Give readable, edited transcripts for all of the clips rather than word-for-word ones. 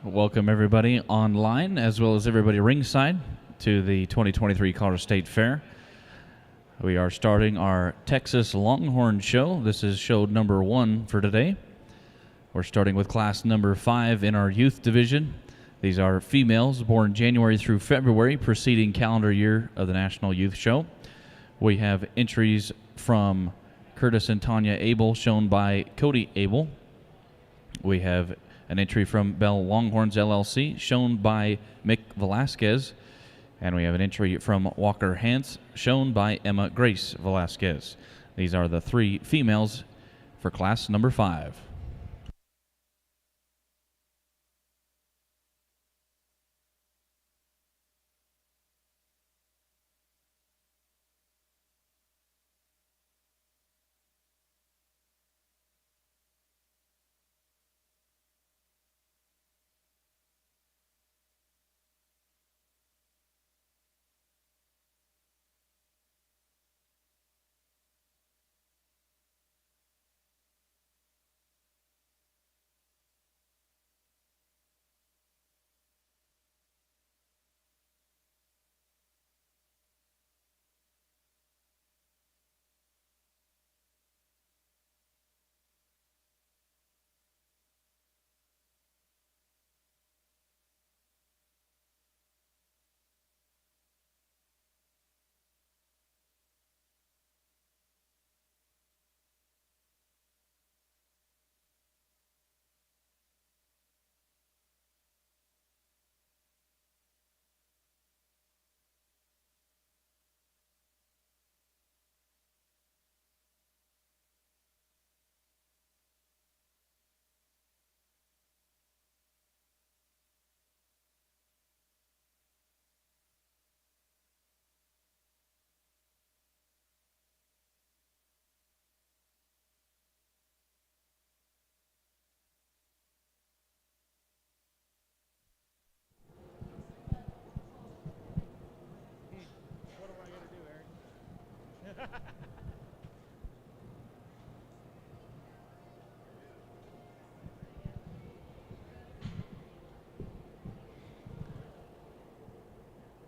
Welcome everybody online as well as everybody ringside to the 2023 Colorado State Fair. We are starting our Texas Longhorn show. This is show number 1 for today. We're starting with class number 5 in our youth division. These are females born January through February, preceding calendar year of the National Youth Show. We have entries from Curtis and Tanya Abel, shown by Cody Abel. We have an entry from Bell Longhorns LLC, shown by Mick Velasquez. And we have an entry from Walker Hance, shown by Emma Grace Velasquez. These are the 3 females for class number 5.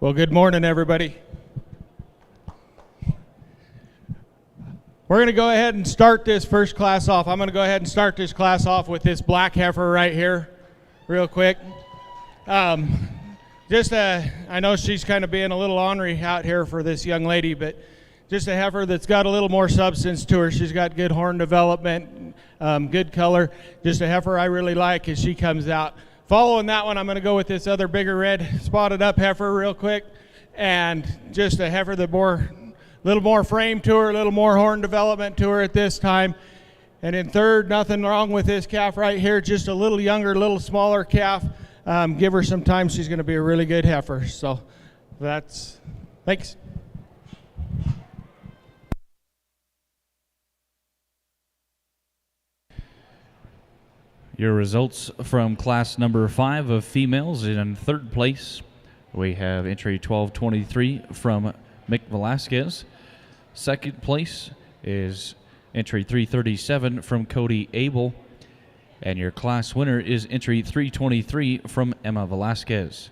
Well, good morning, everybody. We're going to go ahead and start this first class off. I'm going to go ahead and start this class off with this black heifer right here, real quick. I know she's kind of being a little ornery out here for this young lady, but just a heifer that's got a little more substance to her. She's got good horn development, good color. Just a heifer I really like as she comes out. Following that one, I'm going to go with this other bigger red spotted up heifer real quick, and just a heifer that little more frame to her, a little more horn development to her at this time. And in third, nothing wrong with this calf right here, just a little younger, a little smaller calf. Give her some time, she's going to be a really good heifer. So thanks. Your results from class number 5 of females. In third place, we have entry 1223 from Mick Velasquez. Second place is entry 337 from Cody Abel. And your class winner is entry 323 from Emma Velasquez.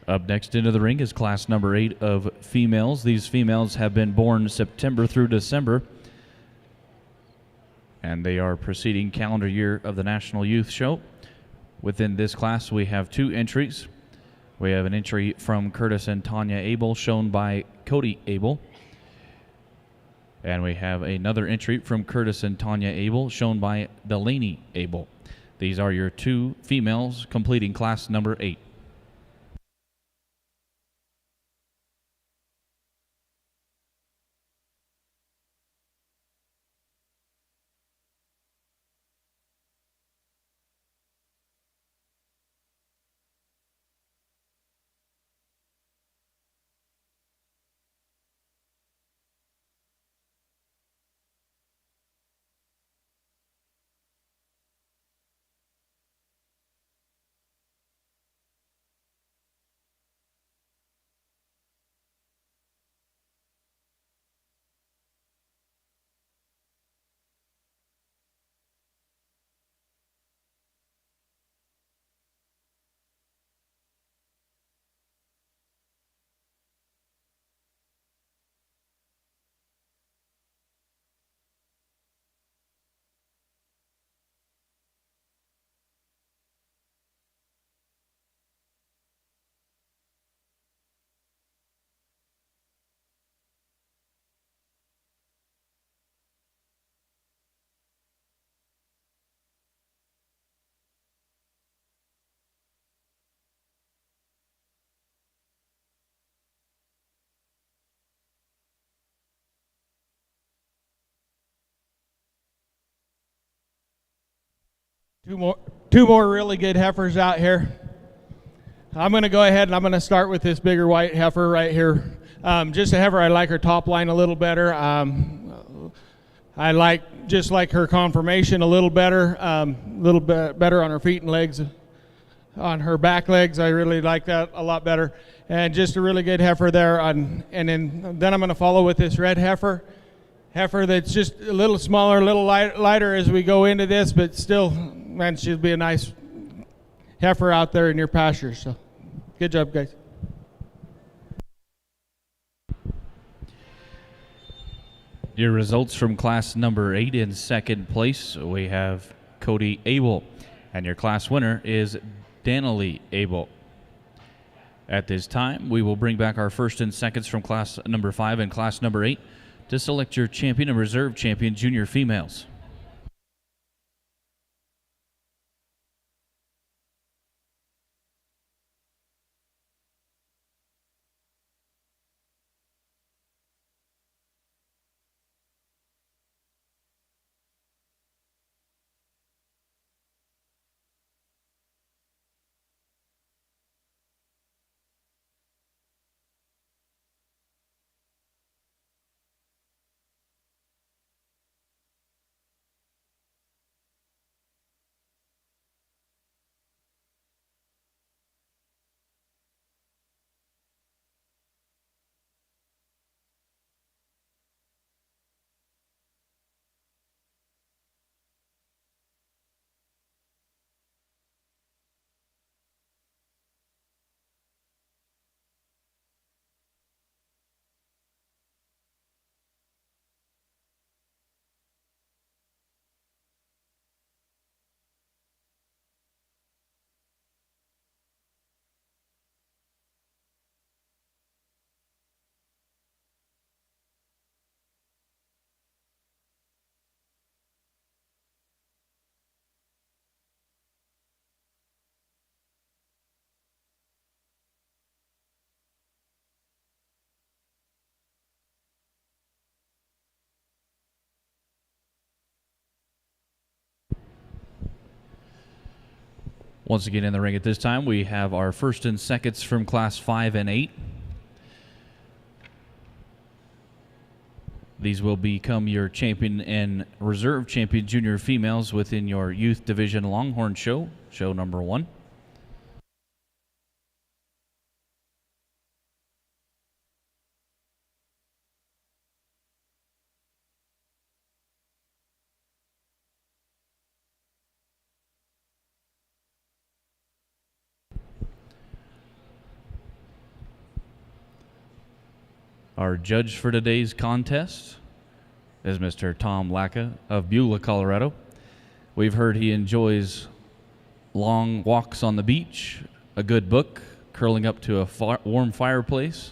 Up next into the ring is class number 8 of females. These females have been born September through December, and they are preceding calendar year of the National Youth Show. Within this class, we have 2 entries. We have an entry from Curtis and Tanya Abel, shown by Cody Abel. And we have another entry from Curtis and Tanya Abel, shown by Delaney Abel. These are your 2 females completing class number 8. Two more really good heifers out here. I'm going to go ahead and I'm going to start with this bigger white heifer right here. Just a heifer, I like her top line a little better. I like her conformation a little better, little bit better on her feet and legs. On her back legs, I really like that a lot better. And just a really good heifer there. And then I'm going to follow with this red heifer. Heifer that's just a little smaller, a little lighter as we go into this, but still, man, she'll be a nice heifer out there in your pasture. So, good job, guys. Your results from class number 8. In second place, we have Cody Abel, and your class winner is Danielle Abel. At this time, we will bring back our first and seconds from class number 5 and class number 8 to select your champion and reserve champion junior females. Once again in the ring at this time, we have our first and seconds from class 5 and 8. These will become your champion and reserve champion junior females within your youth division Longhorn show, show number 1. Our judge for today's contest is Mr. Tom Lacka of Beulah, Colorado. We've heard he enjoys long walks on the beach, a good book, curling up to a warm fireplace.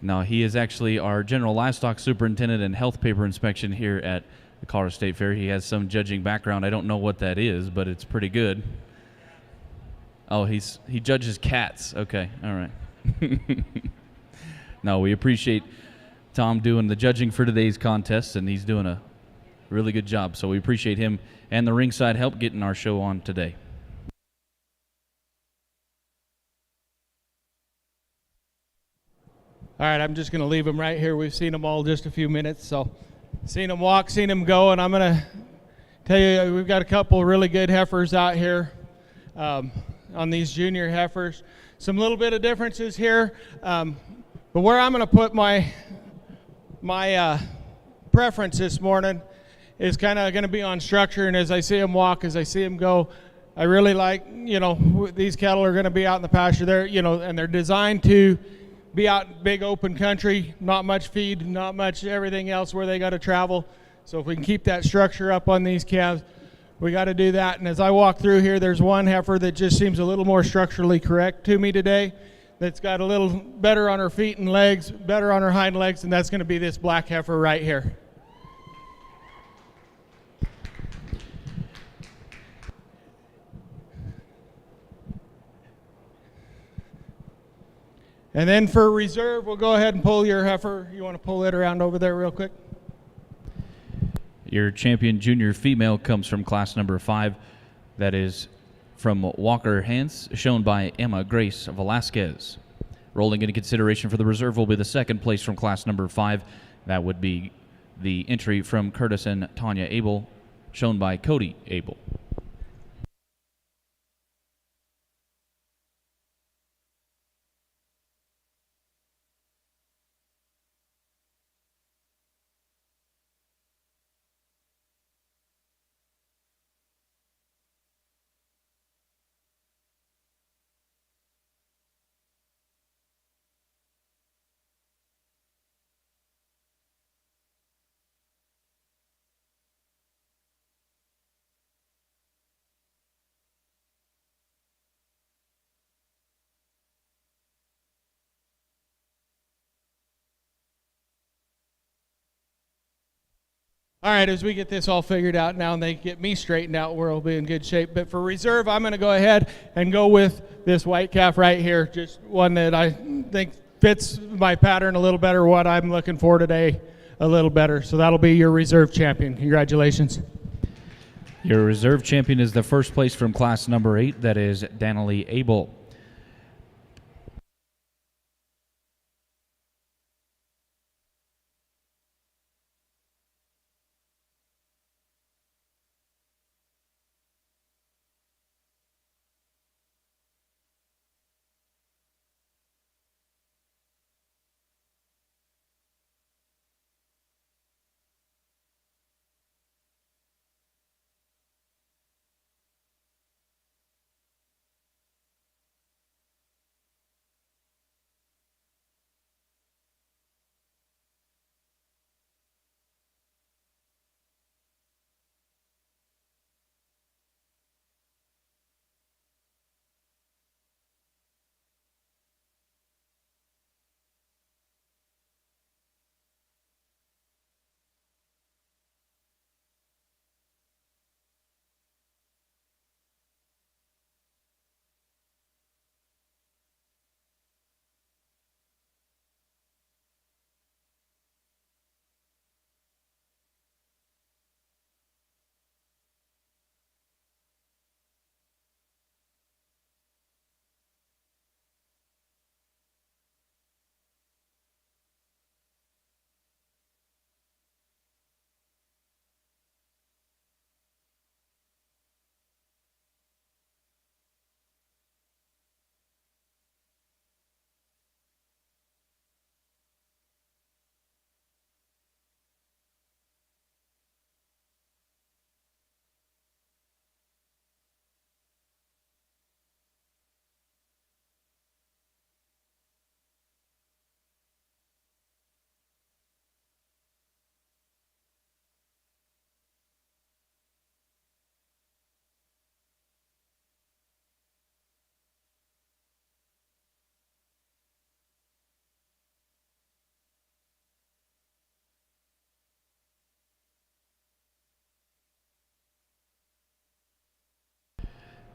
Now, he is actually our general livestock superintendent and health paper inspection here at the Colorado State Fair. He has some judging background. I don't know what that is, but it's pretty good. Oh, he judges cats. Okay, all right. No, we appreciate Tom doing the judging for today's contest, and he's doing a really good job. So we appreciate him and the ringside help getting our show on today. All right, I'm just going to leave them right here. We've seen them all just a few minutes, so seen them walk, seen them go, and I'm going to tell you we've got a couple really good heifers out here on these junior heifers. Some little bit of differences here, but where I'm going to put my preference this morning is kind of going to be on structure, and as I see them walk, as I see them go, I really like, these cattle are going to be out in the pasture there, and they're designed to be out in big open country, not much feed, not much everything else where they got to travel. So if we can keep that structure up on these calves, we got to do that. And as I walk through here, there's one heifer that just seems a little more structurally correct to me today, that's got a little better on her feet and legs, better on her hind legs, and that's going to be this black heifer right here. And then for reserve, we'll go ahead and pull your heifer. You want to pull it around over there real quick? Your champion junior female comes from class number 5. That is from Walker Hans, shown by Emma Grace Velasquez. Rolling into consideration for the reserve will be the second place from class number 5. That would be the entry from Curtis and Tanya Abel, shown by Cody Abel. All right, as we get this all figured out now and they get me straightened out, we'll be in good shape. But for reserve, I'm going to go ahead and go with this white calf right here, just one that I think fits my pattern a little better, what I'm looking for today a little better. So that'll be your reserve champion. Congratulations. Your reserve champion is the first place from class number 8. That is Danielle Abel.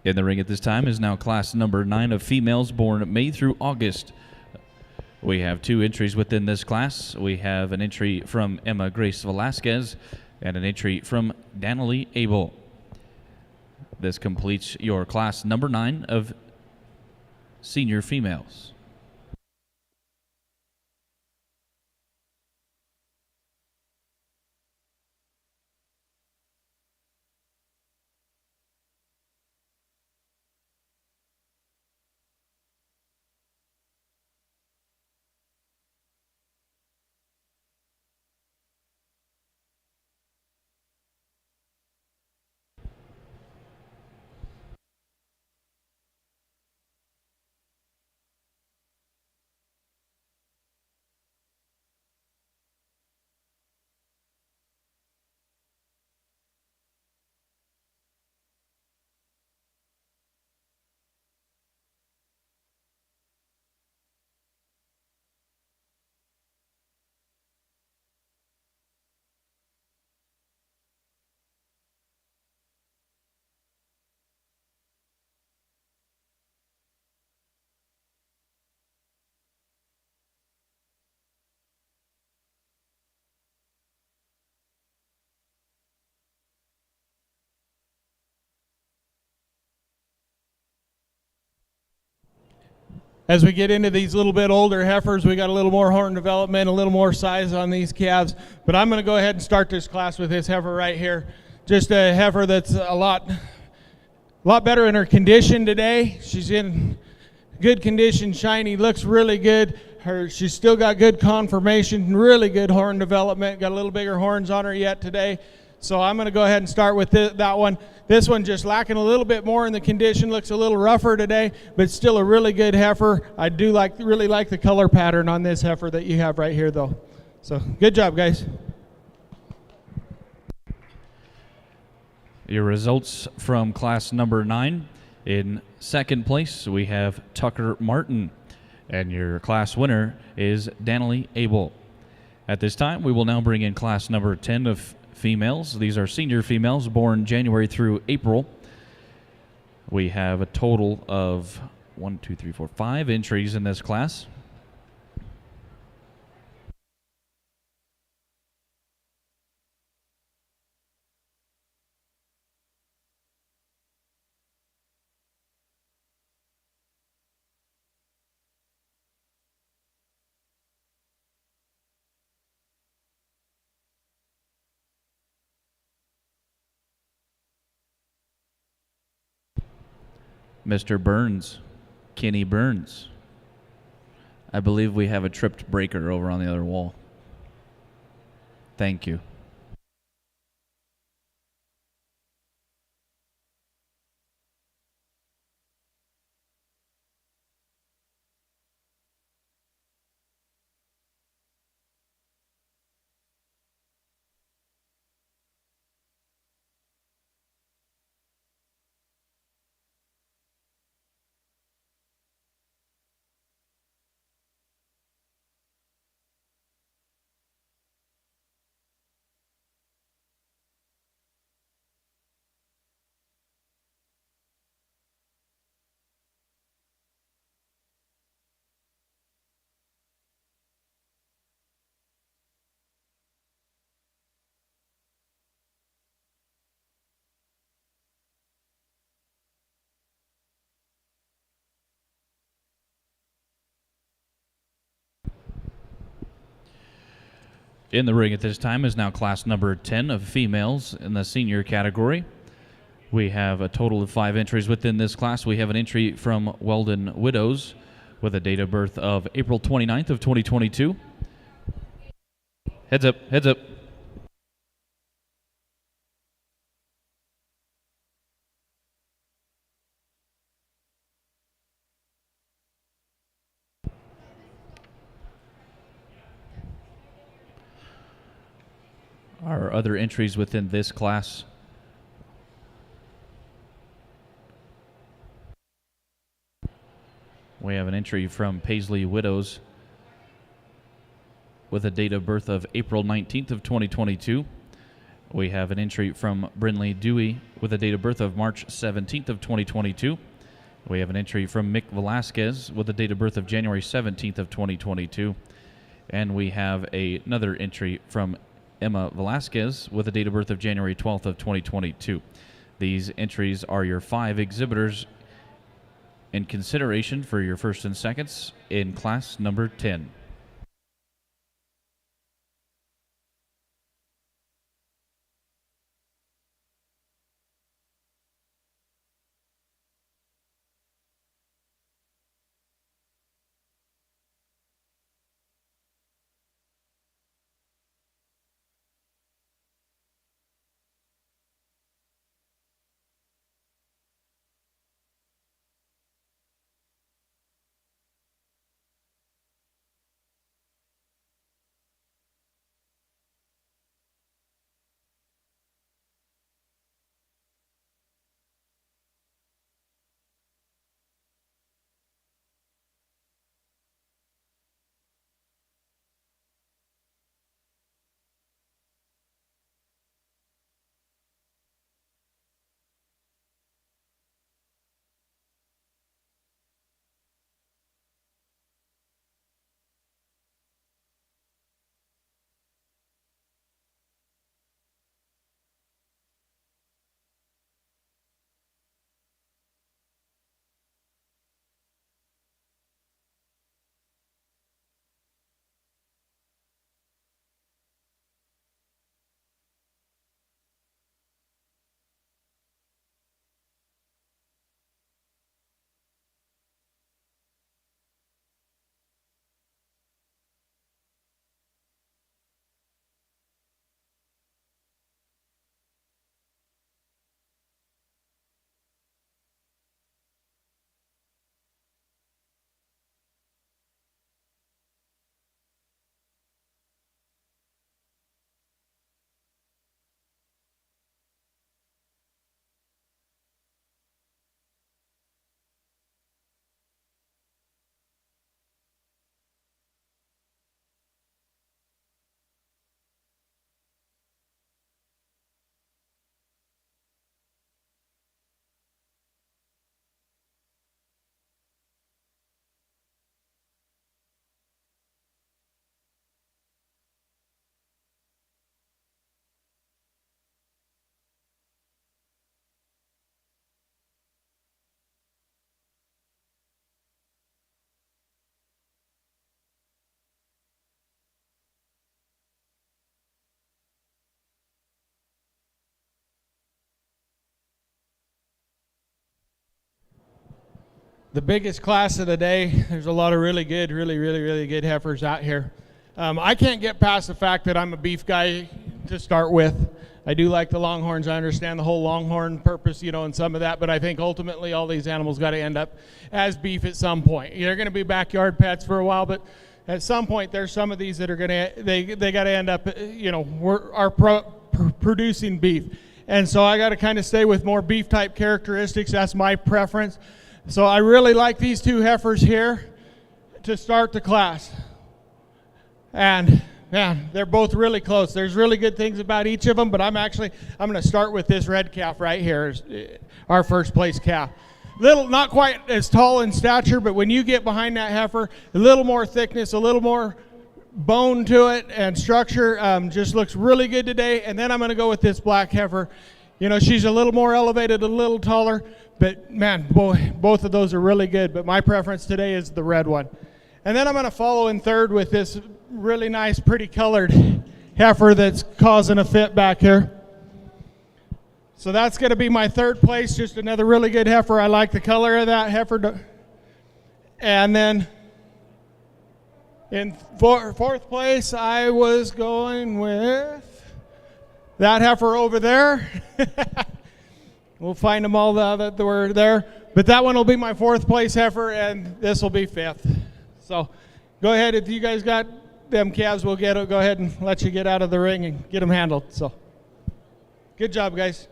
In the ring at this time is now class number 9 of females born May through August. We have 2 entries within this class. We have an entry from Emma Grace Velasquez and an entry from Danilee Abel. This completes your class number 9 of senior females. As we get into these little bit older heifers, we got a little more horn development, a little more size on these calves. But I'm going to go ahead and start this class with this heifer right here. Just a heifer that's a lot better in her condition today. She's in good condition, shiny, looks really good. She's still got good conformation, really good horn development. Got a little bigger horns on her yet today. So I'm going to go ahead and start with that one. This one just lacking a little bit more in the condition, looks a little rougher today, but still a really good heifer. I do really like the color pattern on this heifer that you have right here, though. So good job, guys. Your results from class number 9. In second place, we have Tucker Martin, and your class winner is Danilee Abel. At this time, we will now bring in class number 10 of females. These are senior females born January through April. We have a total of 5 entries in this class. Mr. Burns, Kenny Burns. I believe we have a tripped breaker over on the other wall. Thank you. In the ring at this time is now class number 10 of females in the senior category. We have a total of 5 entries within this class. We have an entry from Weldon Widows with a date of birth of April 29th of 2022. Heads up, heads up. Our other entries within this class. We have an entry from Paisley Widows with a date of birth of April 19th of 2022. We have an entry from Brinley Dewey with a date of birth of March 17th of 2022. We have an entry from Mick Velasquez with a date of birth of January 17th of 2022. And we have another entry from Emma Velasquez with a date of birth of January 12th of 2022. These entries are your 5 exhibitors in consideration for your first and seconds in class number 10. The biggest class of the day. There's a lot of really good, really good heifers out here. I can't get past the fact that I'm a beef guy to start with. I do like the Longhorns. I understand the whole Longhorn purpose, and some of that, but I think ultimately all these animals got to end up as beef at some point. They're going to be backyard pets for a while, but at some point there's some of these that are going to, they got to end up, producing beef. And so I got to kind of stay with more beef type characteristics. That's my preference. So I really like these 2 heifers here to start the class. And man, they're both really close. There's really good things about each of them, but I'm going to start with this red calf right here, our first place calf. Not quite as tall in stature, but when you get behind that heifer, a little more thickness, a little more bone to it and structure, just looks really good today. And then I'm going to go with this black heifer. She's a little more elevated, a little taller, but man, both of those are really good. But my preference today is the red one. And then I'm going to follow in third with this really nice, pretty colored heifer that's causing a fit back here. So that's going to be my third place, just another really good heifer. I like the color of that heifer. And then in fourth place, I was going with that heifer over there. We'll find them all that were there. But that one will be my fourth place heifer, and this will be fifth. So go ahead. If you guys got them calves, we'll go ahead and let you get out of the ring and get them handled. So good job, guys.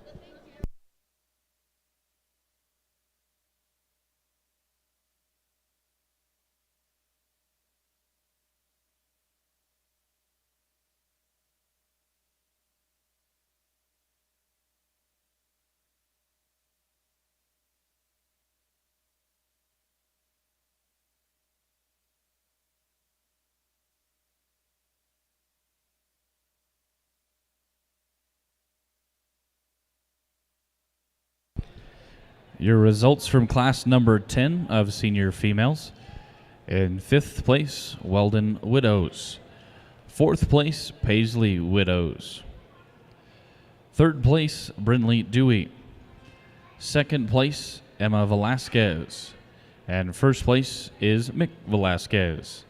Your results from class number 10 of senior females. In 5th place, Weldon Widows. 4th place, Paisley Widows. 3rd place, Brindley Dewey. 2nd place, Emma Velasquez. And 1st place is Mick Velasquez.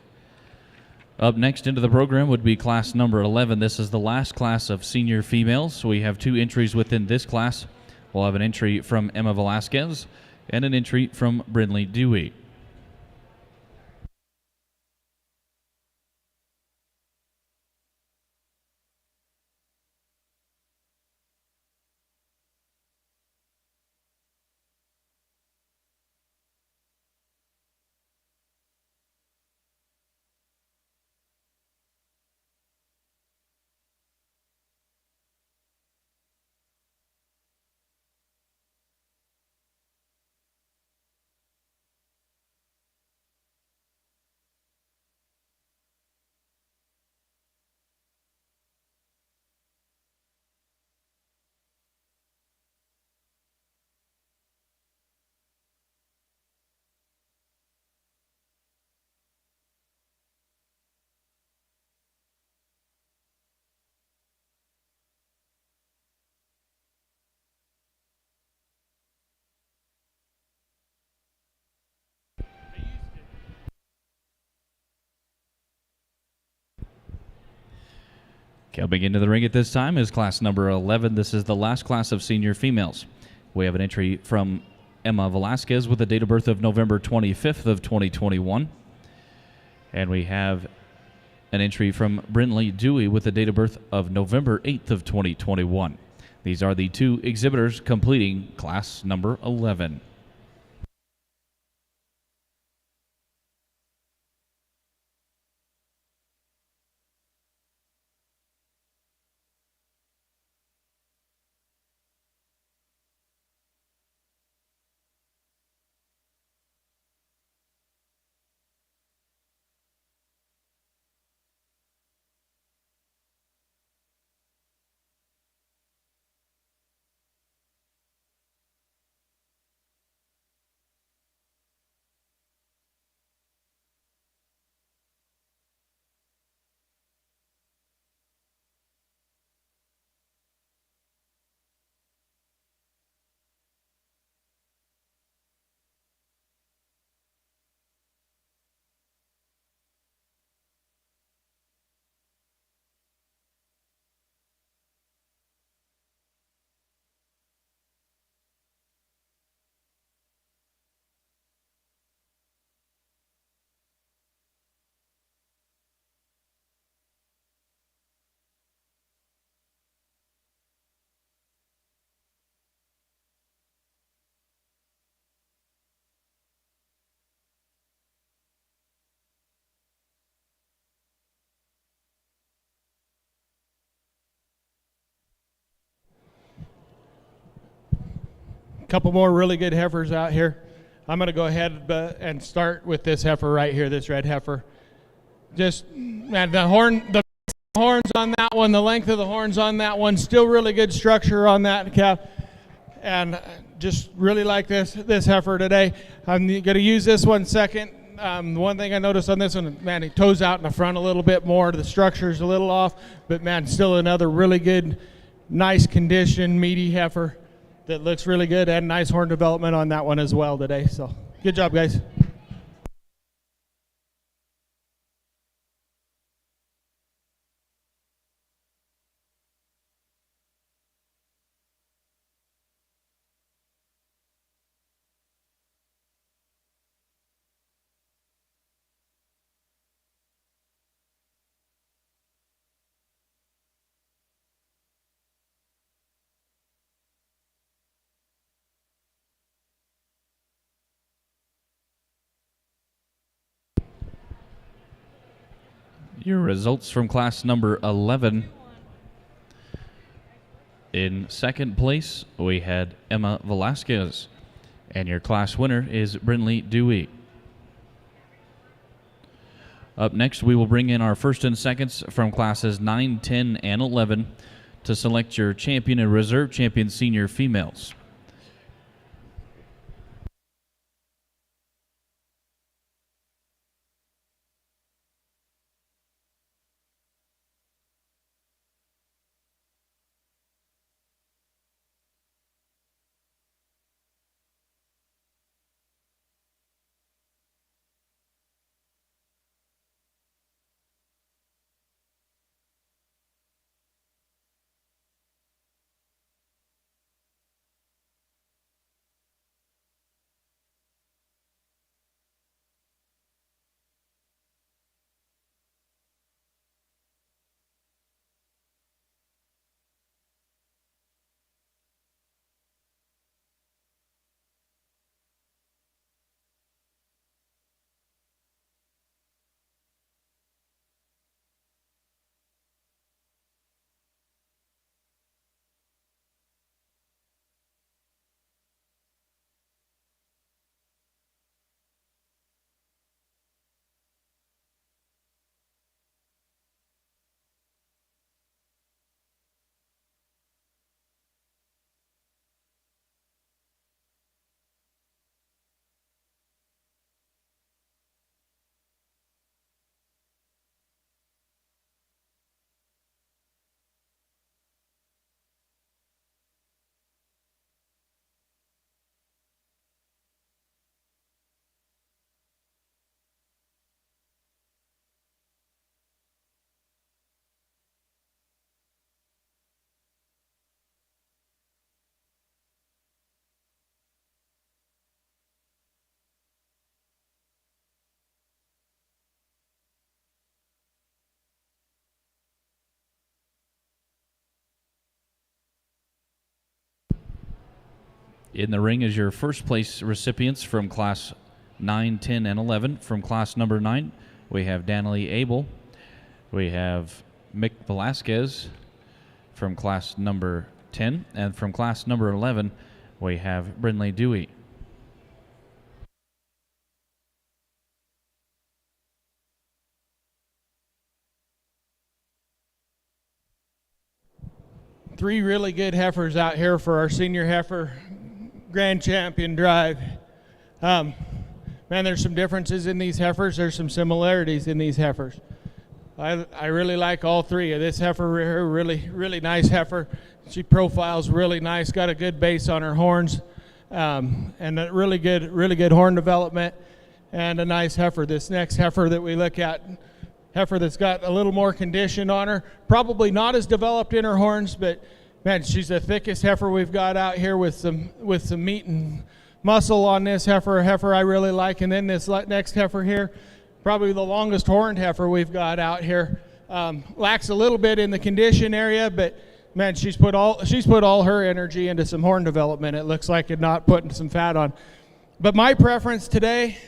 Up next into the program would be class number 11. This is the last class of senior females, so we have 2 entries within this class. We'll have an entry from Emma Velasquez and an entry from Brindley Dewey. Coming into the ring at this time is class number 11. This is the last class of senior females. We have an entry from Emma Velasquez with a date of birth of November 25th of 2021. And we have an entry from Brindley Dewey with a date of birth of November 8th of 2021. These are the 2 exhibitors completing class number 11. Couple more really good heifers out here. I'm going to go ahead and start with this heifer right here, this red heifer. Just and the horns on that one, the length of the horns on that one, still really good structure on that calf. And just really like this heifer today. I'm going to use this one second. One thing I noticed on this one, man, he toes out in the front a little bit more. The structure's a little off, but man, still another really good, nice condition, meaty heifer that looks really good, and nice horn development on that one as well today. So good job, guys. Your results from class number 11. In 2nd place, we had Emma Velasquez. And your class winner is Brindley Dewey. Up next, we will bring in our first and seconds from classes 9, 10, and 11 to select your champion and reserve champion senior females. In the ring is your first place recipients from class 9, 10, and 11. From class number 9, we have Danley Abel. We have Mick Velasquez from class number 10. And from class number 11, we have Brindley Dewey. Three really good heifers out here for our senior heifer grand champion drive. Man, there's some differences in these heifers. There's some similarities in these heifers. I really like all three. This heifer, really nice heifer. She profiles really nice, got a good base on her horns, and a really good horn development, and a nice heifer. This next heifer that we look at, heifer that's got a little more condition on her, probably not as developed in her horns, but man, she's the thickest heifer we've got out here with some meat and muscle on this heifer. A heifer I really like. And then this next heifer here, probably the longest horned heifer we've got out here. Lacks a little bit in the condition area, but man, she's put all her energy into some horn development. It looks like it not putting some fat on. But my preference today,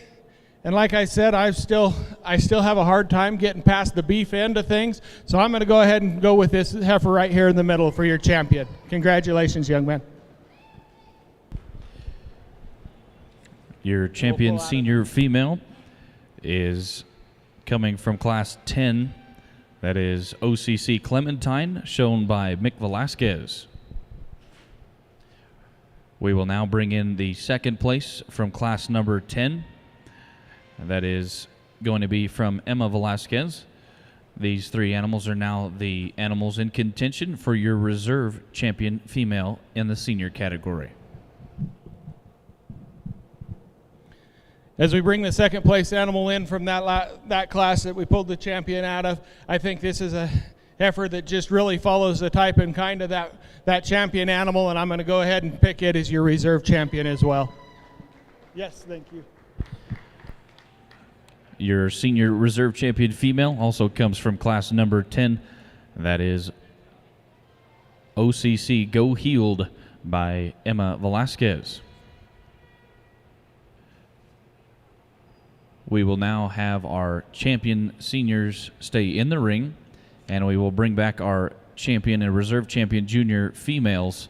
and like I said, I still have a hard time getting past the beef end of things. So I'm going to go ahead and go with this heifer right here in the middle for your champion. Congratulations, young man. Your champion senior female is coming from class 10. That is OCC Clementine, shown by Mick Velasquez. We will now bring in the second place from class number 10. That is going to be from Emma Velasquez. These three animals are now the animals in contention for your reserve champion female in the senior category. As we bring the second place animal in from that class that we pulled the champion out of, I think this is a heifer that just really follows the type and kind of that champion animal, and I'm going to go ahead and pick it as your reserve champion as well. Yes, thank you. Your senior reserve champion female also comes from class number 10. That is OCC Go Healed by Emma Velasquez. We will now have our champion seniors stay in the ring, and we will bring back our champion and reserve champion junior females,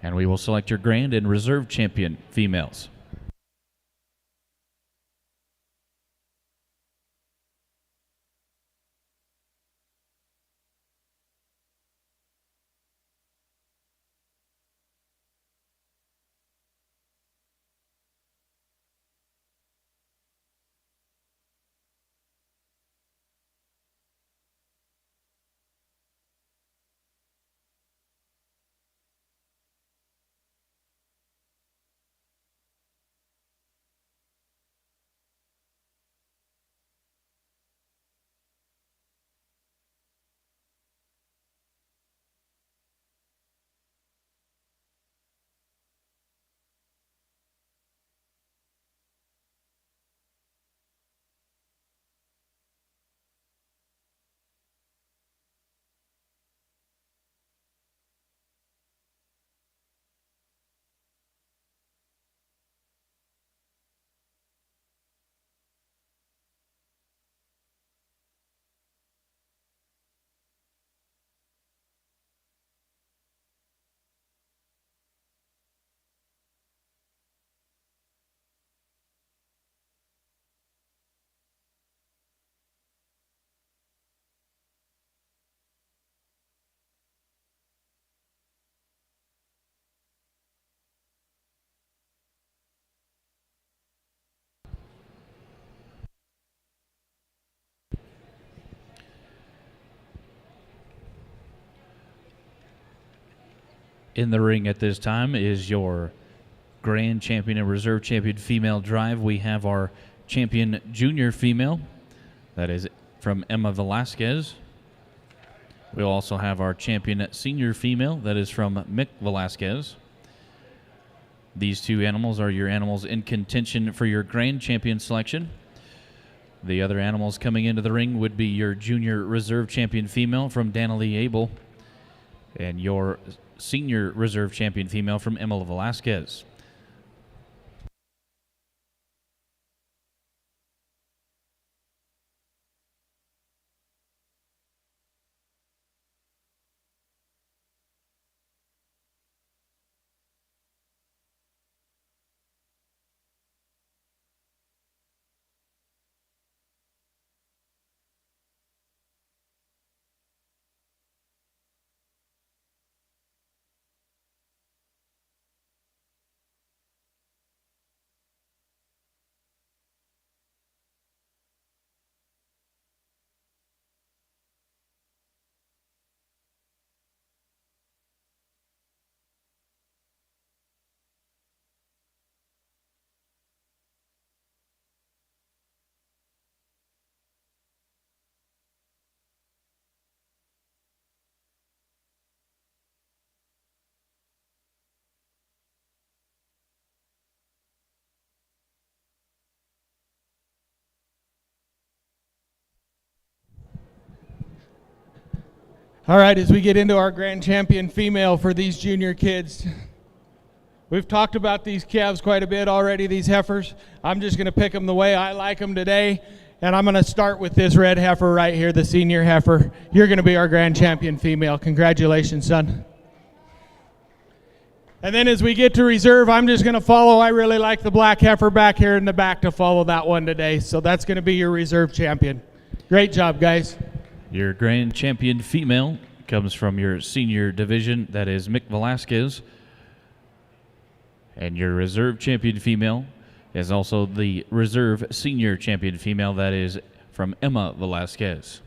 and we will select your grand and reserve champion females. In the ring at this time is your grand champion and reserve champion female drive. We have our champion junior female. That is from Emma Velasquez. We'll also have our champion senior female. That is from Mick Velasquez. These two animals are your animals in contention for your grand champion selection. The other animals coming into the ring would be your junior reserve champion female from Danley Abel and your senior reserve champion female from Emma Velasquez. All right, as we get into our grand champion female for these junior kids, we've talked about these calves quite a bit already, these heifers. I'm just going to pick them the way I like them today, and I'm going to start with this red heifer right here, the senior heifer. You're going to be our grand champion female. Congratulations, son. And then as we get to reserve, I'm just going to follow. I really like the black heifer back here in the back to follow that one today, so that's going to be your reserve champion. Great job, guys. Your grand champion female comes from your senior division. That is Mick Velasquez. And your reserve champion female is also the reserve senior champion female. That is from Emma Velasquez.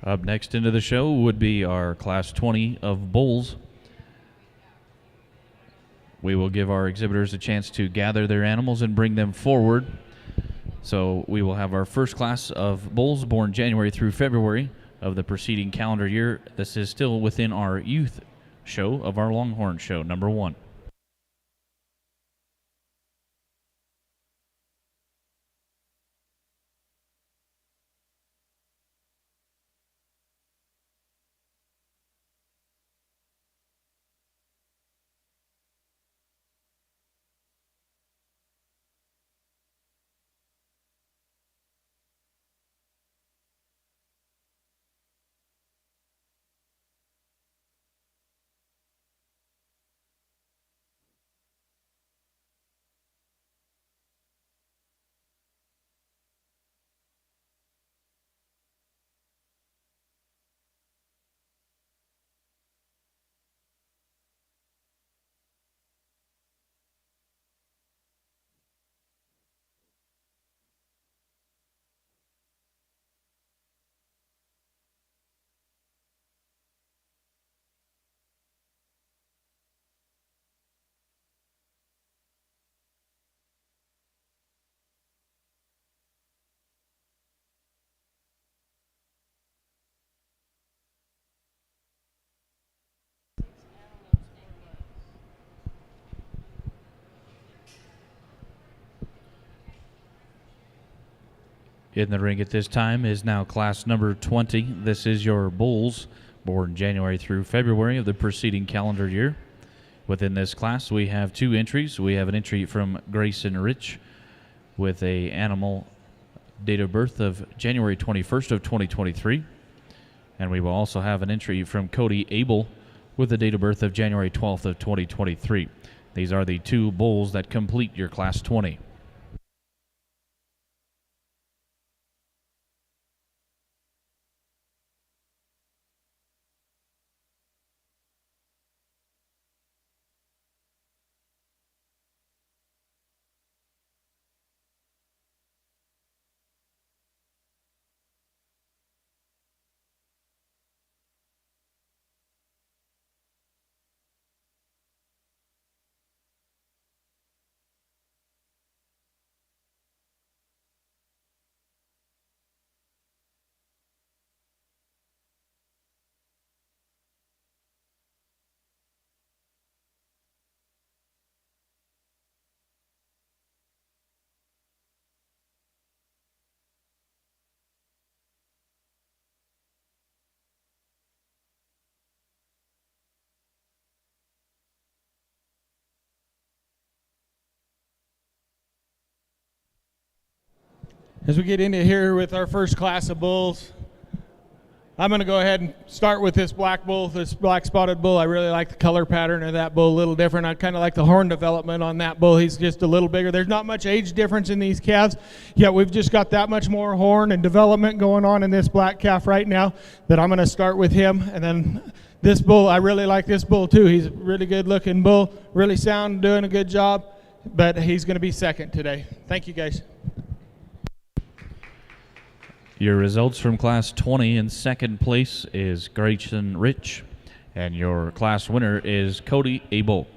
Up next into the show would be our Class 20 of bulls. We will give our exhibitors a chance to gather their animals and bring them forward. So we will have our first class of bulls born January through February of the preceding calendar year. This is still within our youth show of our Longhorn show, number 1. In the ring at this time is now class number 20. This is your bulls, born January through February of the preceding calendar year. Within this class, we have 2 entries. We have an entry from Grayson Rich with a animal date of birth of January 21st of 2023. And we will also have an entry from Cody Abel with a date of birth of January 12th of 2023. These are the 2 bulls that complete your class 20. As we get into here with our first class of bulls, I'm going to go ahead and start with this black bull, this black spotted bull. I really like the color pattern of that bull, a little different. I kind of like the horn development on that bull. He's just a little bigger. There's not much age difference in these calves, yet we've just got that much more horn and development going on in this black calf right now that I'm going to start with him. And then this bull, I really like this bull too. He's a really good looking bull, really sound, doing a good job, but he's going to be second today. Thank you, guys. Your results from Class 20 in second place is Grayson Rich, and your class winner is Cody Abel.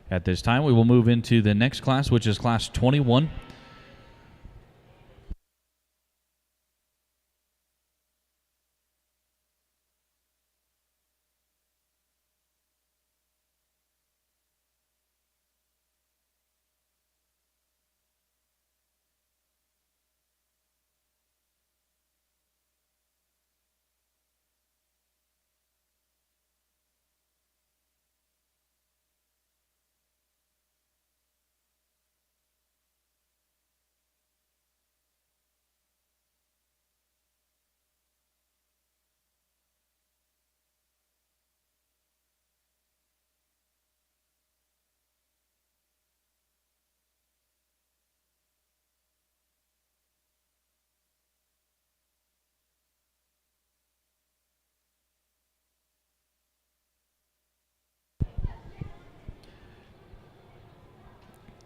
At this time, we will move into the next class, which is Class 21.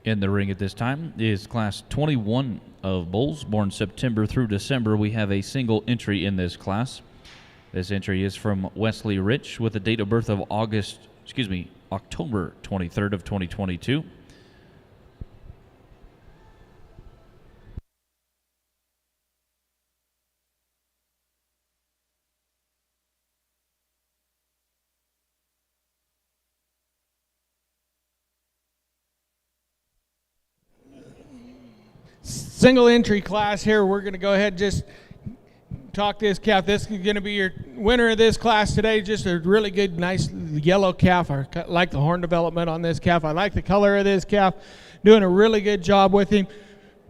In the ring at this time is Class 21 of bulls, born September through December. We have a single entry in this class. This entry is from Wesley Rich with a date of birth of October 23rd of 2022. Single entry class here. We're going to go ahead and just talk this calf. This is going to be your winner of this class today. Just a really good, nice yellow calf. I like the horn development on this calf. I like the color of this calf. Doing a really good job with him.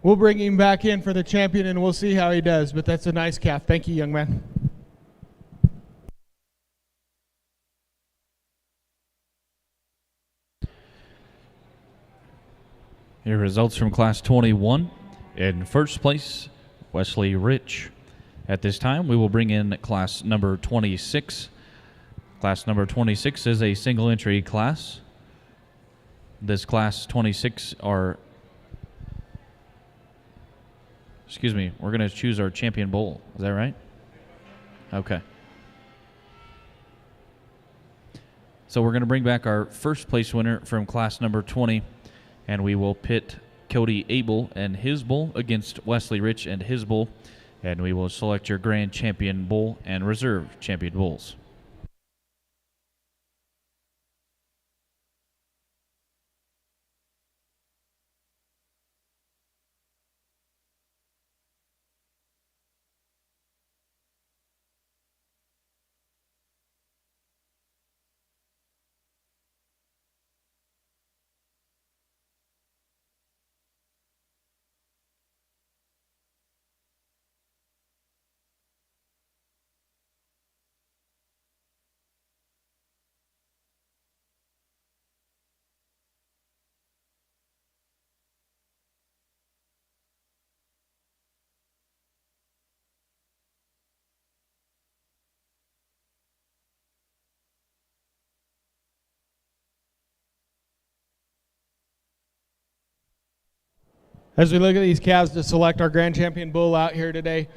We'll bring him back in for the champion, and we'll see how he does. But that's a nice calf. Thank you, young man. Your results from Class 21. In first place, Wesley Rich. At this time, we will bring in class number 26. Class number 26 is a single entry class. This class 26 we're going to choose our champion bull. Is that right? Okay. So we're going to bring back our first place winner from class number 20, and we will pit Cody Abel and his bull against Wesley Rich and his bull, and we will select your grand champion bull and reserve champion bulls. As we look at these calves to select our grand champion bull out here today,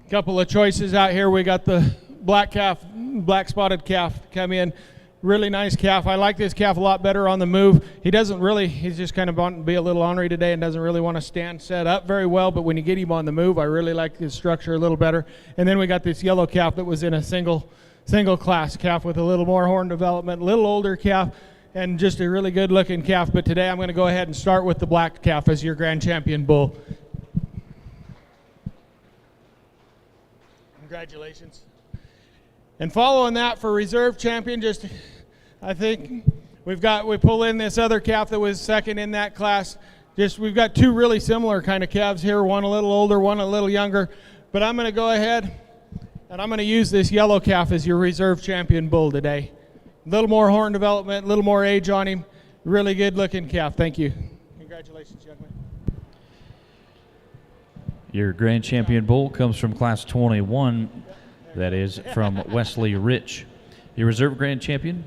a couple of choices out here. We got the black calf, black spotted calf come in. Really nice calf. I like this calf a lot better on the move. He's just kind of wanting to be a little ornery today and doesn't really want to stand set up very well, but when you get him on the move, I really like his structure a little better. And then we got this yellow calf that was in a single class calf with a little more horn development, a little older calf, and just a really good looking calf. But today I'm going to go ahead and start with the black calf as your grand champion bull. Congratulations. And following that for reserve champion, I think we pull in this other calf that was second in that class. We've got two really similar kind of calves here, one a little older, one a little younger. But I'm going to go ahead And I'm going to use this yellow calf as your reserve champion bull today. A little more horn development, a little more age on him. Really good looking calf. Thank you. Congratulations, young man. Your grand champion bull comes from class 21. That is from Wesley Rich. Your reserve grand champion,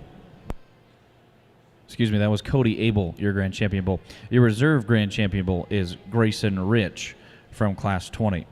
excuse me, that was Cody Abel, your grand champion bull. Your reserve grand champion bull is Grayson Rich from class 20.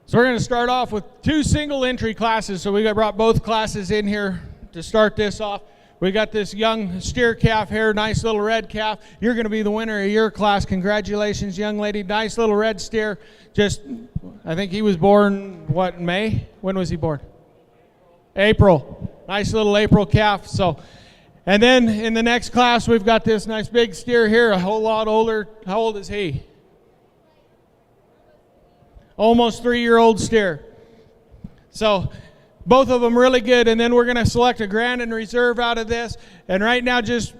So we're going to start off with 2 single entry classes. So we brought both classes in here to start this off. We got this young steer calf here, nice little red calf. You're going to be the winner of your class. Congratulations, young lady. Nice little red steer. Just, I think he was born, what, in May? When was he born? April. Nice little April calf. So, and then in the next class, we've got this nice big steer here, a whole lot older. How old is he? Almost 3-year-old steer. So both of them really good, and then we're going to select a grand and reserve out of this. And right now, just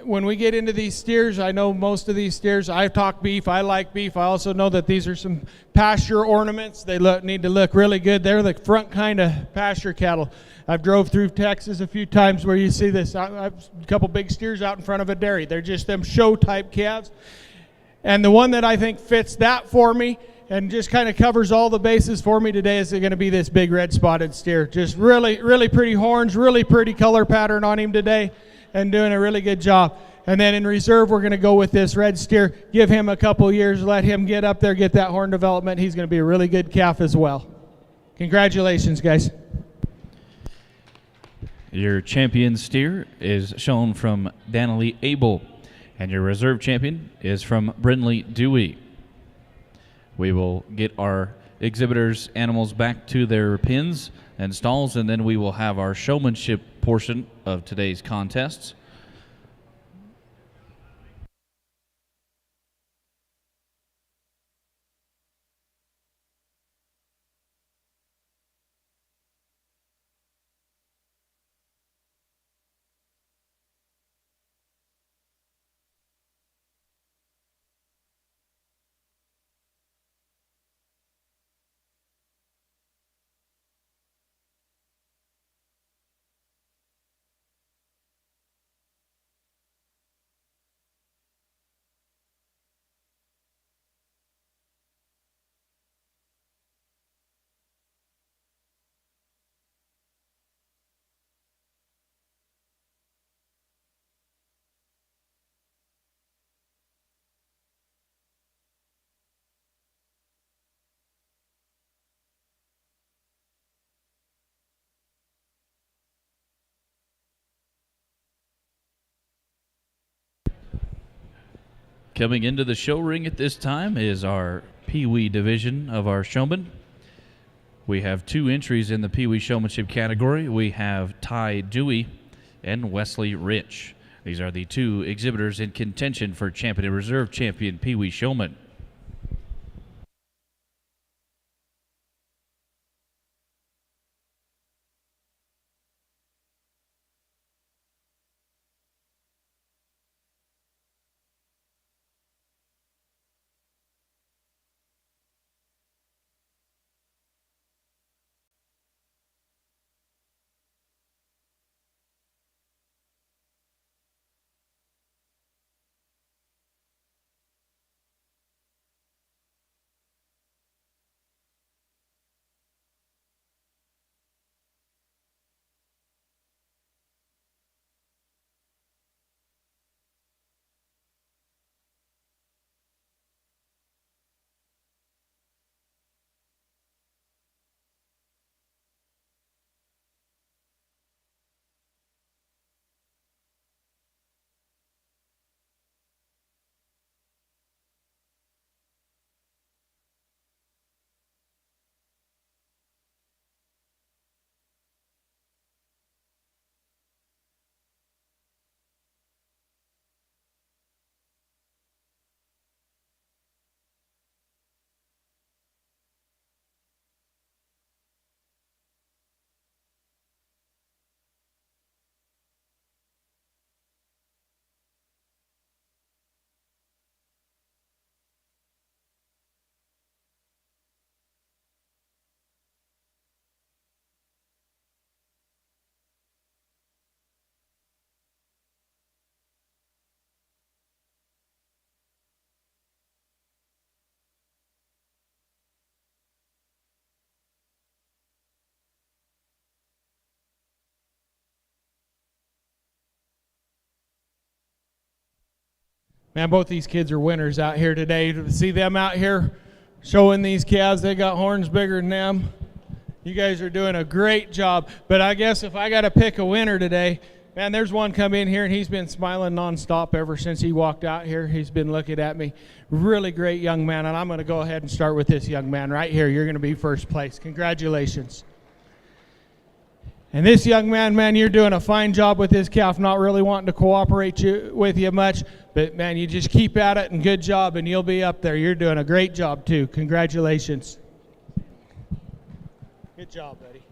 when we get into these steers, I know most of these steers, I talk beef, I like beef. I also know that these are some pasture ornaments. They need to look really good. They're the front kind of pasture cattle. I've drove through Texas a few times where you see this. I've a couple big steers out in front of a dairy. They're just them show type calves. And the one that I think fits that for me and just kind of covers all the bases for me today is going to be this big red spotted steer. Just really, really pretty horns, really pretty color pattern on him today, and doing a really good job. And then in reserve, we're going to go with this red steer. Give him a couple years, let him get up there, get that horn development. He's going to be a really good calf as well. Congratulations, guys. Your champion steer is shown from Danilee Abel, and your reserve champion is from Brindley Dewey. We will get our exhibitors' animals back to their pins and stalls, and then we will have our showmanship portion of today's contests. Coming into the show ring at this time is our Pee Wee division of our showmen. We have 2 entries in the Pee Wee showmanship category. We have Ty Dewey and Wesley Rich. These are the 2 exhibitors in contention for champion and reserve champion Pee Wee showman. Man, both these kids are winners out here today. To see them out here showing these calves, they got horns bigger than them. You guys are doing a great job. But I guess if I got to pick a winner today, man, there's one come in here, and he's been smiling nonstop ever since he walked out here. He's been looking at me. Really great young man, and I'm going to go ahead and start with this young man right here. You're going to be first place. Congratulations. And this young man, you're doing a fine job with this calf, not really wanting to cooperate with you much. But, man, you just keep at it, and good job, and you'll be up there. You're doing a great job, too. Congratulations. Good job, buddy.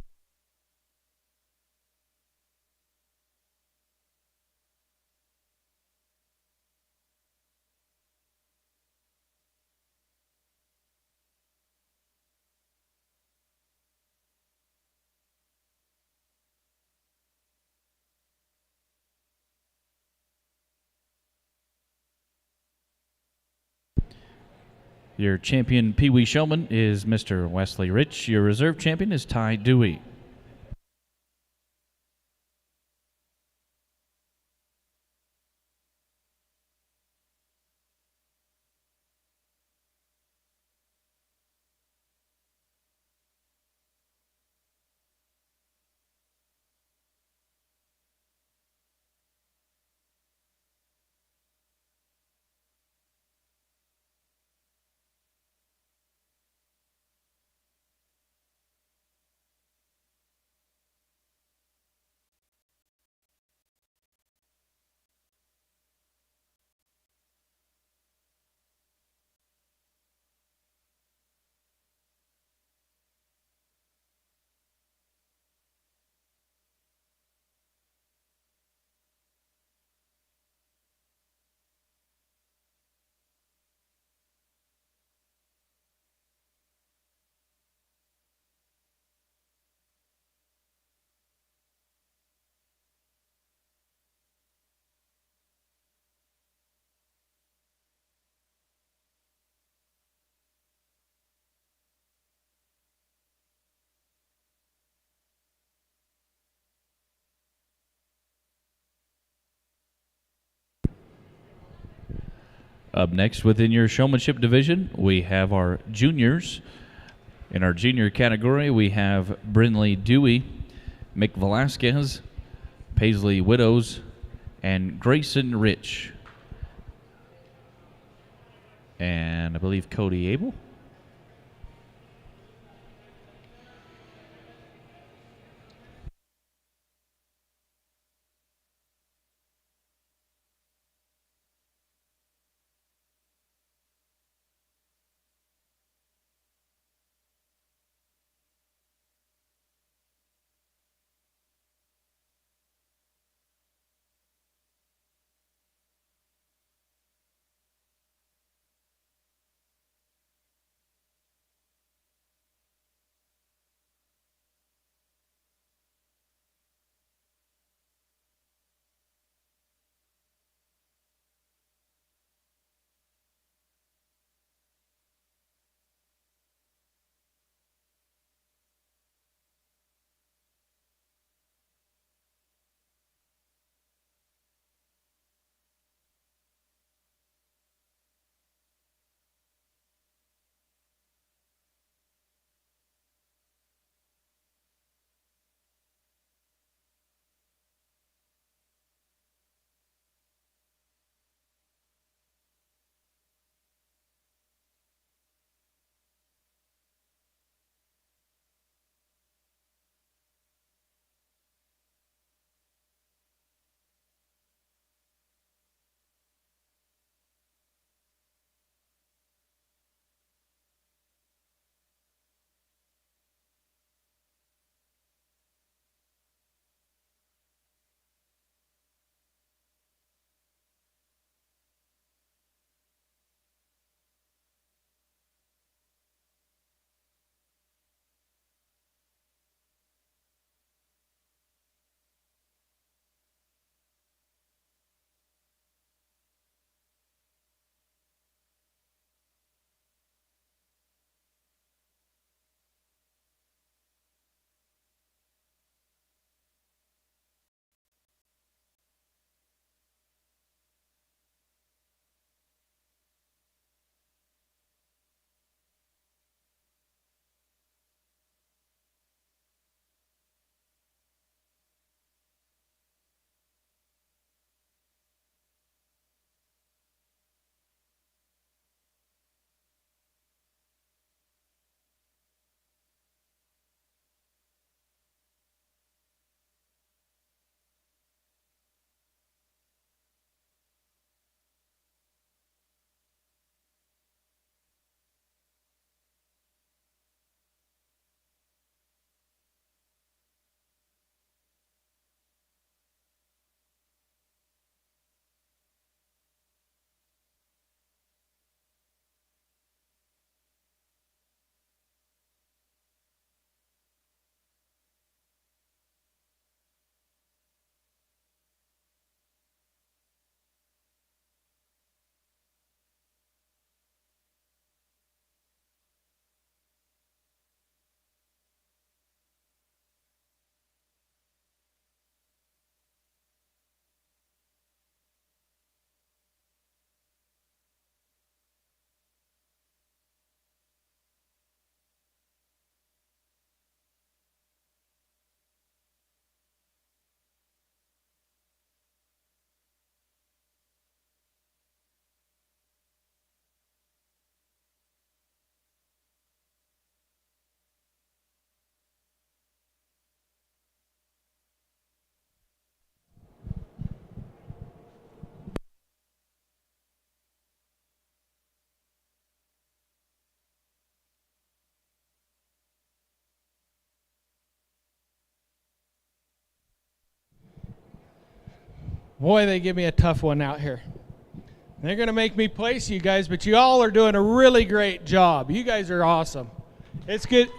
Your champion Pee Wee showman is Mr. Wesley Rich. Your reserve champion is Ty Dewey. Up next within your showmanship division, we have our juniors. In our junior category, we have Brinley Dewey, Mick Velasquez, Paisley Widows, and Grayson Rich. and I believe Cody Abel. Boy, they give me a tough one out here. They're going to make me place you guys, but you all are doing a really great job. You guys are awesome. It's good.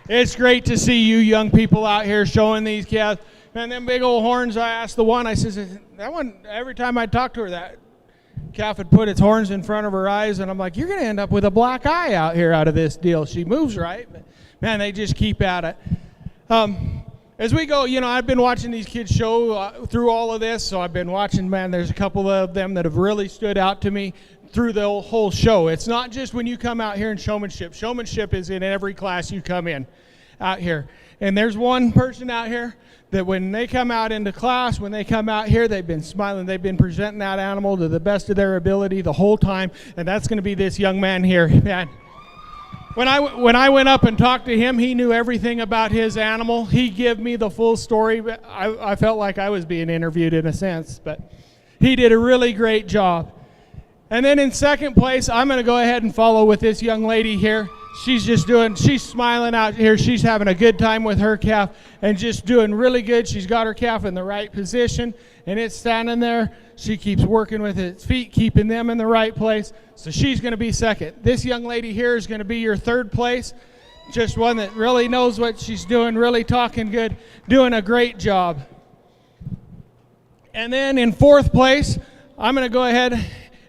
It's great to see you young people out here showing these calves. Man, them big old horns, I asked the one, I says, that one, every time I talk to her, that calf would put its horns in front of her eyes, and I'm like, you're going to end up with a black eye out here out of this deal. She moves right, but man, they just keep at it. As we go, I've been watching these kids show through all of this, so I've been watching, man, there's a couple of them that have really stood out to me through the whole show. It's not just when you come out here in showmanship. Showmanship is in every class you come in. out here. And there's one person out here that when they come out into class, when they come out here, they've been smiling. They've been presenting that animal to the best of their ability the whole time. And that's going to be this young man here. Man, when I went up and talked to him, he knew everything about his animal. He gave me the full story. I felt like I was being interviewed in a sense, but he did a really great job. And then in second place, I'm going to go ahead and follow with this young lady here. She's smiling out here. She's having a good time with her calf and just doing really good. She's got her calf in the right position, and it's standing there. She keeps working with its feet, keeping them in the right place. So she's going to be second. This young lady here is going to be your third place. Just one that really knows what she's doing, really talking good, doing a great job. And then in fourth place, I'm going to go ahead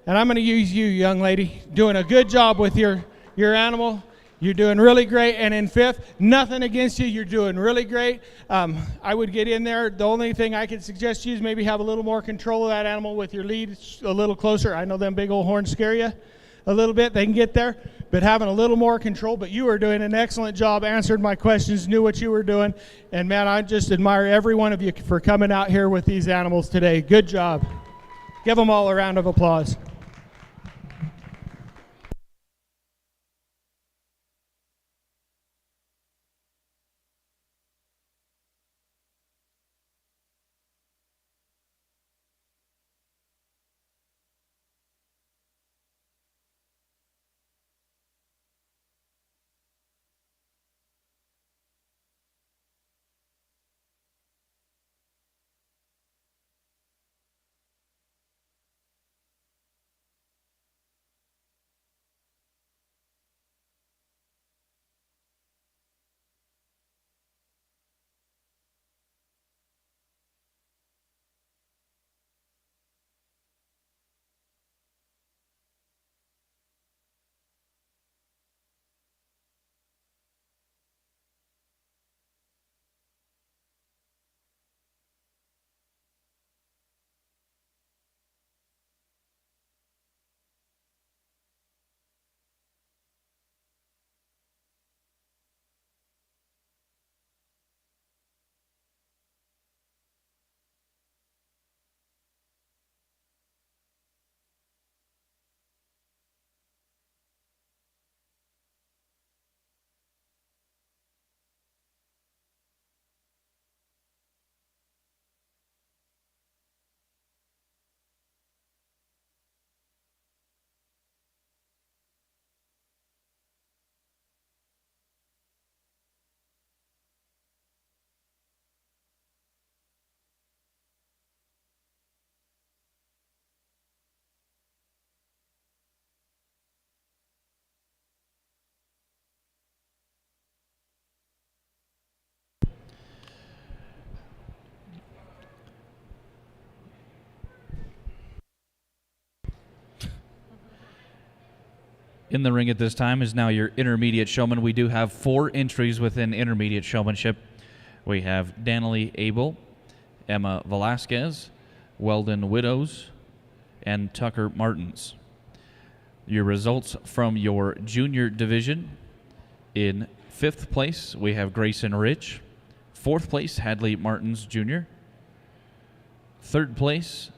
and I'm going to use you, young lady, doing a good job with your animal. You're doing really great. And in fifth, nothing against you. You're doing really great. I would get in there. The only thing I could suggest to you is maybe have a little more control of that animal with your lead a little closer. I know them big old horns scare you a little bit. They can get there. But having a little more control. But you were doing an excellent job, answered my questions, knew what you were doing. And, man, I just admire every one of you for coming out here with these animals today. Good job. Give them all a round of applause. In the ring at this time is now your intermediate showman. We do have 4 entries within intermediate showmanship. We have Danielle Abel, Emma Velasquez, Weldon Widows, and Tucker Martins. Your results from your junior division: in 5th place, we have Grayson Rich. 4th place, Hadley Martins Jr. 3rd place,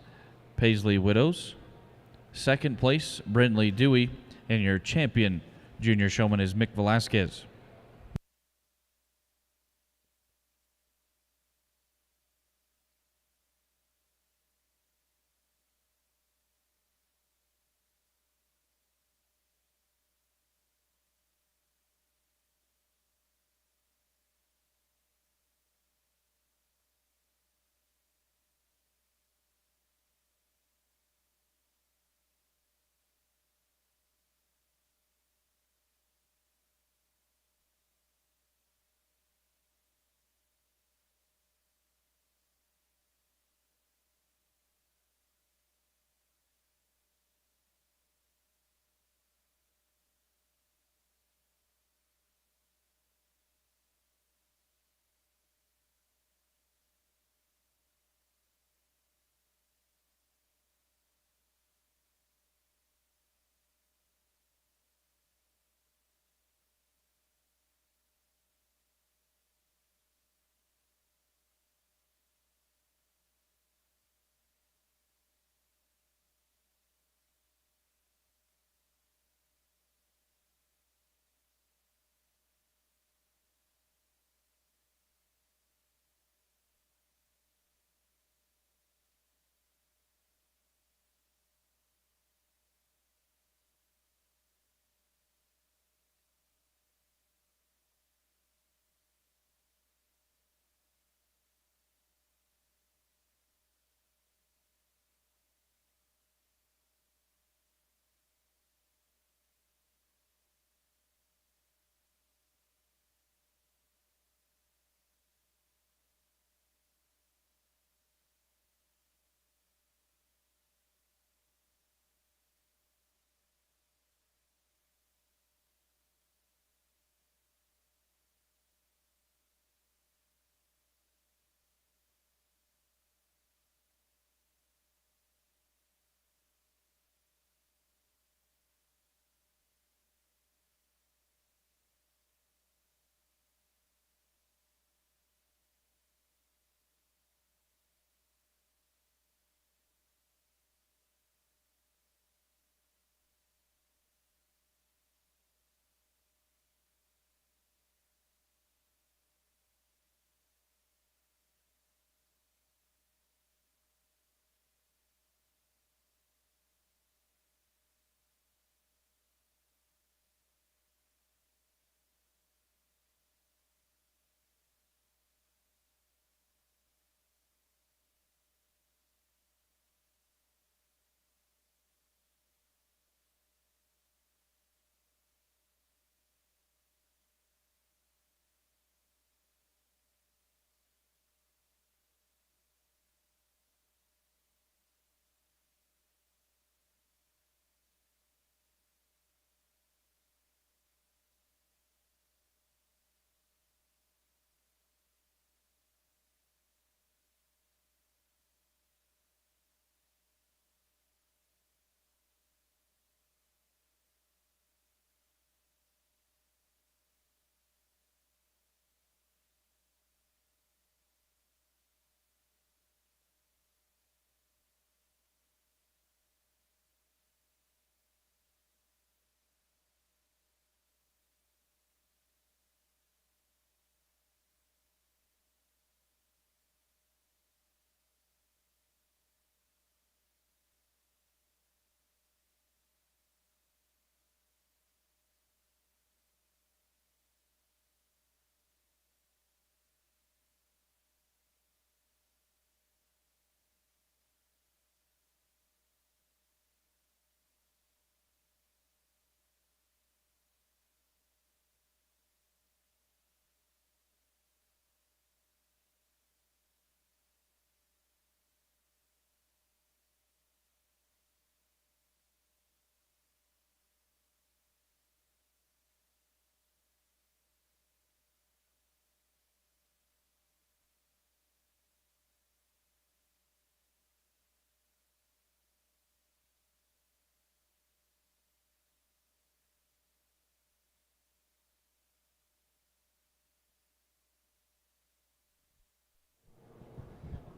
Paisley Widows. 2nd place, Brindley Dewey. And your champion junior showman is Mick Velasquez.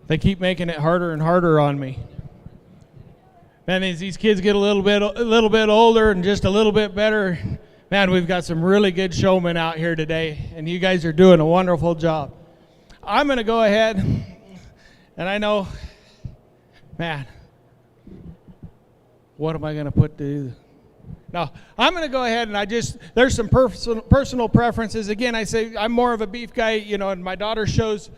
They keep making it harder and harder on me. Man, as these kids get a little bit older and just a little bit better, man, we've got some really good showmen out here today, and you guys are doing a wonderful job. I'm going to go ahead, and I know, man, what am I going to put to? No, I'm going to go ahead and there's some personal preferences. Again, I say I'm more of a beef guy, and my daughter shows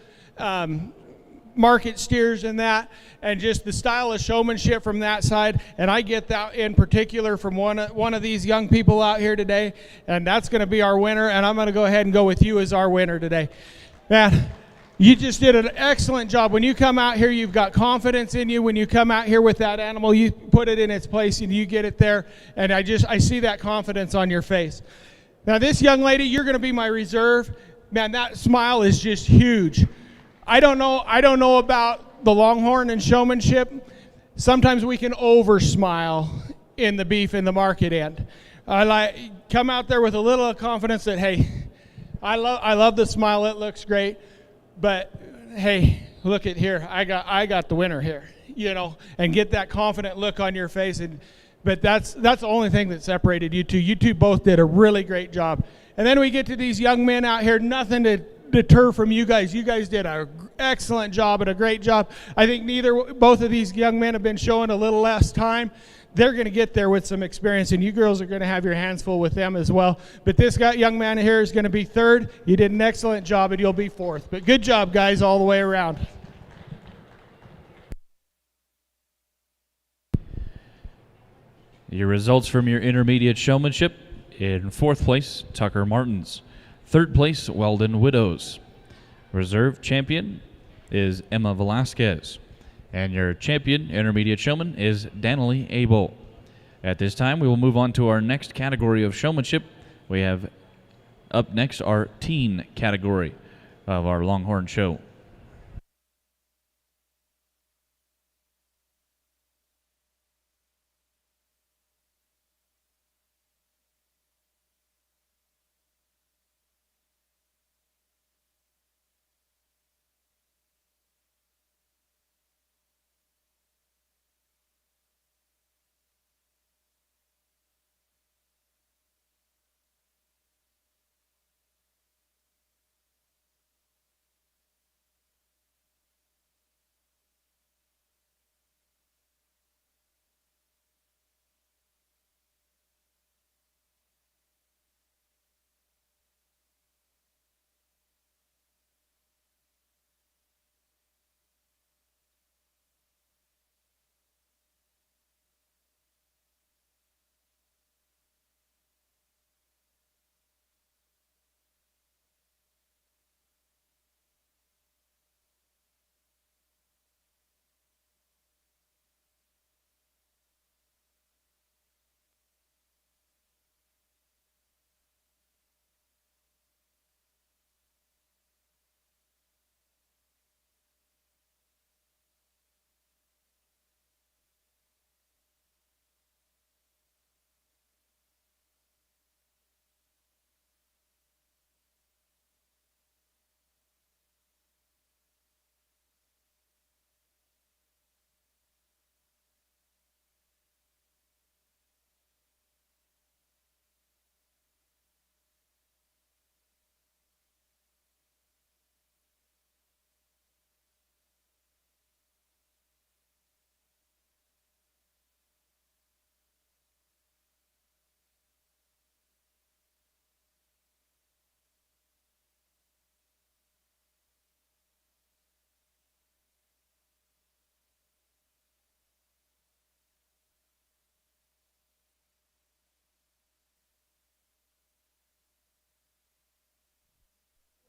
market steers and that, and just the style of showmanship from that side. And I get that in particular from one of these young people out here today, and that's going to be our winner. And I'm going to go ahead and go with you as our winner today. Man, you just did an excellent job. When you come out here, you've got confidence in you. When you come out here with that animal, you put it in its place and you get it there. And I see that confidence on your face. Now, this young lady, you're going to be my reserve. Man, that smile is just huge. I don't know about the Longhorn and showmanship. Sometimes we can over smile in the beef in the market end. Come out there with a little confidence that, hey, I love the smile. It looks great. But hey, look at here. I got the winner here, and get that confident look on your face. But that's the only thing that separated you two. You two both did a really great job. And then we get to these young men out here, nothing to deter from you guys. You guys did an excellent job and a great job. I think both of these young men have been showing a little less time. They're going to get there with some experience, and you girls are going to have your hands full with them as well. But this young man here is going to be third. You did an excellent job, and you'll be fourth. But good job, guys, all the way around. Your results from your intermediate showmanship: in fourth place, Tucker Martins. Third place, Weldon Widows. Reserve champion is Emma Velasquez. And your champion intermediate showman is Danielle Abel. At this time, we will move on to our next category of showmanship. We have up next our teen category of our Longhorn show.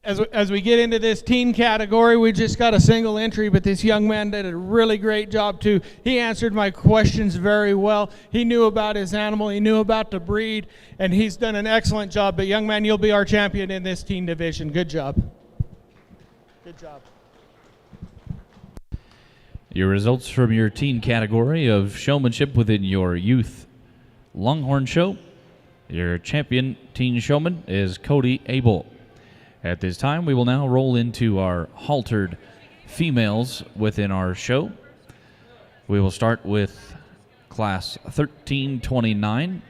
As we get into this teen category, we just got a single entry, but this young man did a really great job too. He answered my questions very well. He knew about his animal, he knew about the breed, and he's done an excellent job. But young man, you'll be our champion in this teen division. Good job. Good job. Your results from your teen category of showmanship within your youth Longhorn show: your champion teen showman is Cody Abel. At this time, we will now roll into our haltered females within our show. We will start with Class 1329.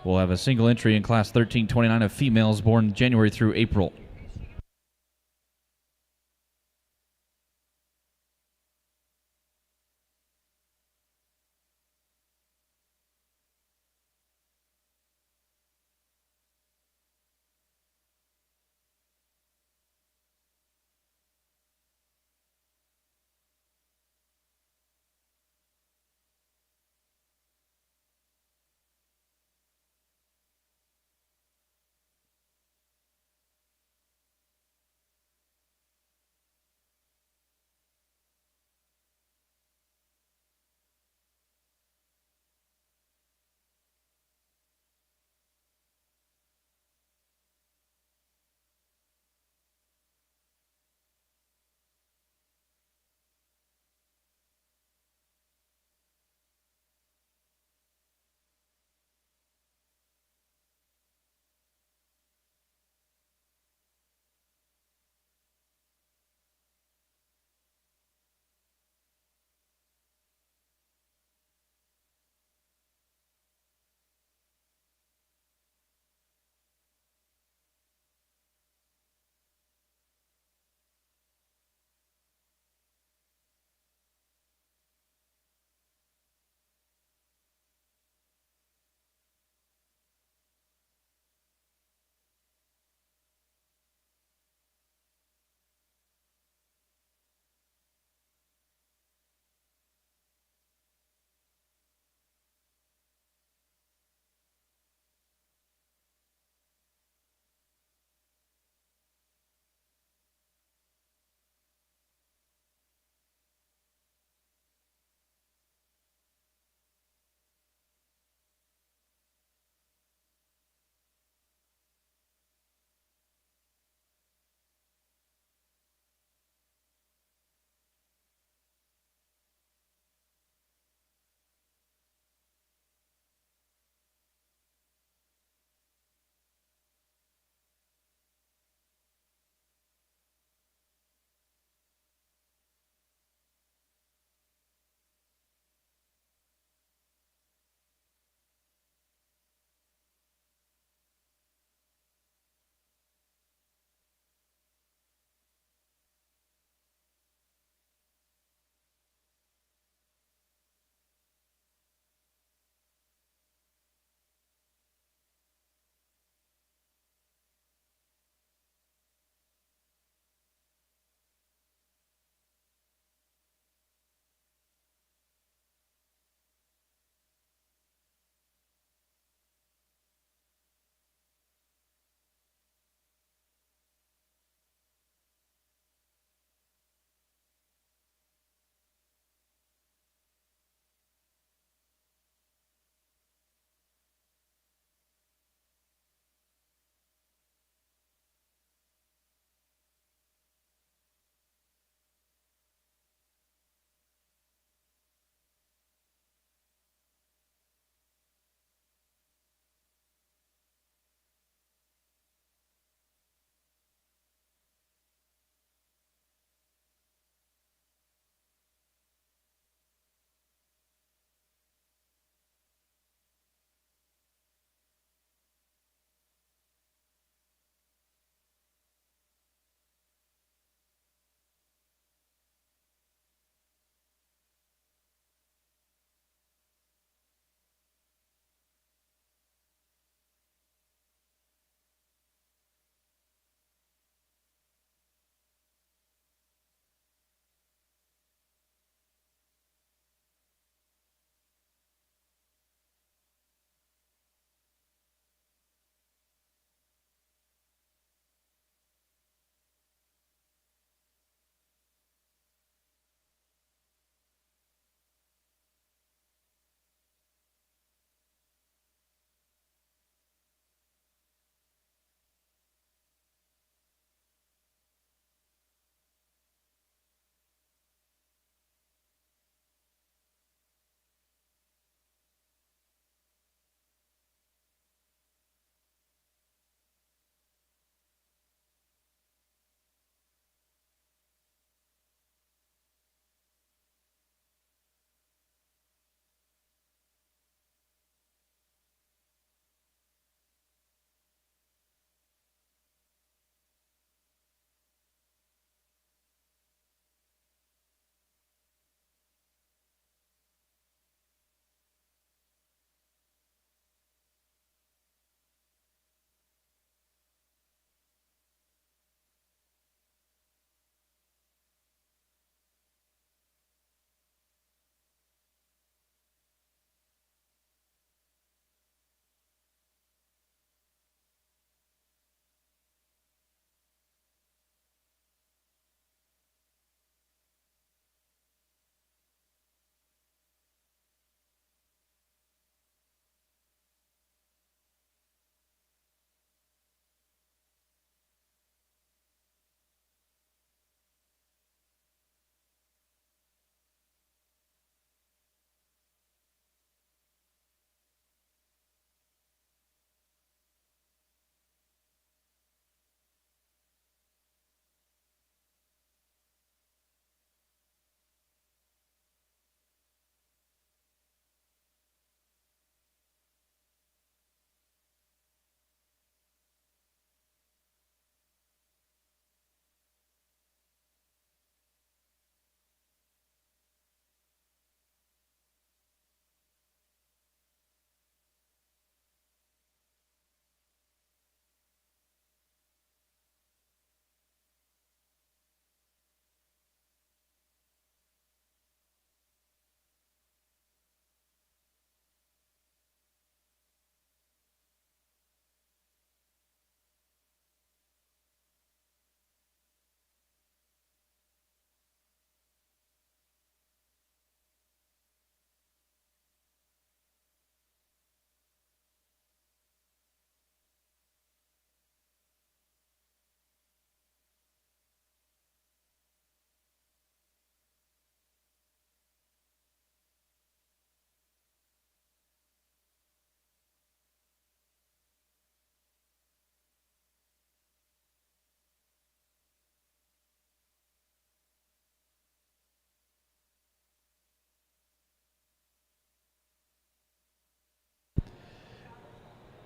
We'll have a single entry in Class 1329 of females born January through April.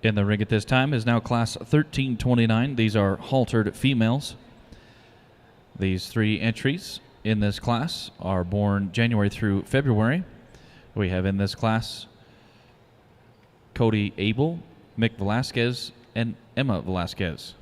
In the ring at this time is now class 1329. These are haltered females. These 3 entries in this class are born January through February. We have in this class Cody Abel, Mick Velasquez, and Emma Velasquez.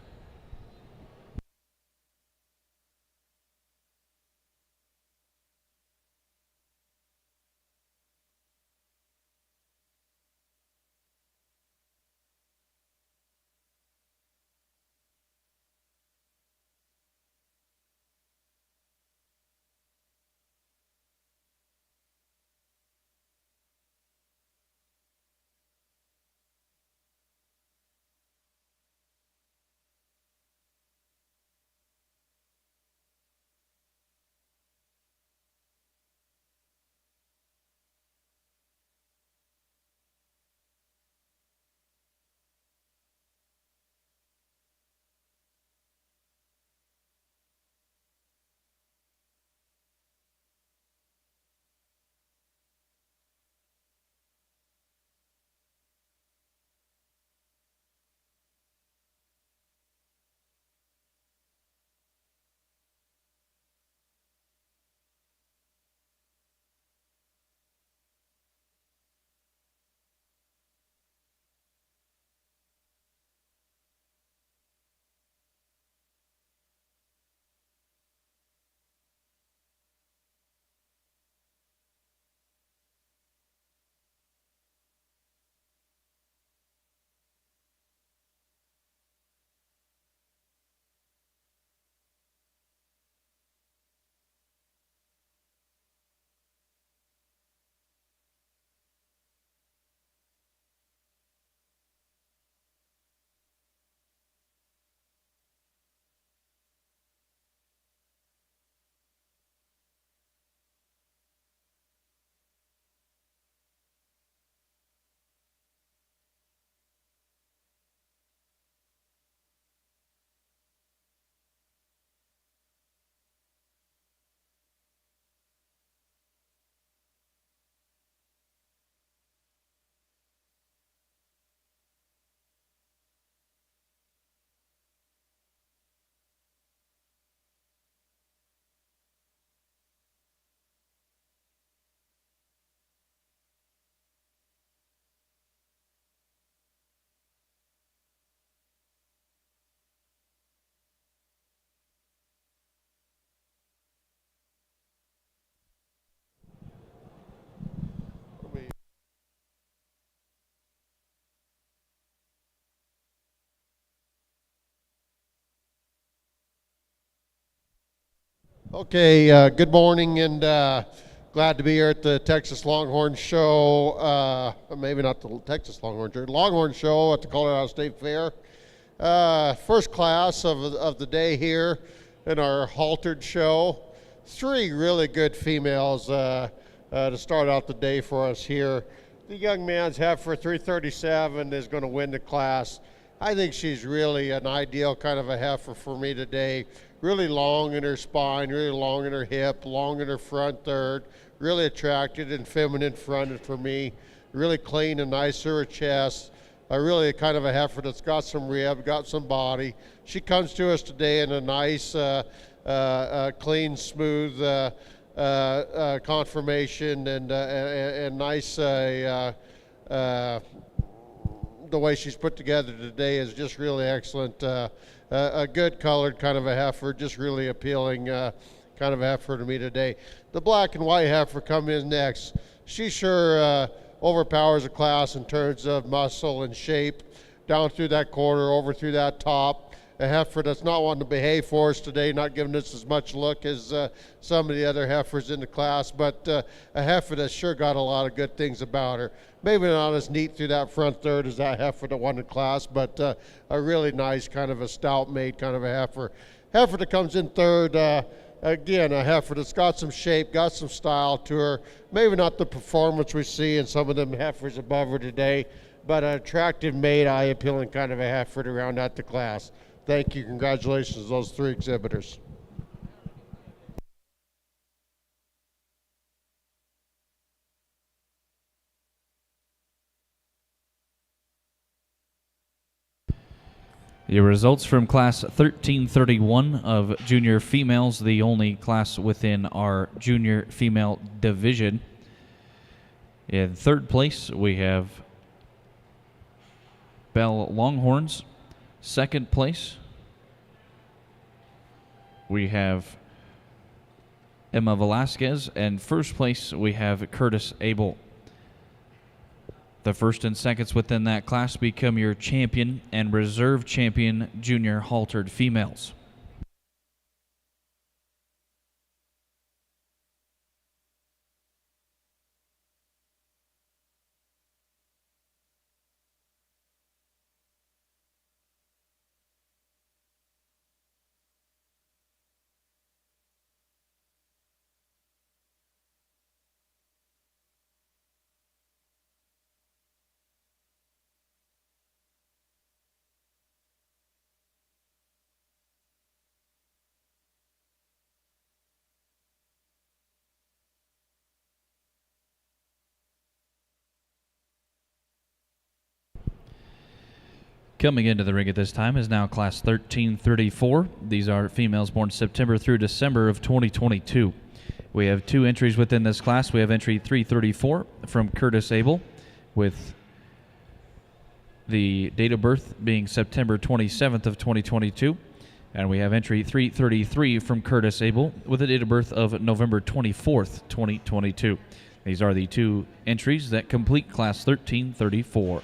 Okay, good morning, and glad to be here at the Texas Longhorn Show. Maybe not the Texas Longhorn Show, Longhorn Show at the Colorado State Fair. First class of the day here in our haltered show. 3 really good females to start out the day for us here. The young man's heifer 337 is going to win the class. I think she's really an ideal kind of a heifer for me today. Really long in her spine, really long in her hip, long in her front third, really attractive and feminine fronted for me. Really clean and nice to her chest. Really kind of a heifer that's got some rib, got some body. She comes to us today in a nice, clean, smooth conformation and nice. The way she's put together today is just really excellent. A good colored kind of a heifer, just really appealing kind of heifer to me today. The black and white heifer come in next. She sure overpowers the class in terms of muscle and shape, down through that quarter, over through that top. A heifer that's not wanting to behave for us today, not giving us as much look as some of the other heifers in the class, but a heifer that's sure got a lot of good things about her. Maybe not as neat through that front third as that heifer that won the class, but a really nice kind of a stout made kind of a heifer. Heifer that comes in third, again, a heifer that's got some shape, got some style to her. Maybe not the performance we see in some of them heifers above her today, but an attractive made, eye-appealing kind of a heifer to round out the class. Thank you. Congratulations to those 3 exhibitors. Your results from Class 1331 of junior females, the only class within our junior female division. In third place, we have Bell Longhorns. Second place, we have Emma Velasquez. And first place, we have Curtis Abel. The first and seconds within that class become your champion and reserve champion junior haltered females. Coming into the ring at this time is now Class 1334. These are females born September through December of 2022. We have two entries within this class. We have entry 334 from Curtis Abel, with the date of birth being September 27th of 2022. And we have entry 333 from Curtis Abel with a date of birth of November 24th, 2022. These are the two entries that complete Class 1334.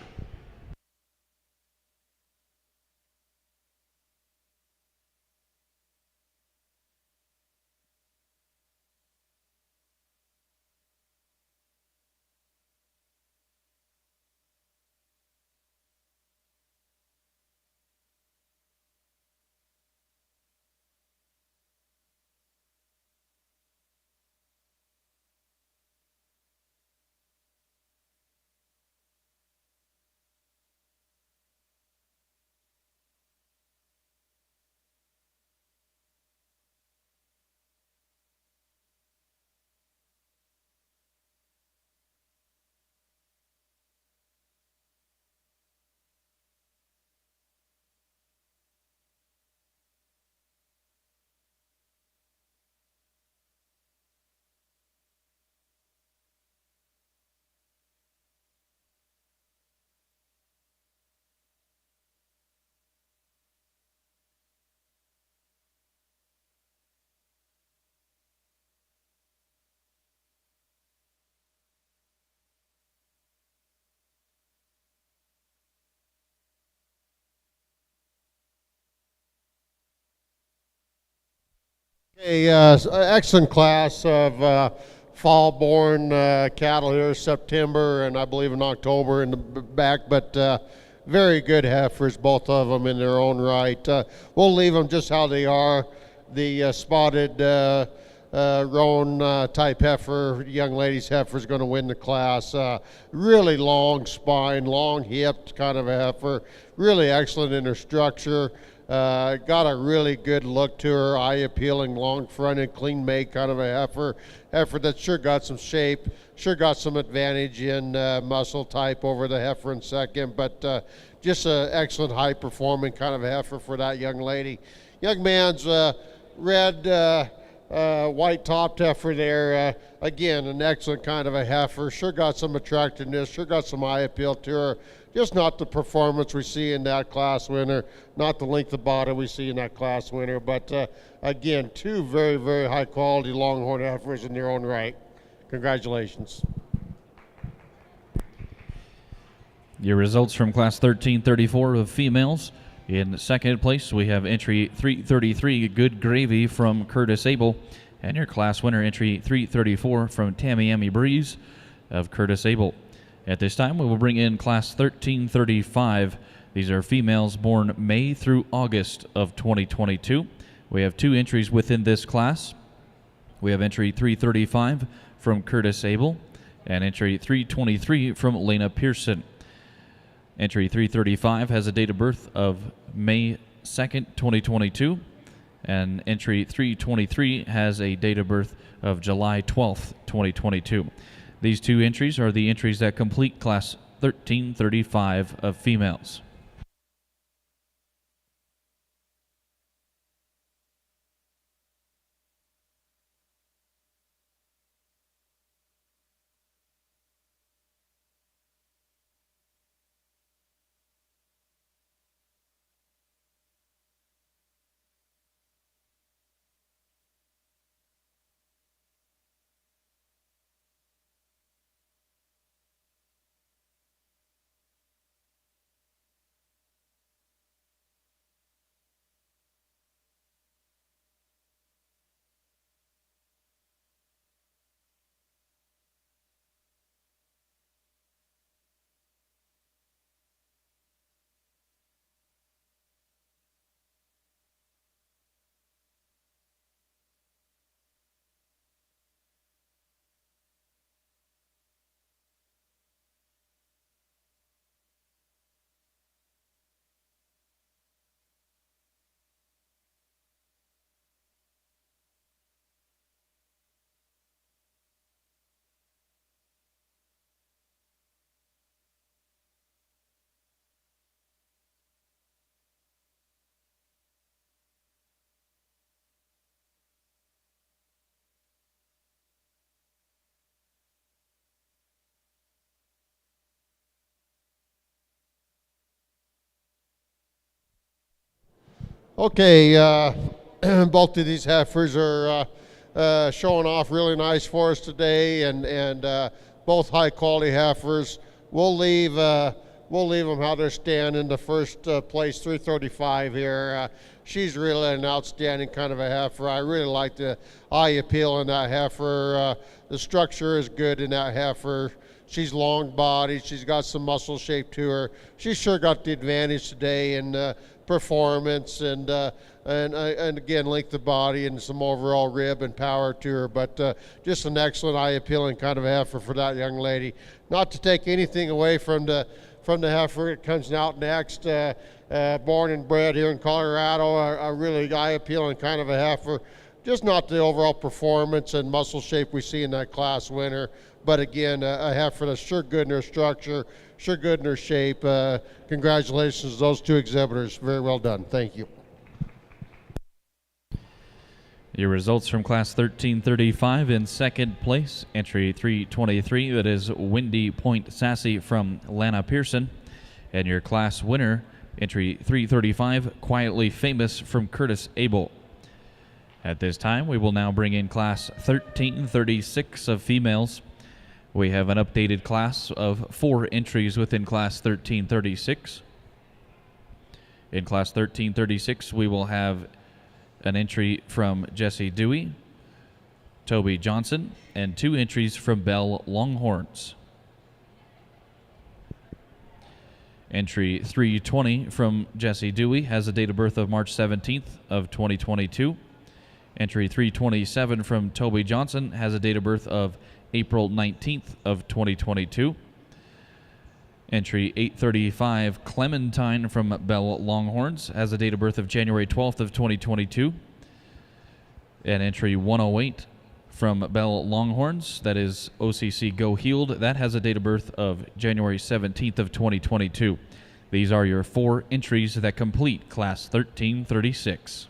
Excellent class of fall-born cattle here, September and I believe in October in the back, but very good heifers, both of them in their own right. We'll leave them just how they are. The spotted roan type heifer, young lady's heifer, is going to win the class. Really long spine, long hipped kind of a heifer. Really excellent in her structure. Got a really good look to her, eye appealing, long fronted, clean make kind of a heifer. Heifer that sure got some shape, sure got some advantage in muscle type over the heifer in second, but just an excellent high performing kind of a heifer for that young lady. Young man's red white topped heifer there. Again, an excellent kind of a heifer. Sure got some attractiveness, sure got some eye appeal to her. Just not the performance we see in that class winner, not the length of body we see in that class winner, but again, two very, very high quality Longhorn heifers in their own right. Congratulations. Your results from Class 1334 of females. In second place, we have entry 333, Good Gravy from Curtis Abel, and your class winner, entry 334 from Tamiami Breeze of Curtis Abel. At this time, we will bring in Class 1335. These are females born May through August of 2022. We have two entries within this class. We have entry 335 from Curtis Abel and entry 323 from Lena Pearson. Entry 335 has a date of birth of May 2nd, 2022, and entry 323 has a date of birth of July 12th, 2022. These two entries are the entries that complete Class 1335 of females. Okay, both of these heifers are showing off really nice for us today, and both high quality heifers. We'll leave them how they're standing. The first place 335 here. She's really an outstanding kind of a heifer. I really like the eye appeal in that heifer. The structure is good in that heifer. She's long bodied. She's got some muscle shape to her. She's sure got the advantage today in performance and again length of body and some overall rib and power to her. But just an excellent eye appealing kind of a heifer for that young lady. Not to take anything away from the heifer that comes out next. Born and bred here in Colorado, a really eye appealing kind of a heifer. Just not the overall performance and muscle shape we see in that class winner. But again, a heifer that's sure good in her structure, sure good in her shape. Congratulations to those two exhibitors. Very well done. Thank you. Your results from Class 1335 in second place, entry 323, that is Windy Point Sassy from Lana Pearson. And your class winner, entry 335, Quietly Famous from Curtis Abel. At this time, we will now bring in Class 1336 of females. We have an updated class of 4 entries within Class 1336. In Class 1336, we will have an entry from Jesse Dewey, Toby Johnson, and 2 entries from Bell Longhorns. Entry 320 from Jesse Dewey has a date of birth of March 17th of 2022. Entry 327 from Toby Johnson has a date of birth of April 19th of 2022. Entry 835 Clementine from Bell Longhorns has a date of birth of January 12th of 2022. And entry 108 from Bell Longhorns, that is OCC Go Healed, that has a date of birth of January 17th of 2022. These are your 4 entries that complete Class 1336.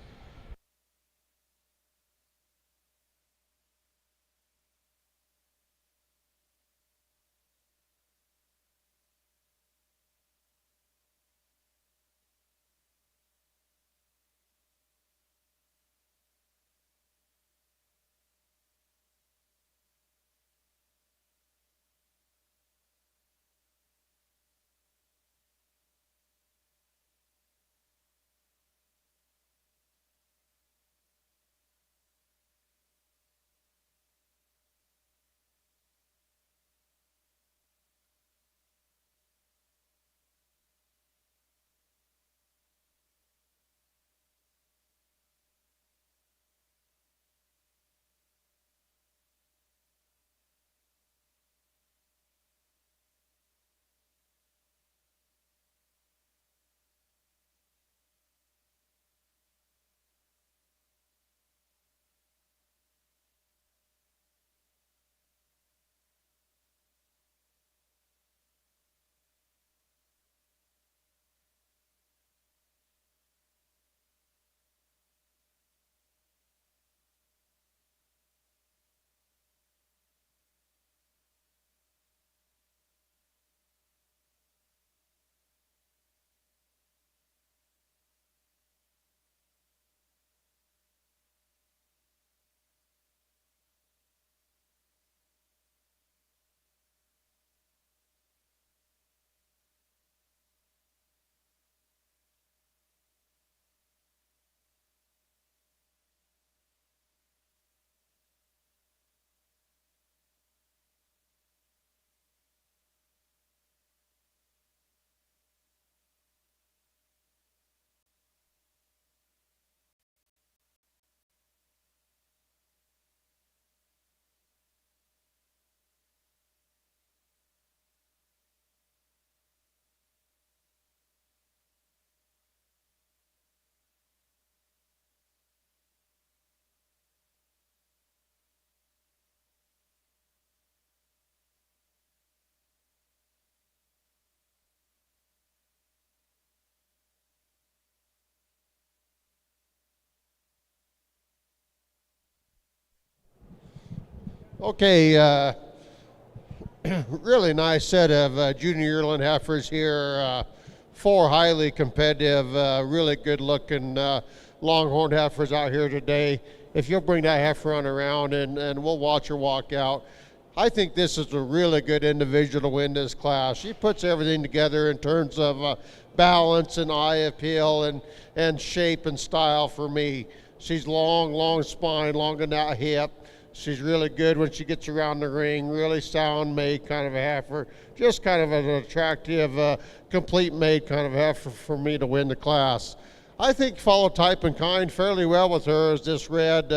Okay, really nice set of junior yearling heifers here 4 highly competitive, really good looking Longhorn heifers out here today. If you'll bring that heifer on around and we'll watch her walk out. I think this is a really good individual to win this class. She puts everything together in terms of balance and eye appeal and shape and style for me. She's long spine, long in that hip. She's really good when she gets around the ring, really sound made kind of a heifer. Just kind of an attractive, complete made kind of heifer for me to win the class. I think follow type and kind fairly well with her is this red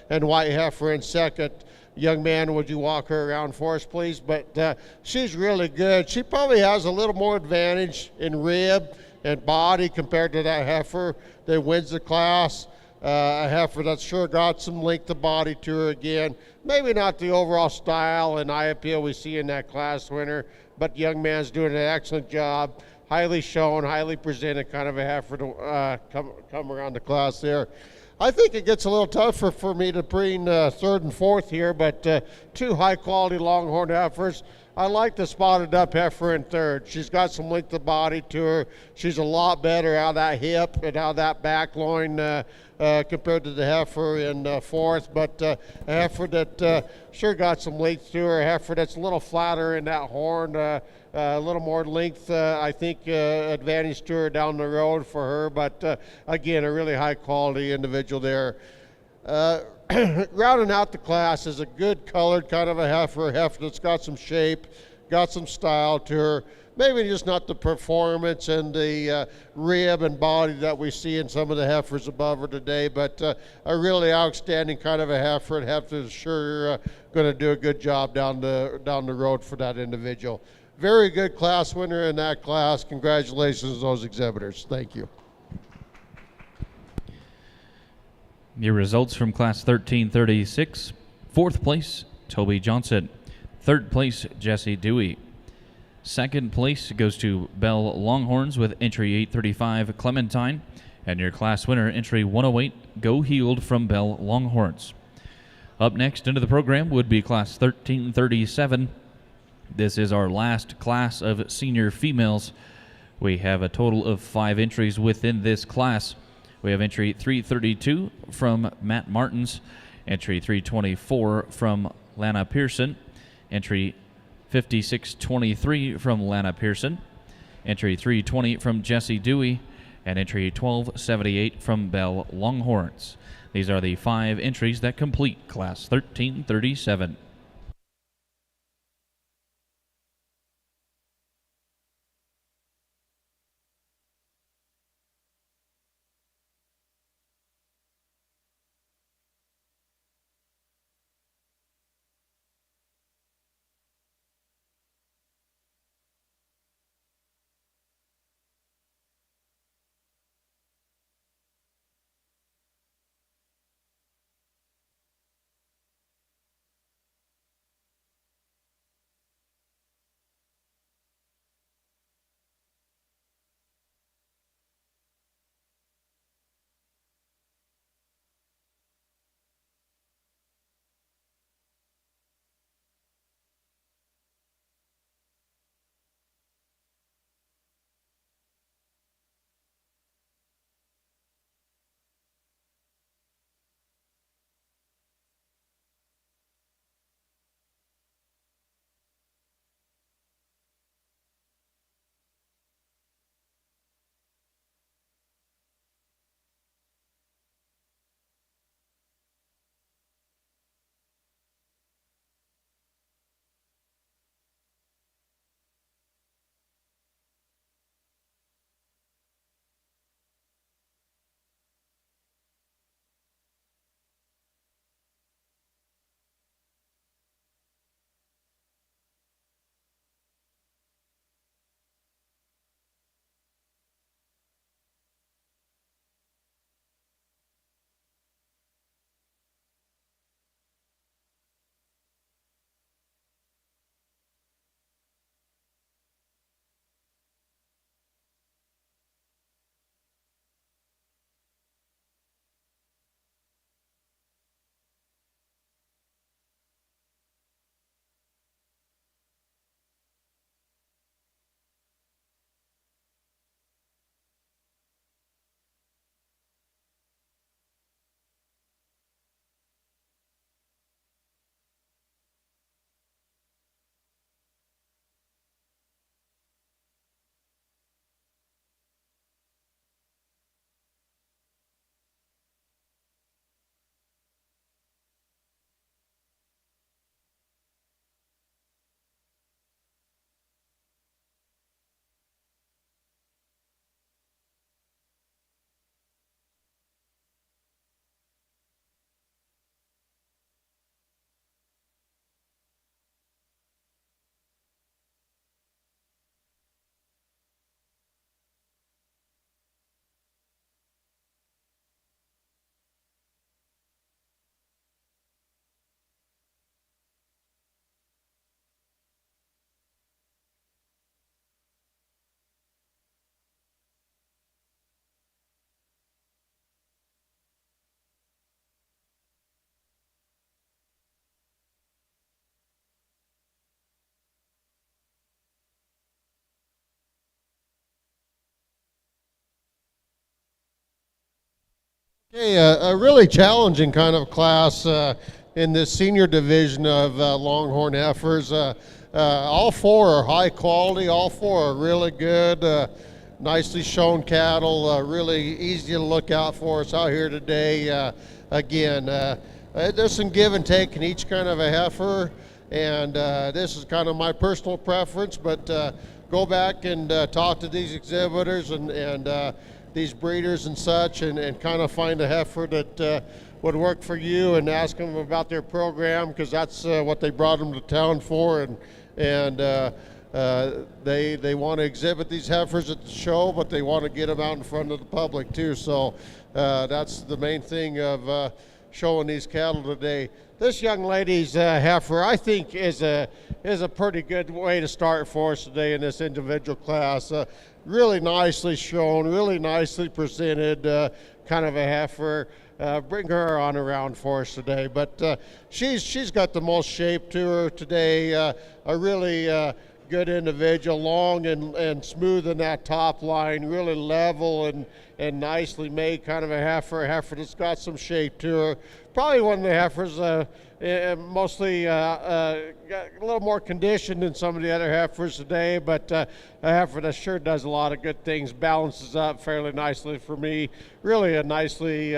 and white heifer in second. Young man, would you walk her around for us, please? But she's really good. She probably has a little more advantage in rib and body compared to that heifer that wins the class. A heifer that's sure got some length of body to her again. Maybe not the overall style and eye appeal we see in that class winner, but young man's doing an excellent job. Highly shown, highly presented kind of a heifer to come around the class there. I think it gets a little tougher for me to bring third and fourth here, but 2 high-quality Longhorn heifers. I like the spotted up heifer in third. She's got some length of body to her. She's a lot better out of that hip and out of that back loin compared to the heifer in fourth, but a heifer that sure got some length to her, a heifer that's a little flatter in that horn, a little more length, I think, advantage to her down the road for her, but again, a really high quality individual there. Rounding out the class is a good colored kind of a heifer that's got some shape, got some style to her. Maybe just not the performance and the rib and body that we see in some of the heifers above her today, but a really outstanding kind of a heifer, and heifer's sure going to do a good job down the road for that individual. Very good class winner in that class. Congratulations to those exhibitors. Thank you. Your results from Class 1336. Fourth place, Toby Johnson. Third place, Jesse Dewey. Second place goes to Bell Longhorns with entry 835, Clementine. And your class winner, entry 108, Go Healed from Bell Longhorns. Up next into the program would be Class 1337. This is our last class of senior females. We have a total of 5 entries within this class. We have entry 332 from Matt Martins, entry 324 from Lana Pearson, entry 5623 from Lana Pearson, entry 320 from Jesse Dewey, and entry 1278 from Bell Longhorns. These are the 5 entries that complete Class 1337. Okay, a really challenging kind of class in this senior division of Longhorn heifers. All four are high quality. All four are really good, nicely shown cattle. Really easy to look out for us out here today. Again, there's some give and take in each kind of a heifer, and this is kind of my personal preference. But go back and talk to these exhibitors and these breeders and such, and kind of find a heifer that would work for you, and ask them about their program, because that's what they brought them to town for, and they want to exhibit these heifers at the show, but they want to get them out in front of the public too. So that's the main thing of showing these cattle today. This young lady's heifer, I think, is a pretty good way to start for us today in this individual class. Really nicely shown, really nicely presented, kind of a heifer. Bring her on around for us today. But she's got the most shape to her today. A really good individual, long and smooth in that top line, really level and nicely made kind of a heifer that's got some shape to her. Probably one of the heifers mostly got a little more conditioned than some of the other heifers today, but a heifer that sure does a lot of good things, balances up fairly nicely for me. Really a nicely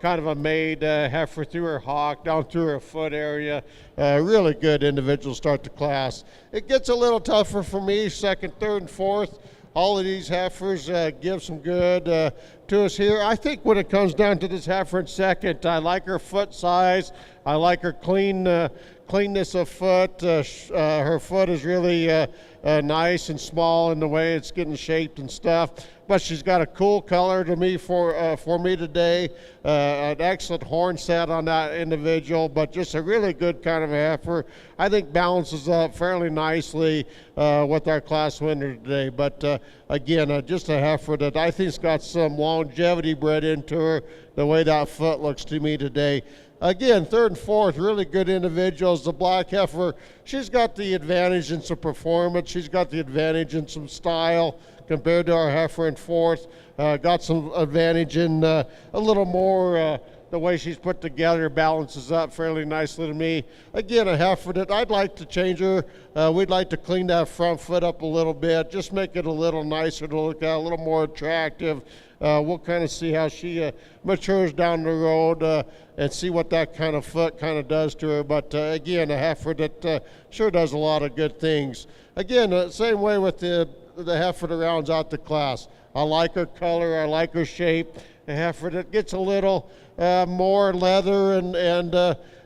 kind of a made heifer through her hock, down through her foot area. Really good individual start the class. It gets a little tougher for me, second, third, and fourth. All of these heifers give some good to us here. I think when it comes down to this heifer in second, I like her foot size. I like her cleanness of foot. Her foot is really nice and small in the way it's getting shaped and stuff. But she's got a cool color to me for me today. An excellent horn set on that individual, but just a really good kind of a heifer. I think balances up fairly nicely with our class winner today. But again, just a heifer that I think's got some longevity bred into her, the way that foot looks to me today. Again, third and fourth, really good individuals. The black heifer, she's got the advantage in some performance. She's got the advantage in some style compared to our heifer in fourth. Got some advantage in a little more the way she's put together, balances up fairly nicely to me. Again, a heifer that I'd like to change her. We'd like to clean that front foot up a little bit, just make it a little nicer to look at, a little more attractive. We'll kind of see how she matures down the road and see what that kind of foot kind of does to her. But again, a heifer that sure does a lot of good things. Again, same way with the heifer that rounds out the class. I like her color, I like her shape. A heifer that gets a little more leather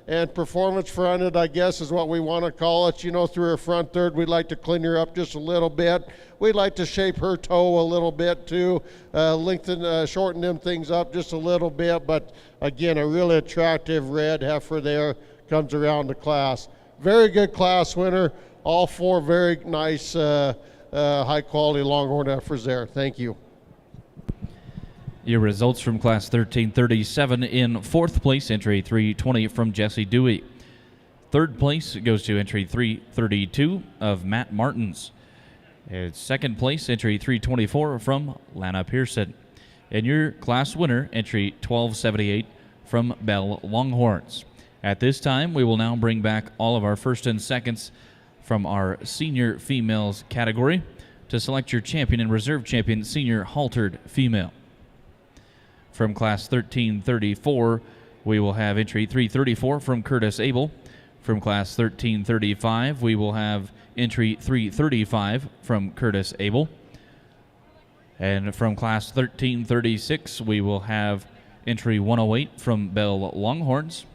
and performance fronted, I guess is what we want to call it. You know, through her front third, we'd like to clean her up just a little bit. We'd like to shape her toe a little bit too, shorten them things up just a little bit. But again, a really attractive red heifer there comes around the class. Very good class winner. All four very nice, high quality Longhorn heifers there. Thank you. Your results from Class 1337: in fourth place, entry 320 from Jesse Dewey. Third place goes to entry 332 of Matt Martins. And second place, entry 324 from Lana Pearson. And your class winner, entry 1278 from Bell Longhorns. At this time, we will now bring back all of our first and seconds from our senior females category to select your champion and reserve champion senior haltered female. From Class 1334, we will have entry 334 from Curtis Abel. From Class 1335, we will have entry 335 from Curtis Abel. And from Class 1336, we will have entry 108 from Bell Longhorns.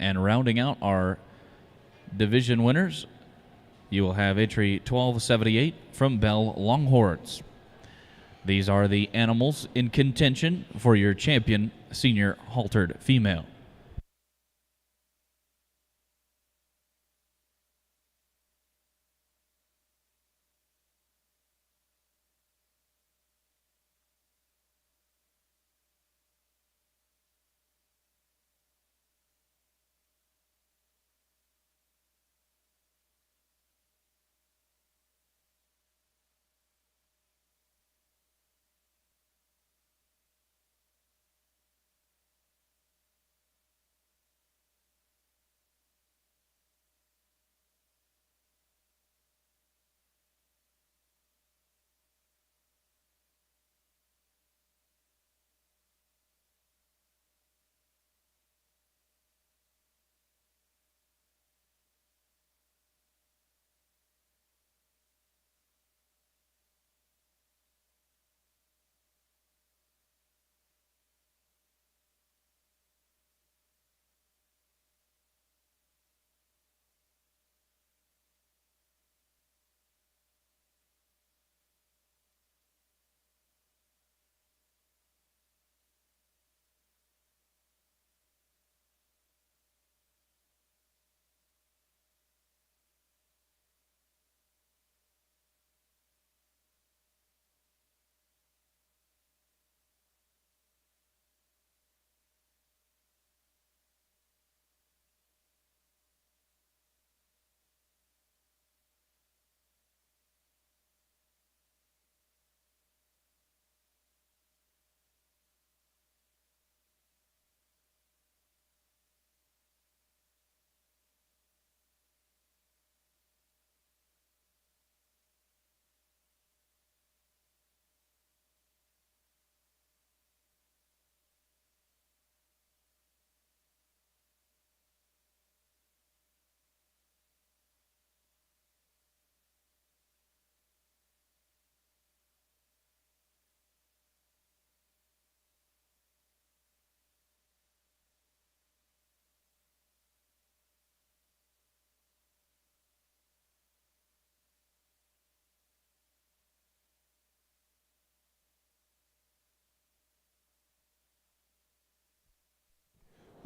And rounding out our division winners, you will have entry 1278 from Bell Longhorns. These are the animals in contention for your champion senior haltered female.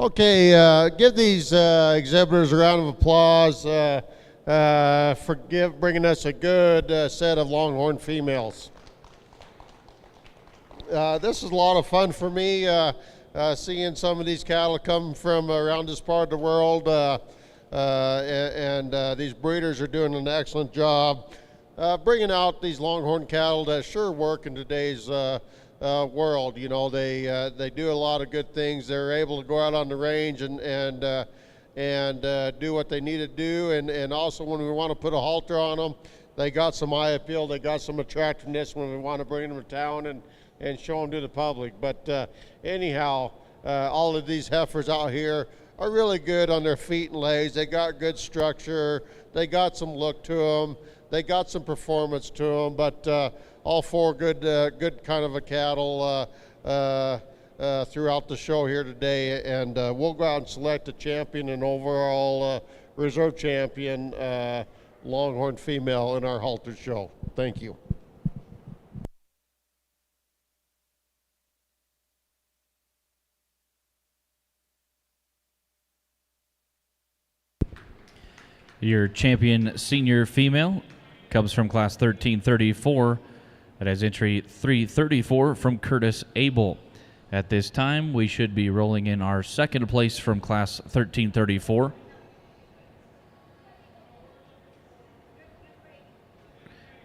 Okay, give these exhibitors a round of applause for bringing us a good set of Longhorn females. This is a lot of fun for me, seeing some of these cattle come from around this part of the world, and these breeders are doing an excellent job bringing out these Longhorn cattle that sure work in today's world. You know, they do a lot of good things. They're able to go out on the range and do what they need to do, and also when we want to put a halter on them, they got some eye appeal, they got some attractiveness when we want to bring them to town and show them to the public. But anyhow, all of these heifers out here are really good on their feet and legs. They got good structure, they got some look to them, they got some performance to them, but all four good kind of a cattle throughout the show here today, and we'll go out and select a champion and overall reserve champion Longhorn female in our halter show. Thank you. Your champion senior female comes from class 1334. That has entry 334 from Curtis Abel. At this time, we should be rolling in our second place from class 1334.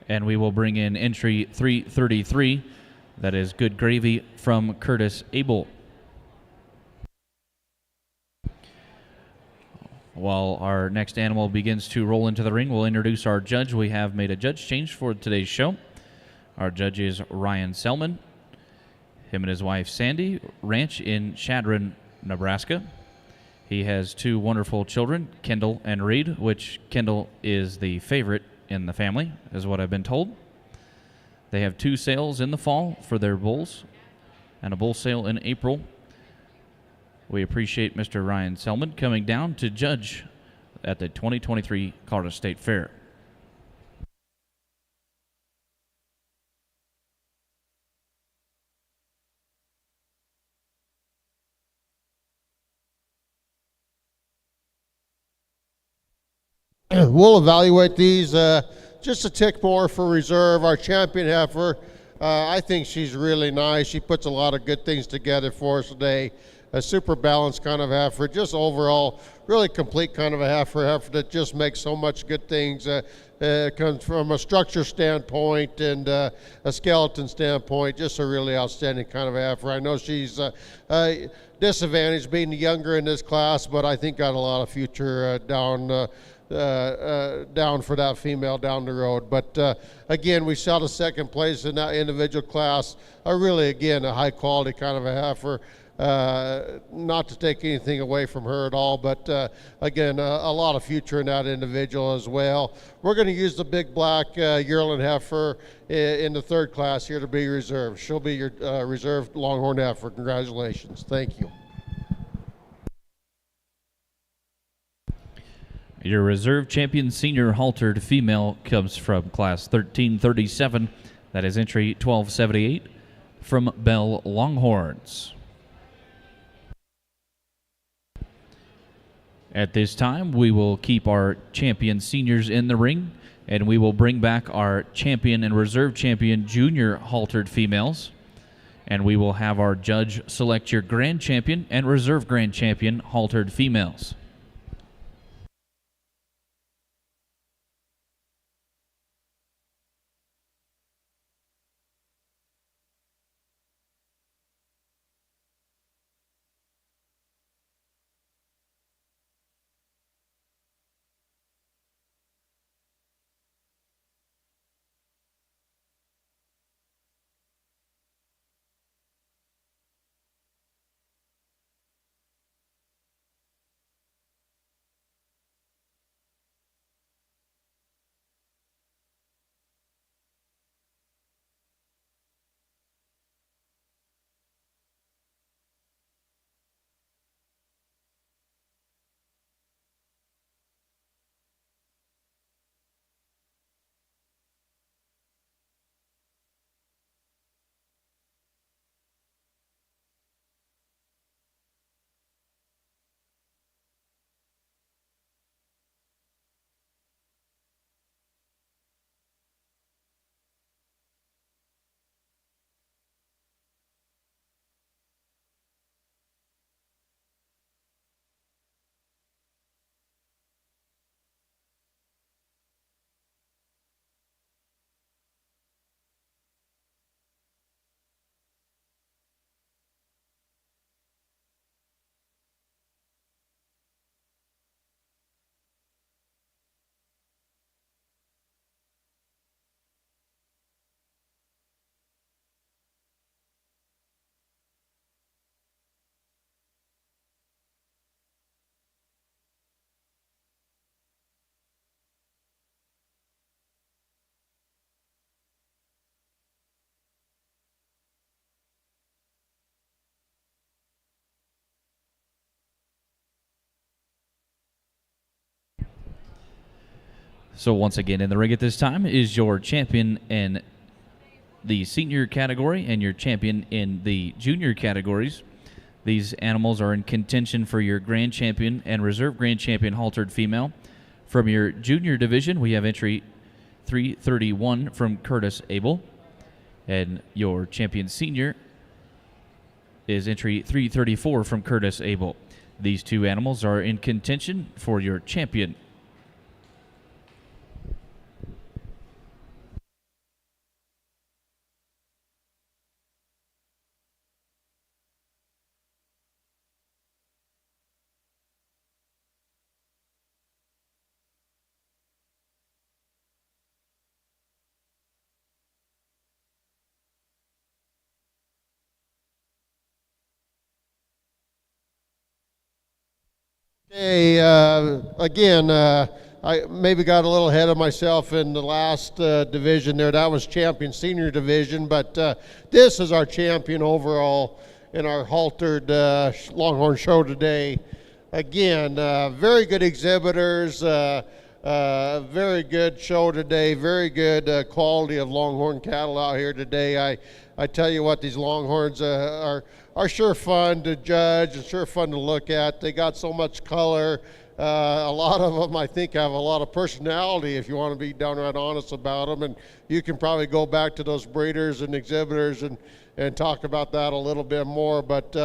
And we will bring in entry 333. That is Good Gravy from Curtis Abel. While our next animal begins to roll into the ring, we'll introduce our judge. We have made a judge change for today's show. Our judge is Ryan Selman. Him and his wife Sandy ranch in Chadron, Nebraska. He has two wonderful children, Kendall and Reed, which Kendall is the favorite in the family, is what I've been told. They have two sales in the fall for their bulls and a bull sale in April. We appreciate Mr. Ryan Selman coming down to judge at the 2023 Colorado State Fair. We'll evaluate these just a tick more for reserve. Our champion heifer, I think she's really nice. She puts a lot of good things together for us today. A super balanced kind of heifer, just overall really complete kind of a heifer that just makes so much good things. Comes from a structure standpoint and a skeleton standpoint, just a really outstanding kind of a heifer. I know she's disadvantaged being younger in this class, but I think got a lot of future down for that female down the road. But again, we shot a second place in that individual class. Really, again, a high quality kind of a heifer. Not to take anything away from her at all, but again, a lot of future in that individual as well. We're going to use the big black yearling heifer in the third class here to be reserved. She'll be your reserved Longhorn heifer. Congratulations. Thank you. Your reserve champion senior haltered female comes from class 1337. That is entry 1278 from Bell Longhorns. At this time, we will keep our champion seniors in the ring, and we will bring back our champion and reserve champion junior haltered females. And we will have our judge select your grand champion and reserve grand champion haltered females. So once again, in the ring at this time is your champion in the senior category and your champion in the junior categories. These animals are in contention for your grand champion and reserve grand champion haltered female. From your junior division, we have entry 331 from Curtis Abel. And your champion senior is entry 334 from Curtis Abel. These two animals are in contention for your champion. Hey, again, I maybe got a little ahead of myself in the last division there. That was champion senior division, but this is our champion overall in our haltered Longhorn show today. Again, very good exhibitors, very good show today, very good quality of Longhorn cattle out here today. I tell you what, these Longhorns are sure fun to judge and sure fun to look at. They got so much color. A lot of them, I think, have a lot of personality if you want to be downright honest about them. And you can probably go back to those breeders and exhibitors and talk about that a little bit more. But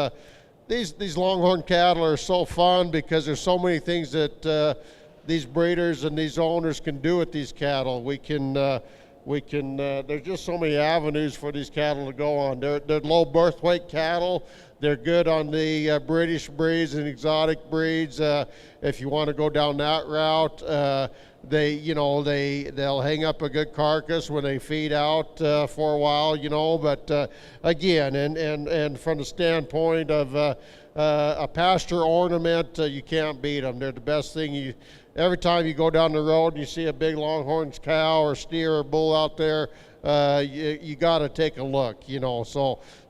these Longhorn cattle are so fun because there's so many things that these breeders and these owners can do with these cattle. There's just so many avenues for these cattle to go on. They're low birth weight cattle. They're good on the British breeds and exotic breeds. If you want to go down that route, they'll hang up a good carcass when they feed out for a while, But again, and from the standpoint of a pasture ornament, you can't beat them. They're the best thing. Every time you go down the road and you see a big Longhorn cow or steer or bull out there, you got to take a look,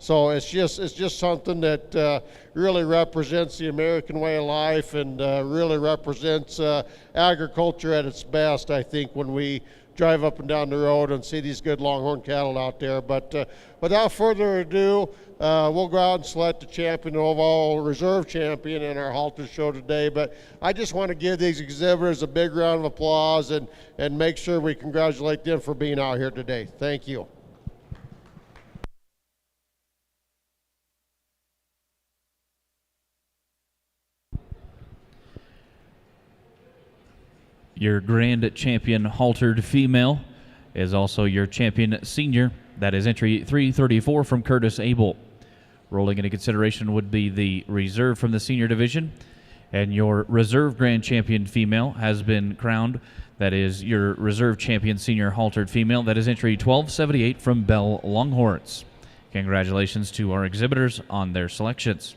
So it's just something that really represents the American way of life and really represents agriculture at its best, I think, when we drive up and down the road and see these good Longhorn cattle out there. But without further ado, we'll go out and select the champion, overall reserve champion in our halter show today. But I just want to give these exhibitors a big round of applause and make sure we congratulate them for being out here today. Thank you. Your grand champion haltered female is also your champion senior. That is entry 334 from Curtis Abel. Rolling into consideration would be the reserve from the senior division. And your reserve grand champion female has been crowned. That is your reserve champion senior haltered female. That is entry 1278 from Bell Longhorns. Congratulations to our exhibitors on their selections.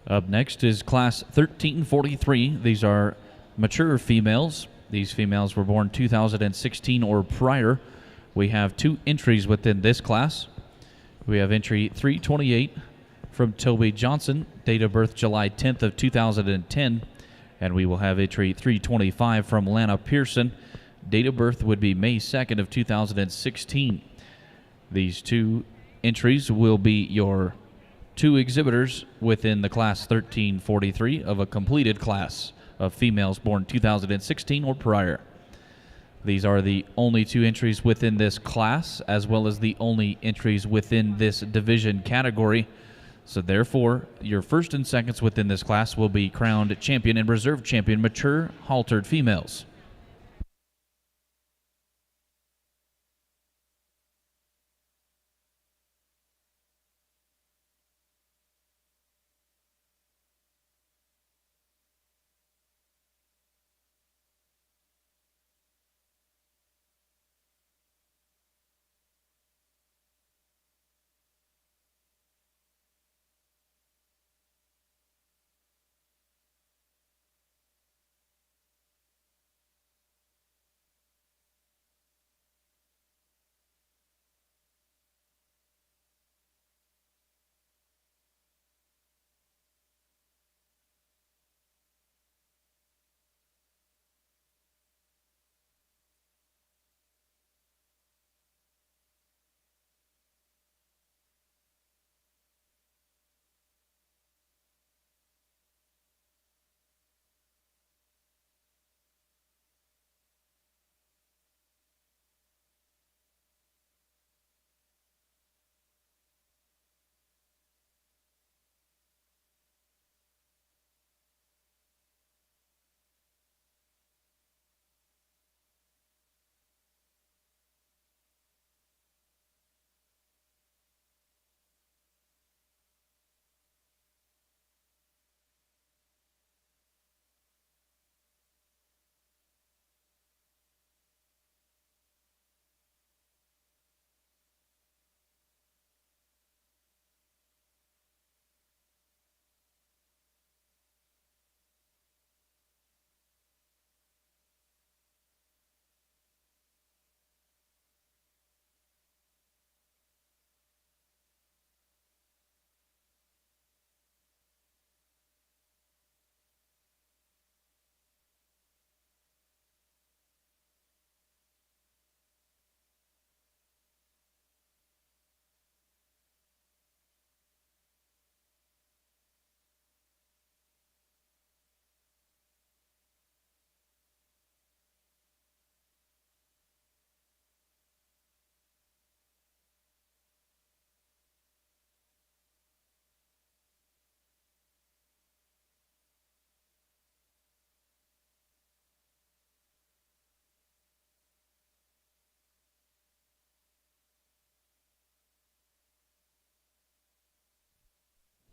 Up next is Class 1343. These are mature females. These females were born 2016 or prior. We have two entries within this class. We have entry 328 from Toby Johnson, date of birth July 10th of 2010. And we will have entry 325 from Lana Pearson. Date of birth would be May 2nd of 2016. These two entries will be your two exhibitors within the class 1343 of a completed class of females born 2016 or prior. These are the only two entries within this class, as well as the only entries within this division category. So therefore, your first and seconds within this class will be crowned champion and reserve champion mature haltered females.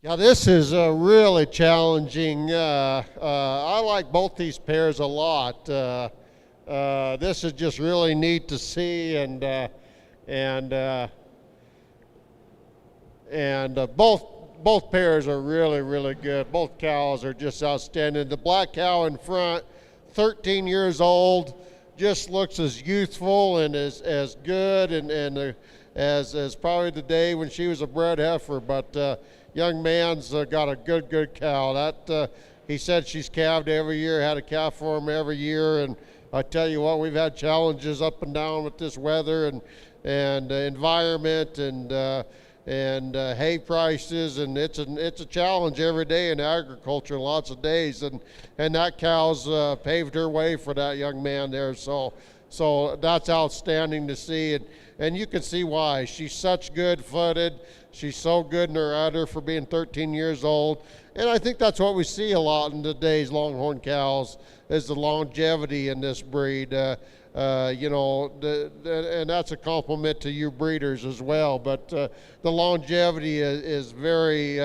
Yeah, this is really challenging. I like both these pairs a lot. This is just really neat to see, and both pairs are really good. Both cows are just outstanding. The black cow in front, 13 years old, just looks as youthful and as good and as probably the day when she was a bred heifer. But young man's got a good cow. That he said she's calved every year, had a calf for him every year, and I tell you what, we've had challenges up and down with this weather and environment and hay prices, and it's a challenge every day in agriculture, lots of days, and that cow's paved her way for that young man there. So that's outstanding to see, and you can see why. She's such good footed. She's so good in her udder for being 13 years old. And I think that's what we see a lot in today's Longhorn cows is the longevity in this breed. And that's a compliment to you breeders as well. But the longevity is very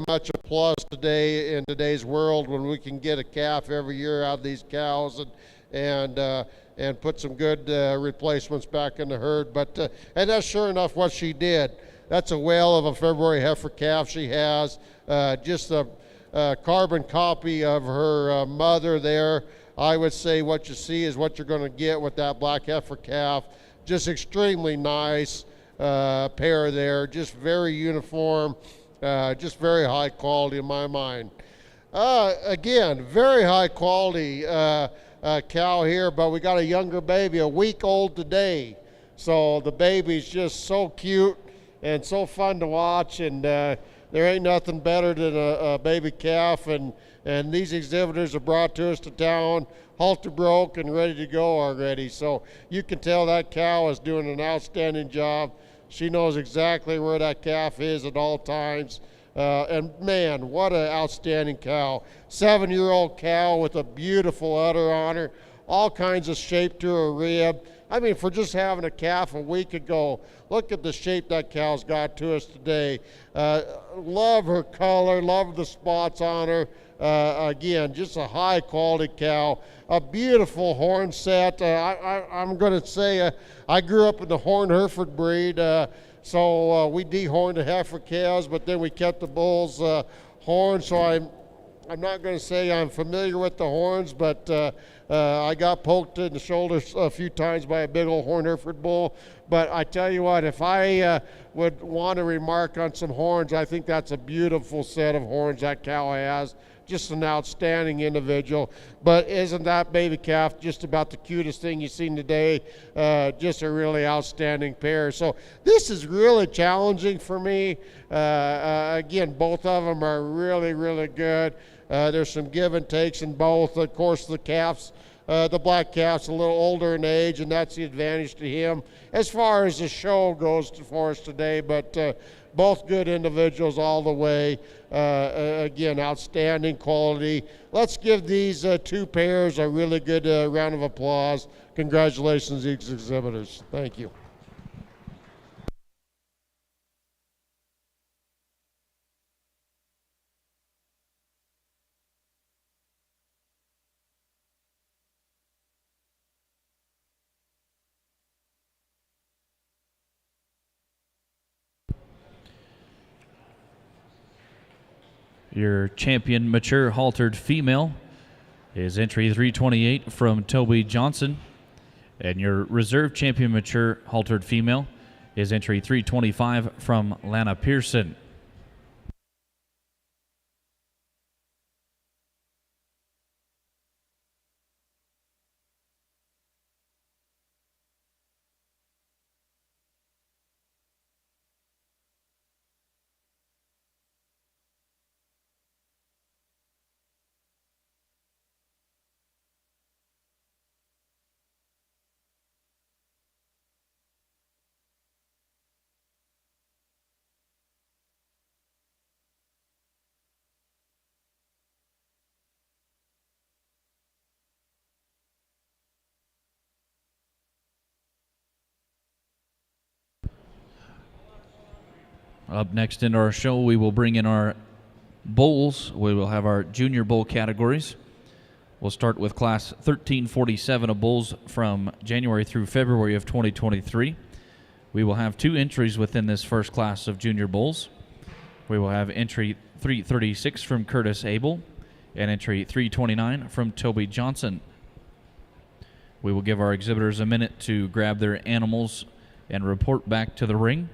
much a plus today in today's world when we can get a calf every year out of these cows and put some good replacements back in the herd. But and that's sure enough what she did. That's a whale of a February heifer calf she has. Just a carbon copy of her mother there. I would say what you see is what you're going to get with that black heifer calf. Just extremely nice pair there. Just very uniform. Just very high quality in my mind. Again, very high quality cow here, but we got a younger baby, a week old today. So the baby's just so cute and so fun to watch, and there ain't nothing better than a baby calf. And these exhibitors are brought to us to town, halter broke and ready to go already. So you can tell that cow is doing an outstanding job. She knows exactly where that calf is at all times. And man, what an outstanding cow. 7-year-old cow with a beautiful udder on her, all kinds of shape to her rib. I mean, for just having a calf a week ago, look at the shape that cow's got to us today. Love her color, love the spots on her. Again, just a high quality cow. A beautiful horn set. I'm going to say I grew up in the horn Hereford breed. So we dehorned the heifer calves, but then we kept the bulls horns. So I'm not going to say I'm familiar with the horns, but I got poked in the shoulder a few times by a big old horn Hereford bull. But I tell you what, if I would want to remark on some horns, I think that's a beautiful set of horns that cow has. Just an outstanding individual. But isn't that baby calf just about the cutest thing you've seen today? Just a really outstanding pair. So this is really challenging for me. Again, both of them are really, really good. There's some give and takes in both. Of course, the calves, the black calf's a little older in age, and that's the advantage to him as far as the show goes for us today. But both good individuals all the way. Again, outstanding quality. Let's give these two pairs a really good round of applause. Congratulations, these exhibitors. Thank you. Your champion mature haltered female is entry 328 from Toby Johnson. And your reserve champion mature haltered female is entry 325 from Lana Pearson. Up next in our show, we will bring in our bulls. We will have our junior bull categories. We'll start with class 1347 of bulls from January through February of 2023. We will have two entries within this first class of junior bulls. We will have entry 336 from Curtis Abel and entry 329 from Toby Johnson. We will give our exhibitors a minute to grab their animals and report back to the ring.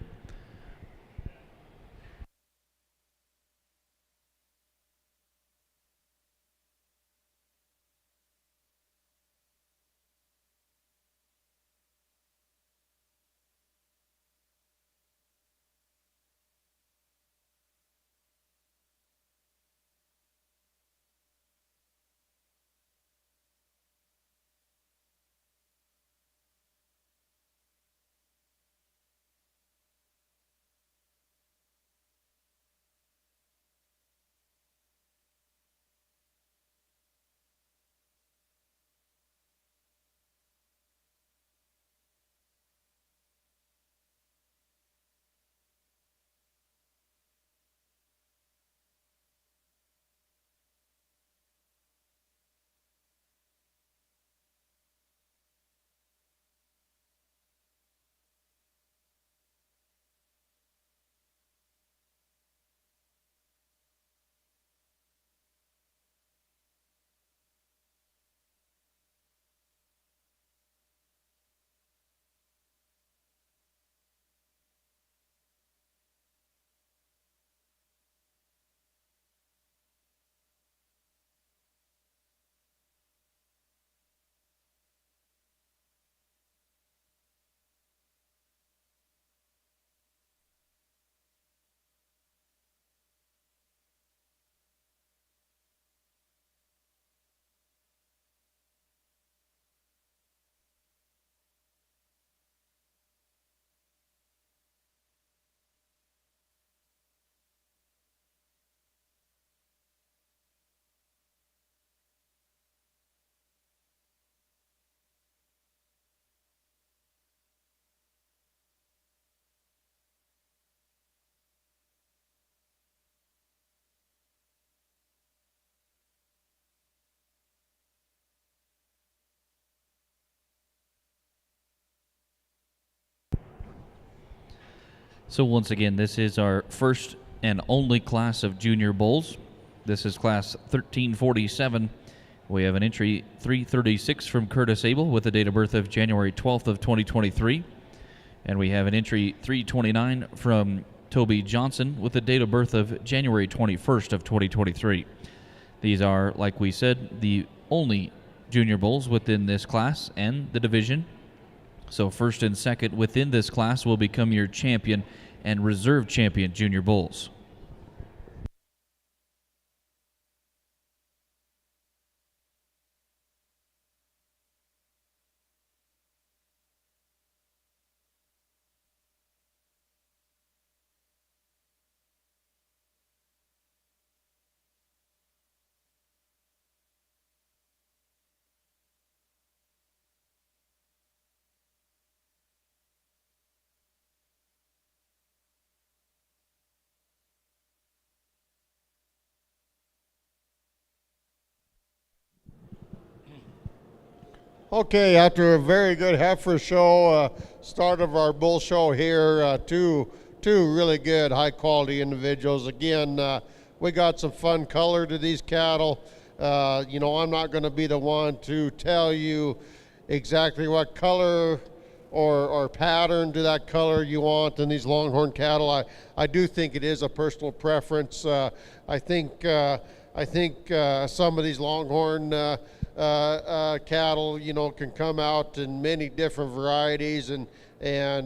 So once again, this is our first and only class of junior bulls. This is class 1347. We have an entry 336 from Curtis Abel with a date of birth of January 12th of 2023. And we have an entry 329 from Toby Johnson with a date of birth of January 21st of 2023. These are, like we said, the only junior bulls within this class and the division. So first and second within this class will become your champion and reserve champion junior bulls. Okay, after a very good heifer show, start of our bull show here, two really good high quality individuals. Again, we got some fun color to these cattle. I'm not going to be the one to tell you exactly what color or pattern to that color you want in these Longhorn cattle. I do think it is a personal preference. I think some of these Longhorn cattle, can come out in many different varieties, and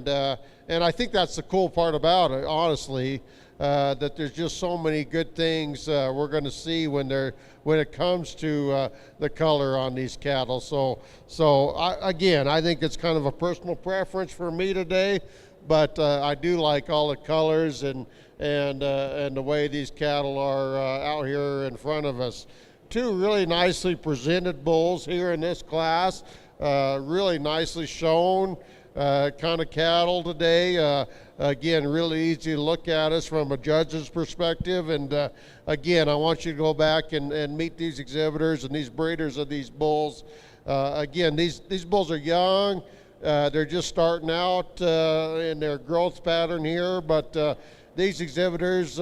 I think that's the cool part about it, honestly, that there's just so many good things we're going to see when it comes to the color on these cattle. So I think it's kind of a personal preference for me today, but I do like all the colors and the way these cattle are out here in front of us. Two really nicely presented bulls here in this class, really nicely shown kind of cattle today. Again, really easy to look at us from a judge's perspective. And again, I want you to go back and meet these exhibitors and these breeders of these bulls. Again, these bulls are young. They're just starting out in their growth pattern here, but these exhibitors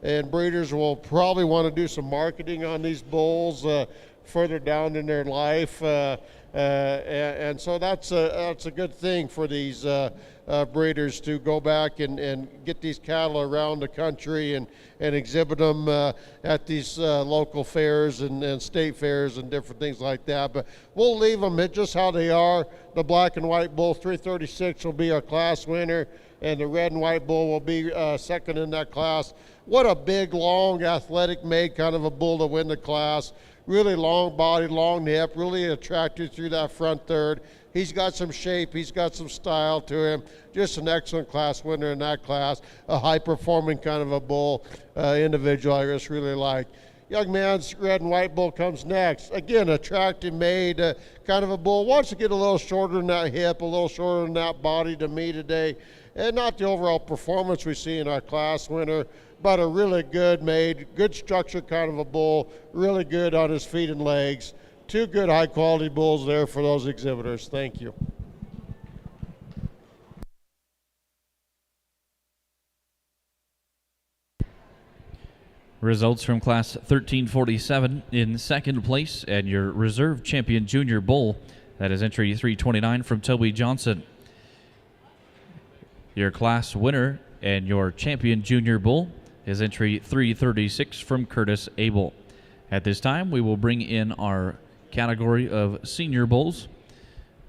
and breeders will probably want to do some marketing on these bulls further down in their life, and so that's a good thing for these breeders to go back and get these cattle around the country and exhibit them at these local fairs and state fairs and different things like that. But we'll leave them at just how they are. The black and white bull 336 will be our class winner, and the red and white bull will be second in that class. What a big, long, athletic made kind of a bull to win the class. Really long body, long hip, really attractive through that front third. He's got some shape, he's got some style to him. Just an excellent class winner in that class. A high-performing kind of a bull individual I just really like. Young man's red and white bull comes next. Again, attractive made kind of a bull. Wants to get a little shorter than that hip, a little shorter than that body to me today. And not the overall performance we see in our class winner, but a really good made, good structure kind of a bull, really good on his feet and legs. Two good high quality bulls there for those exhibitors. Thank you. Results from class 1347 in second place and your reserve champion junior bull. That is entry 329 from Toby Johnson. Your class winner and your champion junior bull is entry 336 from Curtis Abel. At this time, we will bring in our category of senior bulls.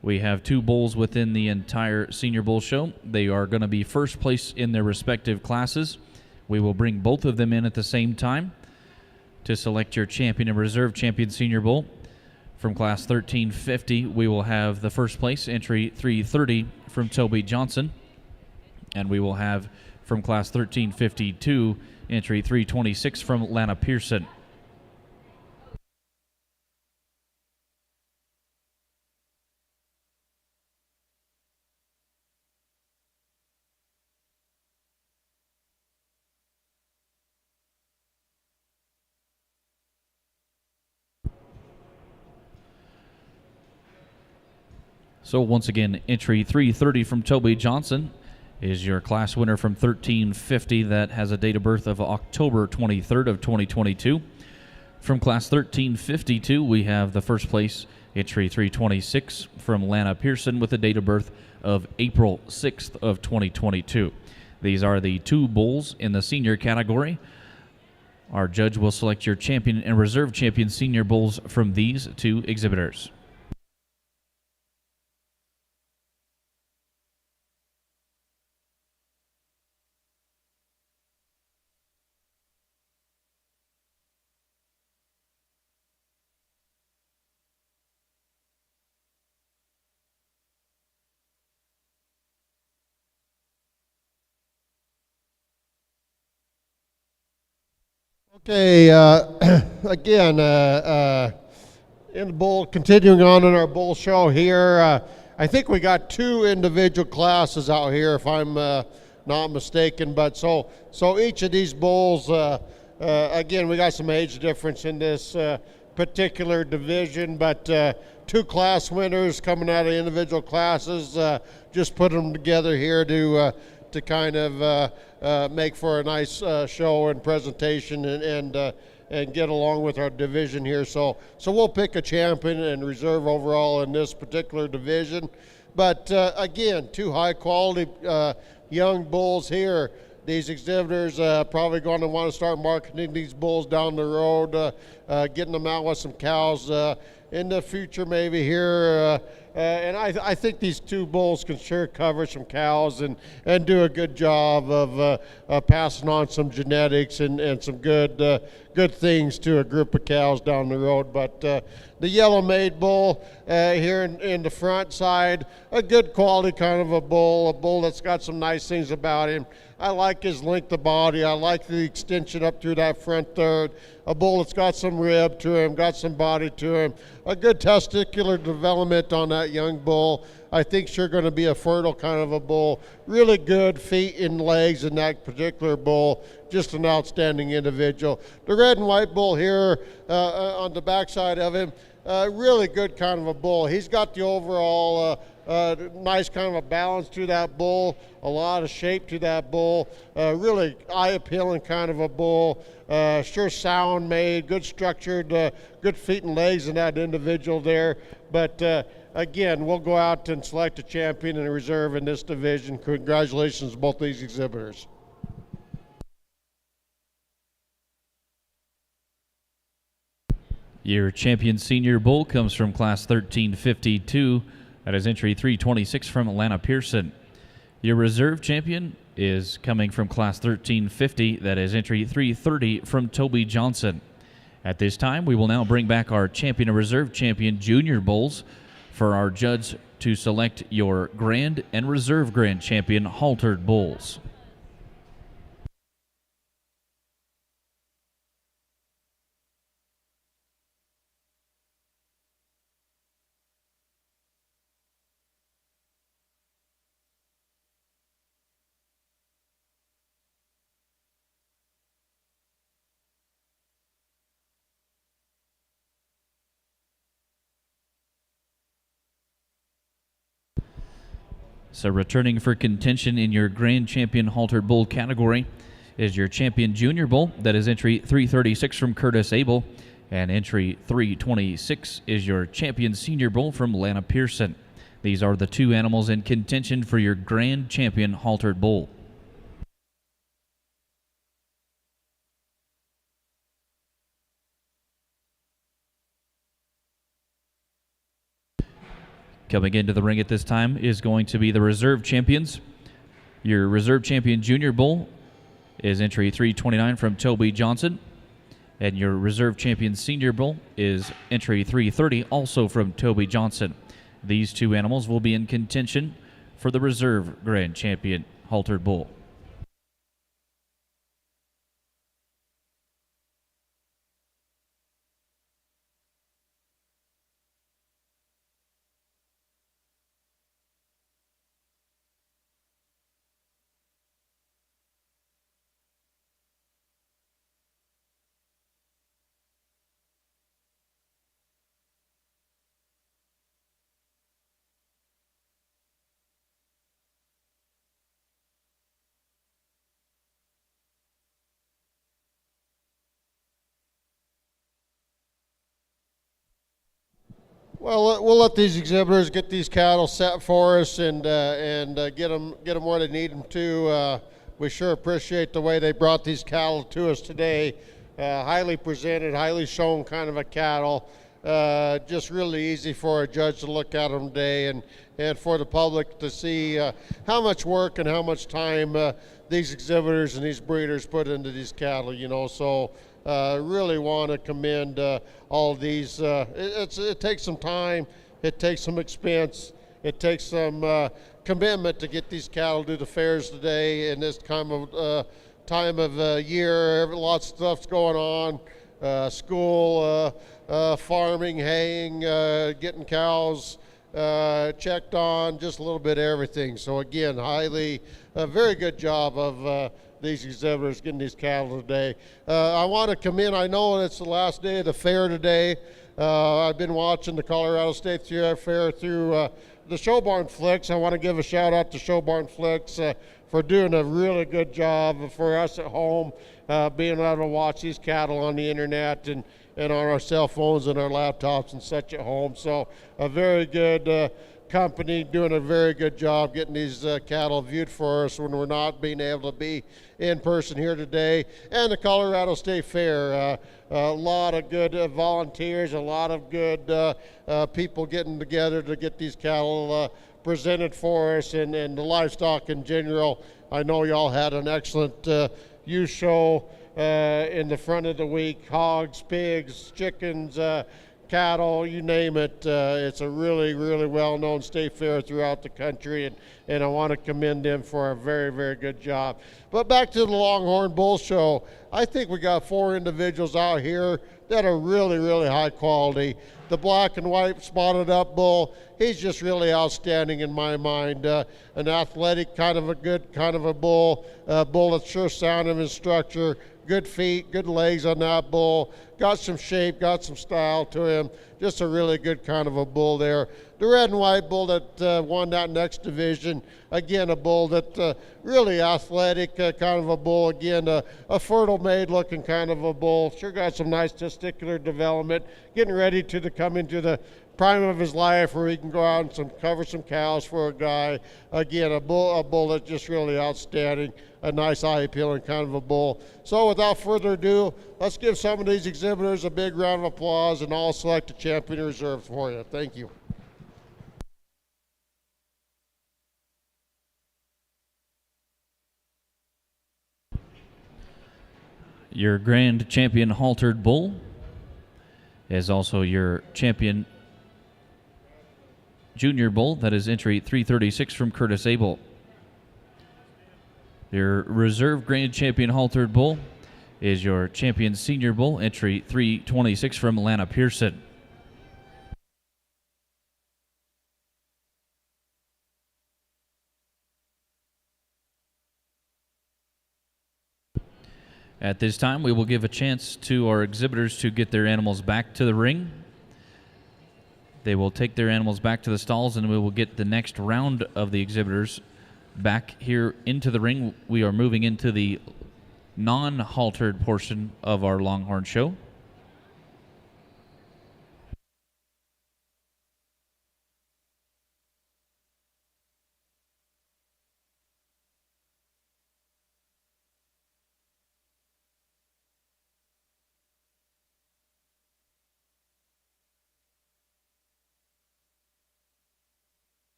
We have two bulls within the entire senior bull show. They are going to be first place in their respective classes. We will bring both of them in at the same time to select your champion and reserve champion senior bull. From class 1350, we will have the first place, entry 330 from Toby Johnson. And we will have from class 1352, entry 326 from Lana Pearson. So once again, entry 330 from Toby Johnson is your class winner from 1350 that has a date of birth of October 23rd of 2022. From class 1352, we have the first place entry 326 from Lana Pearson with a date of birth of April 6th of 2022. These are the two bulls in the senior category. Our judge will select your champion and reserve champion senior bulls from these two exhibitors. Okay, again, in the bull, continuing on in our bull show here, I think we got two individual classes out here, if I'm not mistaken. But so each of these bulls, again, we got some age difference in this particular division, but two class winners coming out of individual classes. Just put them together here to kind of make for a nice show and presentation and get along with our division here. So we'll pick a champion and reserve overall in this particular division. But again, two high quality young bulls here. These exhibitors probably going to want to start marketing these bulls down the road, getting them out with some cows in the future maybe here. And I think these two bulls can sure cover some cows and do a good job of passing on some genetics and some good things to a group of cows down the road. But the yellow maid bull here in the front side, a good quality kind of a bull that's got some nice things about him. I like his length of body. I like the extension up through that front third. A bull that's got some rib to him, got some body to him. A good testicular development on that young bull. I think sure going to be a fertile kind of a bull. Really good feet and legs in that particular bull. Just an outstanding individual. The red and white bull here on the backside of him, really good kind of a bull. He's got the overall nice kind of a balance to that bull, a lot of shape to that bull, really eye-appealing kind of a bull, sure sound made, good structured, good feet and legs in that individual there. But again, we'll go out and select a champion and a reserve in this division. Congratulations to both these exhibitors. Your champion senior bull comes from class 1352. That is entry 326 from Lana Pearson. Your reserve champion is coming from class 1350. That is entry 330 from Toby Johnson. At this time, we will now bring back our champion and reserve champion junior bulls for our judge to select your grand and reserve grand champion haltered bulls. So returning for contention in your Grand Champion Haltered Bull category is your Champion Junior Bull. That is entry 336 from Curtis Abel. And entry 326 is your Champion Senior Bull from Lana Pearson. These are the two animals in contention for your Grand Champion Haltered Bull. Coming into the ring at this time is going to be the reserve champions. Your reserve champion junior bull is entry 329 from Toby Johnson. And your reserve champion senior bull is entry 330, also from Toby Johnson. These two animals will be in contention for the reserve grand champion haltered bull. Well, we'll let these exhibitors get these cattle set for us and get them where they need them to. We sure appreciate the way they brought these cattle to us today. Highly presented, highly shown kind of a cattle. Just really easy for a judge to look at them today and for the public to see how much work and how much time these exhibitors and these breeders put into these cattle, you know. So really want to commend all of these. It takes some time, it takes some expense, it takes some commitment to get these cattle to the fairs today in this time of year. Lots of stuff's going on, school, farming, haying, getting cows checked on, just a little bit of everything. So again, a very good job of these exhibitors getting these cattle today. I want to commend, I know it's the last day of the fair today. I've been watching the Colorado State Fair through the Showbarn Flicks. I want to give a shout out to Showbarn Flicks for doing a really good job for us at home, being able to watch these cattle on the internet and on our cell phones and our laptops and such at home. So a very good company doing a very good job getting these cattle viewed for us when we're not being able to be in person here today. And the Colorado State Fair, a lot of good volunteers, a lot of good people getting together to get these cattle presented for us and the livestock in general. I know y'all had an excellent youth show in the front of the week. Hogs, pigs, chickens, cattle, you name it. It's a really, really well-known state fair throughout the country, and I want to commend them for a very, very good job. But back to the Longhorn Bull Show, I think we got 4 individuals out here that are really, really high quality. The black and white spotted up bull, he's just really outstanding in my mind. An athletic kind of a good kind of a bull, bull that's sure sound in his structure. Good feet, good legs on that bull. Got some shape, got some style to him. Just a really good kind of a bull there. The red and white bull that won that next division. Again, a bull that really athletic, kind of a bull. Again, a fertile maid looking kind of a bull. Sure got some nice testicular development. Getting ready to come into the prime of his life where he can go out and cover some cows for a guy. Again, a bull that's just really outstanding. A nice eye-appealing kind of a bull. So without further ado, let's give some of these exhibitors a big round of applause, and I'll select a champion reserve for you. Thank you. Your grand champion haltered bull is also your champion junior bull. That is entry 336 from Curtis Abel. Your reserve grand champion haltered bull is your champion senior bull, entry 326 from Lana Pearson. At this time, we will give a chance to our exhibitors to get their animals back to the ring. They will take their animals back to the stalls, and we will get the next round of the exhibitors back here into the ring. We are moving into the non-haltered portion of our Longhorn show.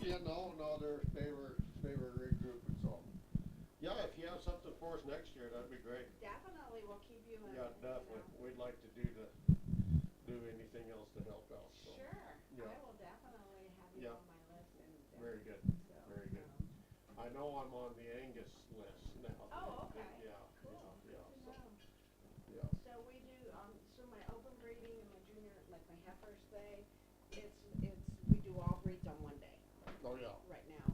Yeah, no, they're favorite rig group, and so. Yeah, if you have something for us next year, that'd be great. Definitely, we'll keep you in. Yeah, definitely. You know. We'd like to do anything else to help out. So. Sure, Yeah. I will definitely have you Yeah. on my list and. Very good. So, Very good. I know I'm on the Angus list now. Oh, okay. Yeah. Cool. Yeah. Good to So. know. Yeah. So we do, so my open breeding and my junior, like my heifers, we do all breeds on one day Oh yeah. right now.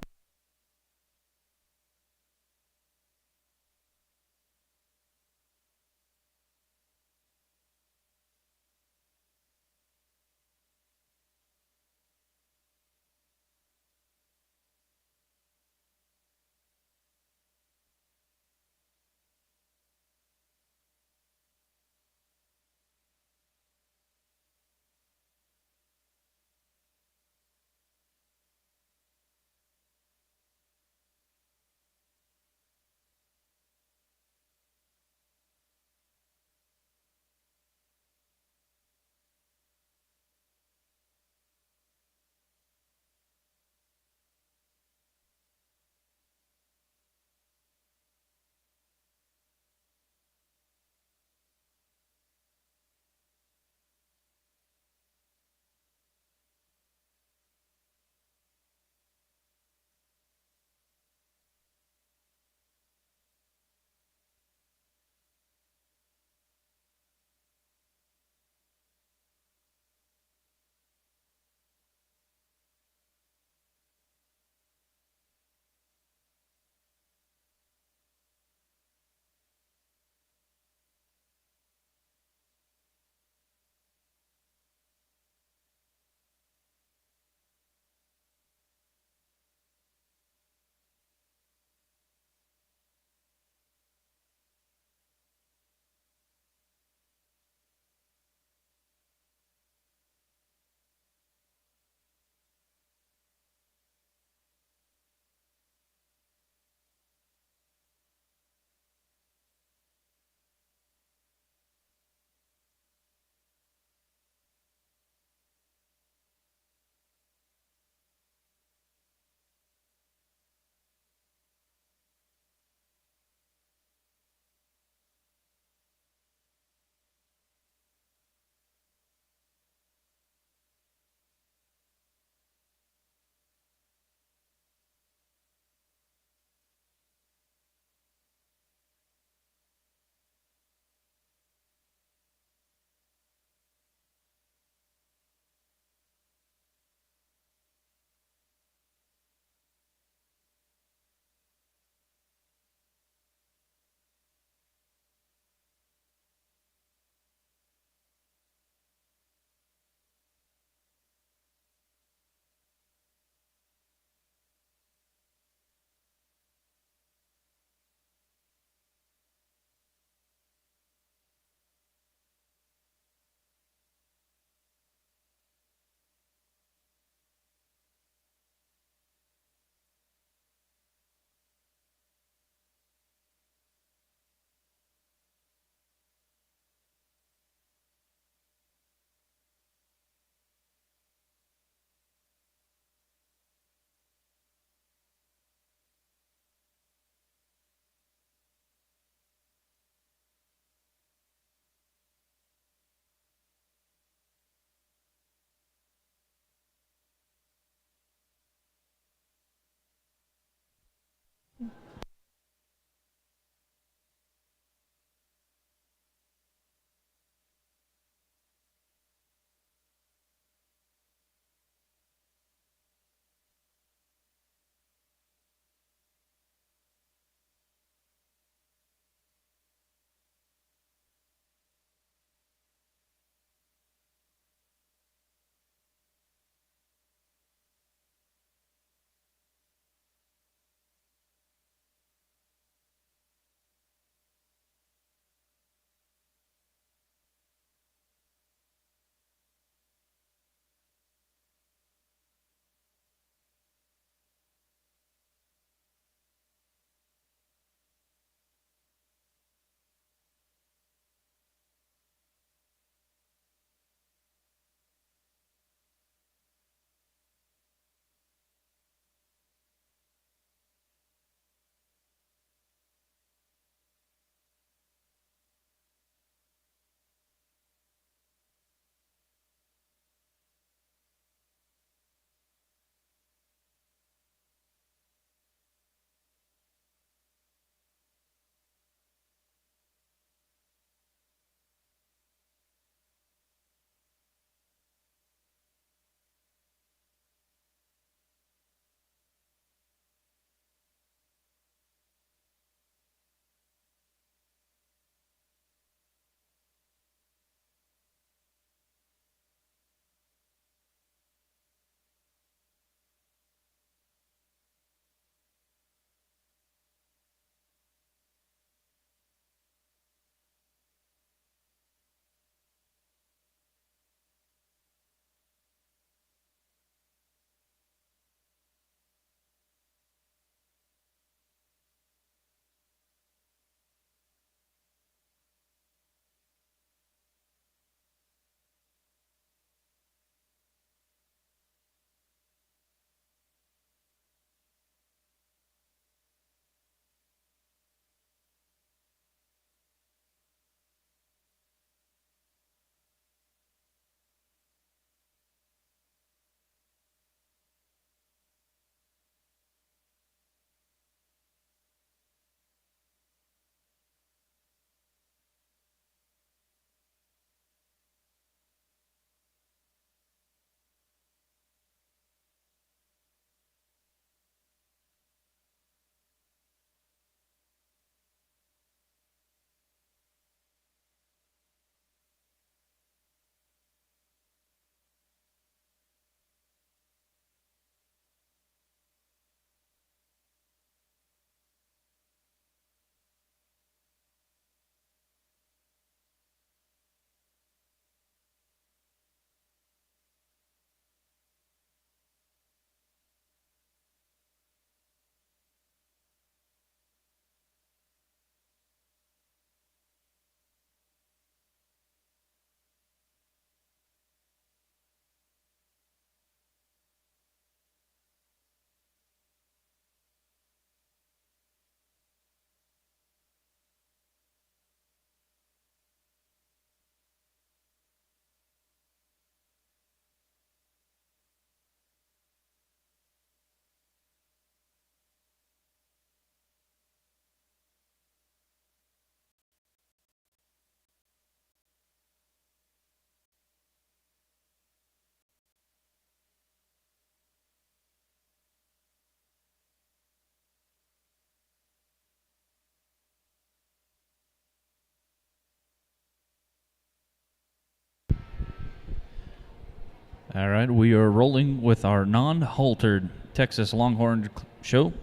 All right, we are rolling with our non-haltered Texas Longhorn show.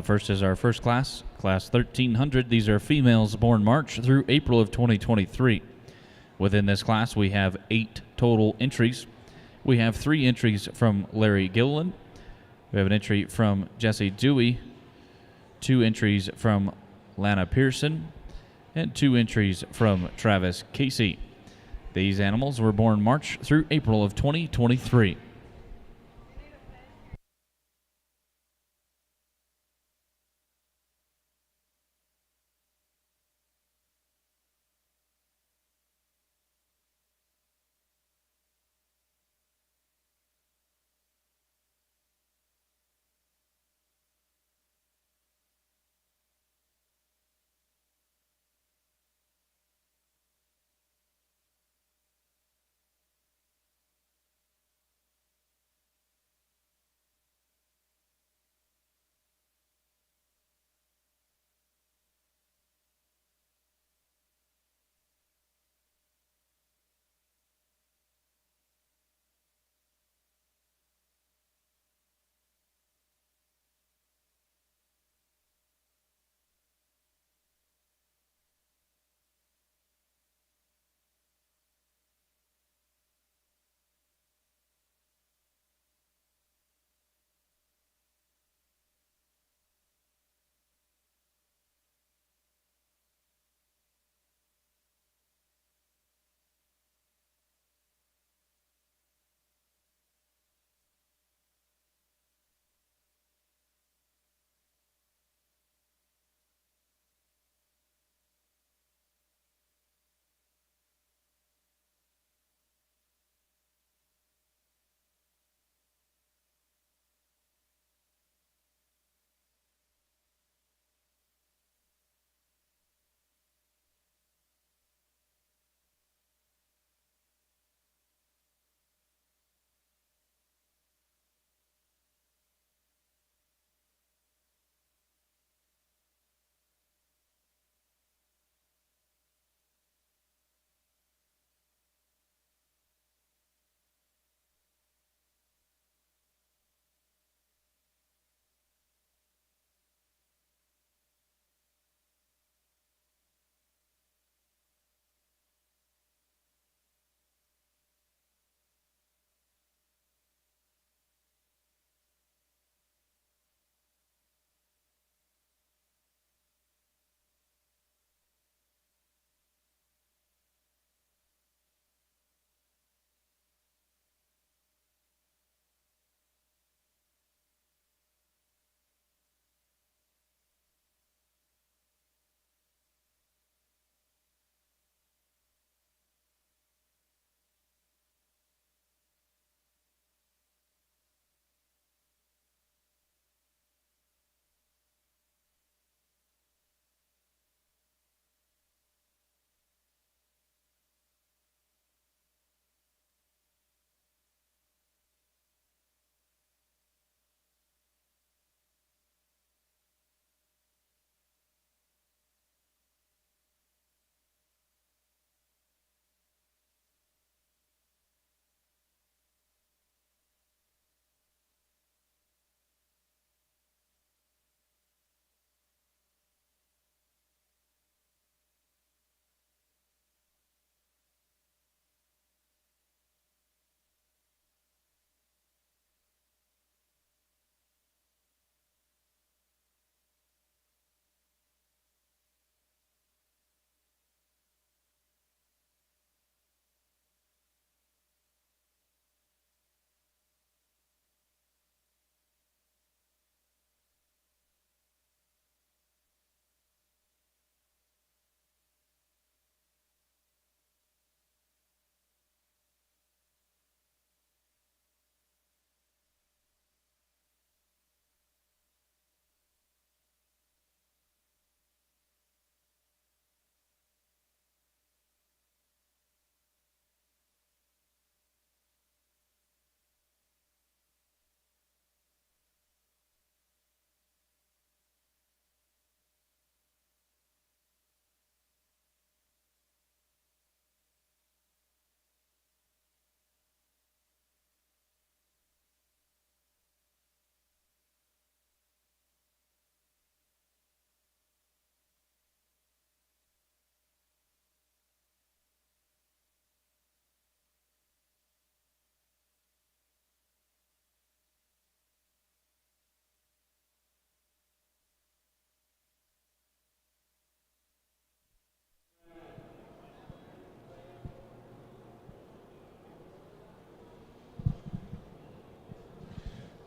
First is our first class, Class 1300. These are females born March through April of 2023. Within this class, we have 8 total entries. We have 3 entries from Larry Gilliland. We have an entry from Jesse Dewey, 2 entries from Lana Pearson, and 2 entries from Travis Casey. These animals were born March through April of 2023.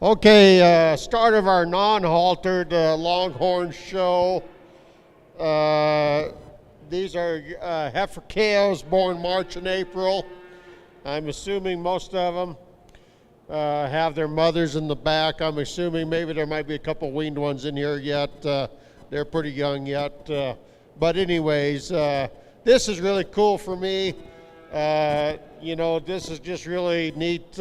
Okay, start of our non-haltered Longhorn show. These are heifer calves born March and April. I'm assuming most of them have their mothers in the back. I'm assuming maybe there might be a couple weaned ones in here yet. They're pretty young yet. But anyways, this is really cool for me. This is just really neat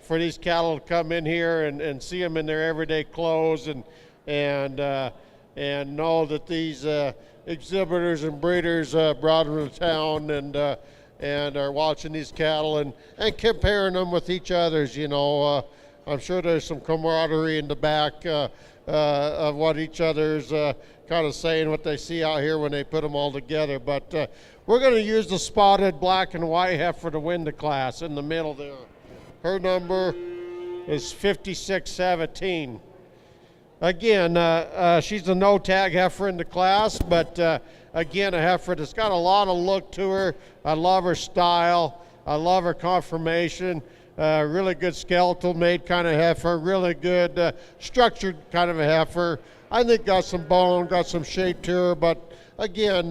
for these cattle to come in here and see them in their everyday clothes and know that these exhibitors and breeders brought them to town and are watching these cattle and comparing them with each other's. I'm sure there's some camaraderie in the back of what each other's kind of saying, what they see out here when they put them all together. But we're going to use the spotted black and white heifer to win the class in the middle there. Her number is 5617. Again, she's a no-tag heifer in the class, but again, a heifer that's got a lot of look to her. I love her style. I love her conformation. Really good skeletal made kind of heifer. Really good structured kind of a heifer. I think got some bone, got some shape to her, but again,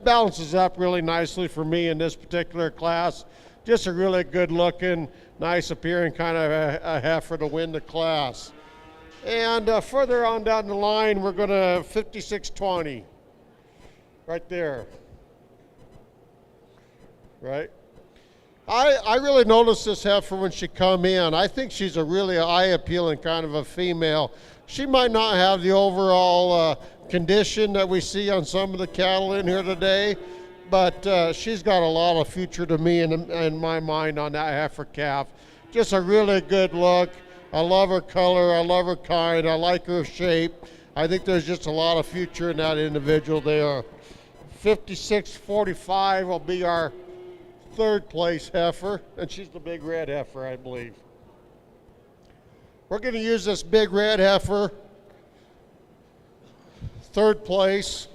balances up really nicely for me in this particular class. Just a really good looking, nice appearing kind of a heifer to win the class. And further on down the line, we're going to 5620, right there, right? I really noticed this heifer when she come in. I think she's a really eye-appealing kind of a female. She might not have the overall condition that we see on some of the cattle in here today, but she's got a lot of future to me in my mind on that heifer calf. Just a really good look. I love her color. I love her kind. I like her shape. I think there's just a lot of future in that individual there. 5645 will be our third place heifer, and she's the big red heifer, I believe. We're going to use this big red heifer, third place.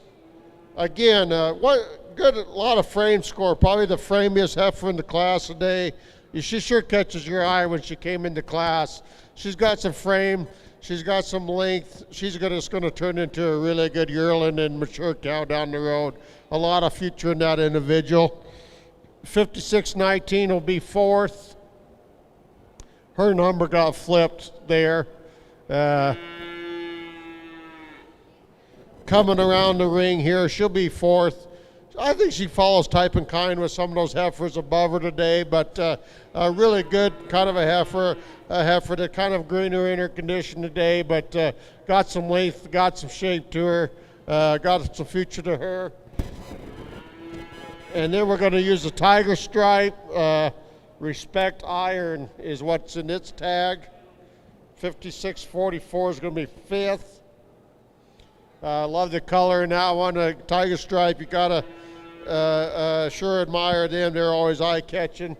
Again, a lot of frame score, probably the framiest heifer in the class today. She sure catches your eye when she came into class. She's got some frame, she's got some length. She's just going to turn into a really good yearling and mature cow down the road. A lot of future in that individual. 5619 will be fourth. Her number got flipped there. Coming around the ring here, she'll be fourth. I think she follows type and kind with some of those heifers above her today, but a really good kind of a heifer that kind of greener in her condition today, but got some length, got some shape to her, got some future to her. And then we're going to use the tiger stripe. Respect Iron is what's in its tag. 5644 is going to be fifth. Love the color in that one. The tiger stripe, you got to sure admire them. They're always eye-catching.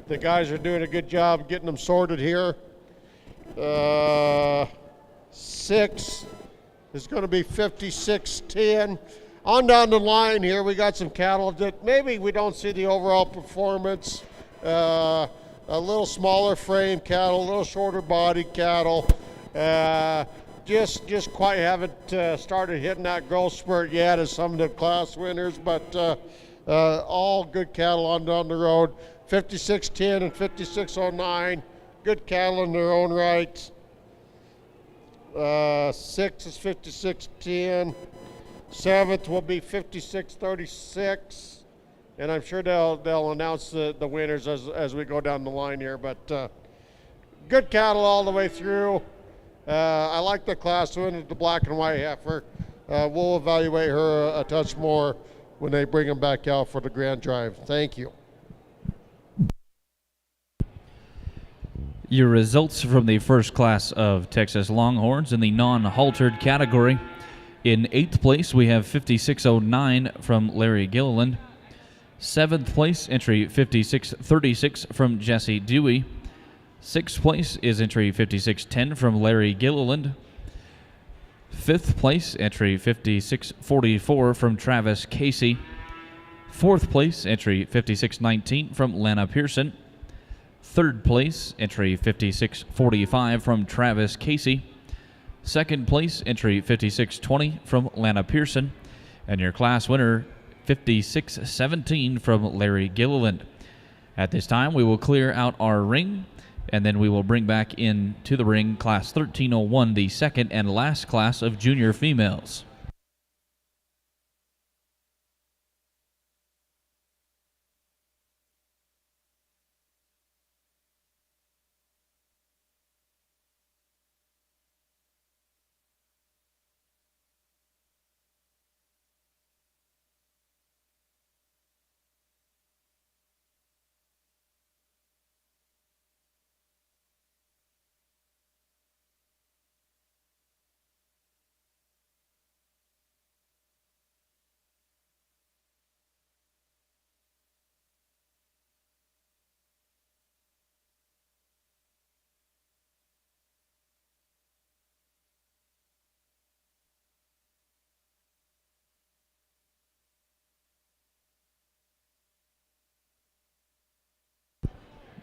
The guys are doing a good job getting them sorted here. Six is going to be 5610. On down the line here, we got some cattle that maybe we don't see the overall performance. A little smaller frame cattle, a little shorter body cattle. Just quite haven't started hitting that growth spurt yet as some of the class winners, but all good cattle on down the road. 5610 and 5609, good cattle in their own right. 6 is 5610. Seventh will be 5636, and I'm sure they'll announce the winners as we go down the line here. But good cattle all the way through. I like the class winner, the black and white heifer. We'll evaluate her a touch more when they bring them back out for the grand drive. Thank you. Your results from the first class of Texas Longhorns in the non-haltered category. In 8th place, we have 5609 from Larry Gilliland. 7th place, entry 5636 from Jesse Dewey. 6th place is entry 5610 from Larry Gilliland. 5th place, entry 5644 from Travis Casey. 4th place, entry 5619 from Lana Pearson. Third place, entry 5645 from Travis Casey. Second place, entry 5620 from Lana Pearson. And your class winner, 5617 from Larry Gilliland. At this time, we will clear out our ring, and then we will bring back into the ring class 1301, the second and last class of junior females.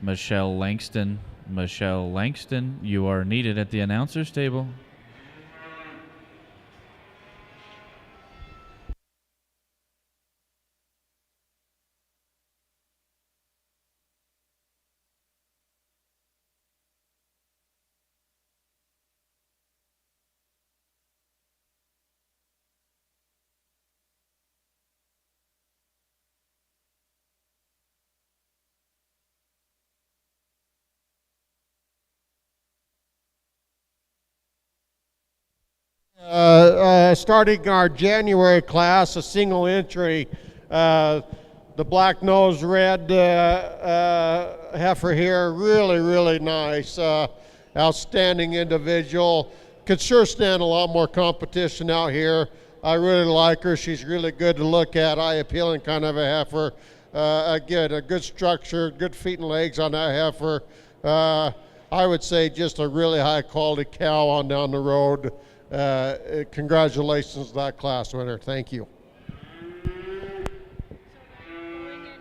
Michelle Langston, you are needed at the announcer's table. Starting our January class, a single entry, the black nose red heifer here, really nice, outstanding individual. Could sure stand a lot more competition out here. I really like her. She's really good to look at, eye appealing kind of a heifer. Again, a good structure, good feet and legs on that heifer. I would say just a really high quality cow on down the road. Congratulations to that class winner. Thank you.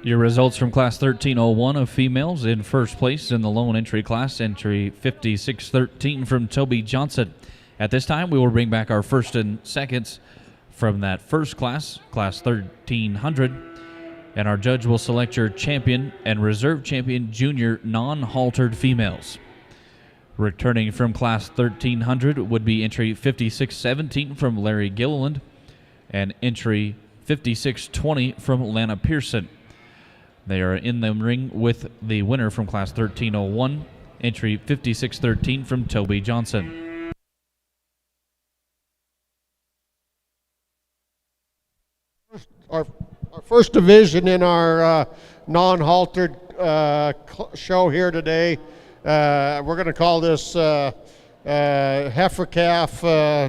Your results from class 1301 of females: in first place in the lone entry class, entry 5613 from Toby Johnson. At this time, we will bring back our first and seconds from that first class, class 1300, and our judge will select your champion and reserve champion junior non-haltered females. Returning from class 1300 would be entry 5617 from Larry Gilliland and entry 5620 from Lana Pearson. They are in the ring with the winner from class 1301, entry 5613 from Toby Johnson. Our first division in our non-haltered show here today. We're going to call this heifer calf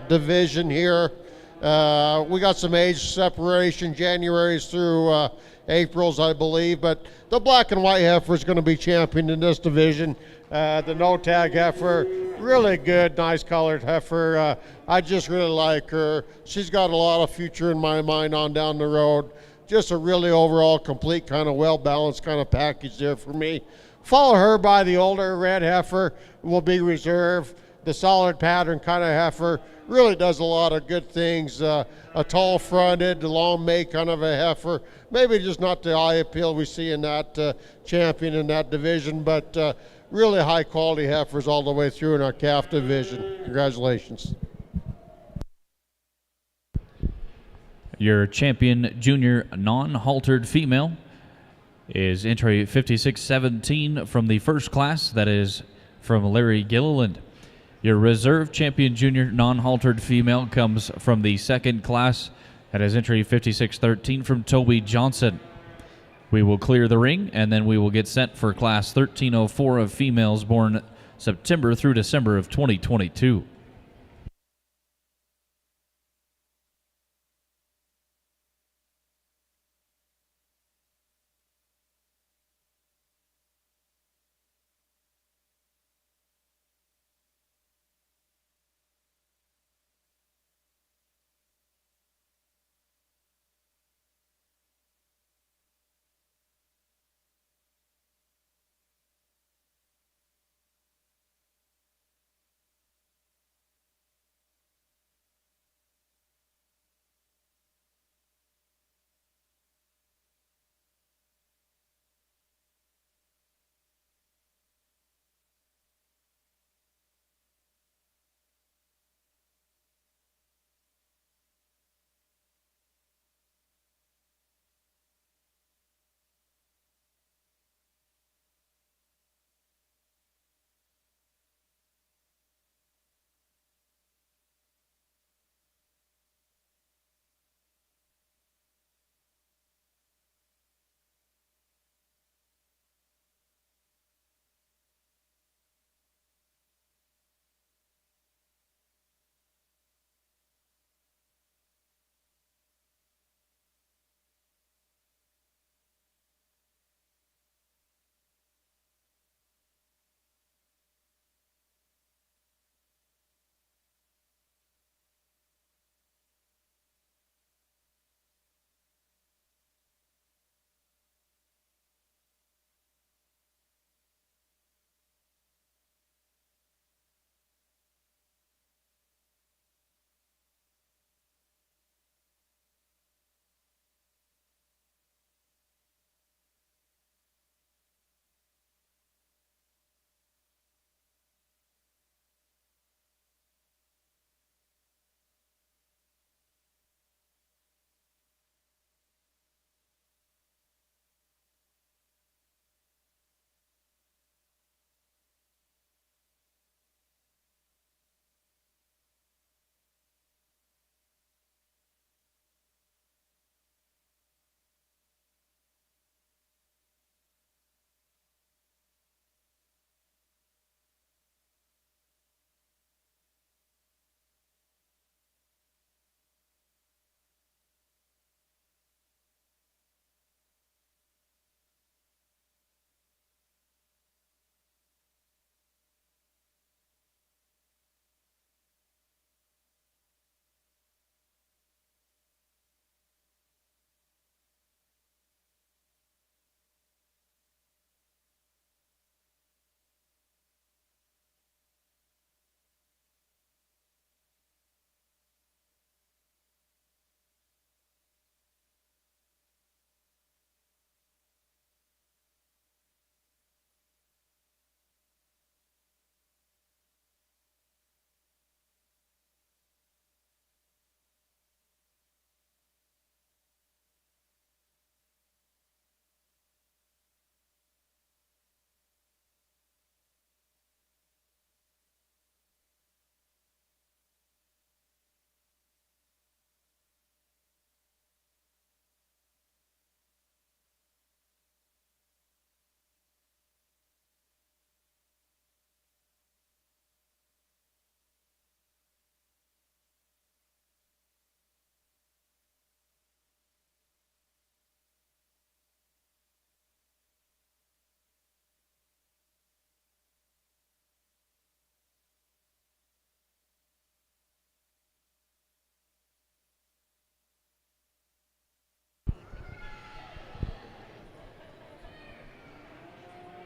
division here. We got some age separation, January's through April's, I believe, but the black and white heifer is going to be champion in this division. The no tag heifer, really good, nice colored heifer. I just really like her. She's got a lot of future in my mind on down the road. Just a really overall complete kind of well-balanced kind of package there for me. Follow her by the older red heifer, will be reserve. The solid pattern kind of heifer really does a lot of good things. A tall fronted, long make kind of a heifer. Maybe just not the eye appeal we see in that champion in that division, but really high quality heifers all the way through in our calf division. Congratulations. Your champion junior non-haltered female is entry 5617 from the first class, that is from Larry Gilliland. Your reserve champion junior non-haltered female comes from the second class, that is entry 5613 from Toby Johnson. We will clear the ring, and then we will get set for class 1304 of females born September through December of 2022.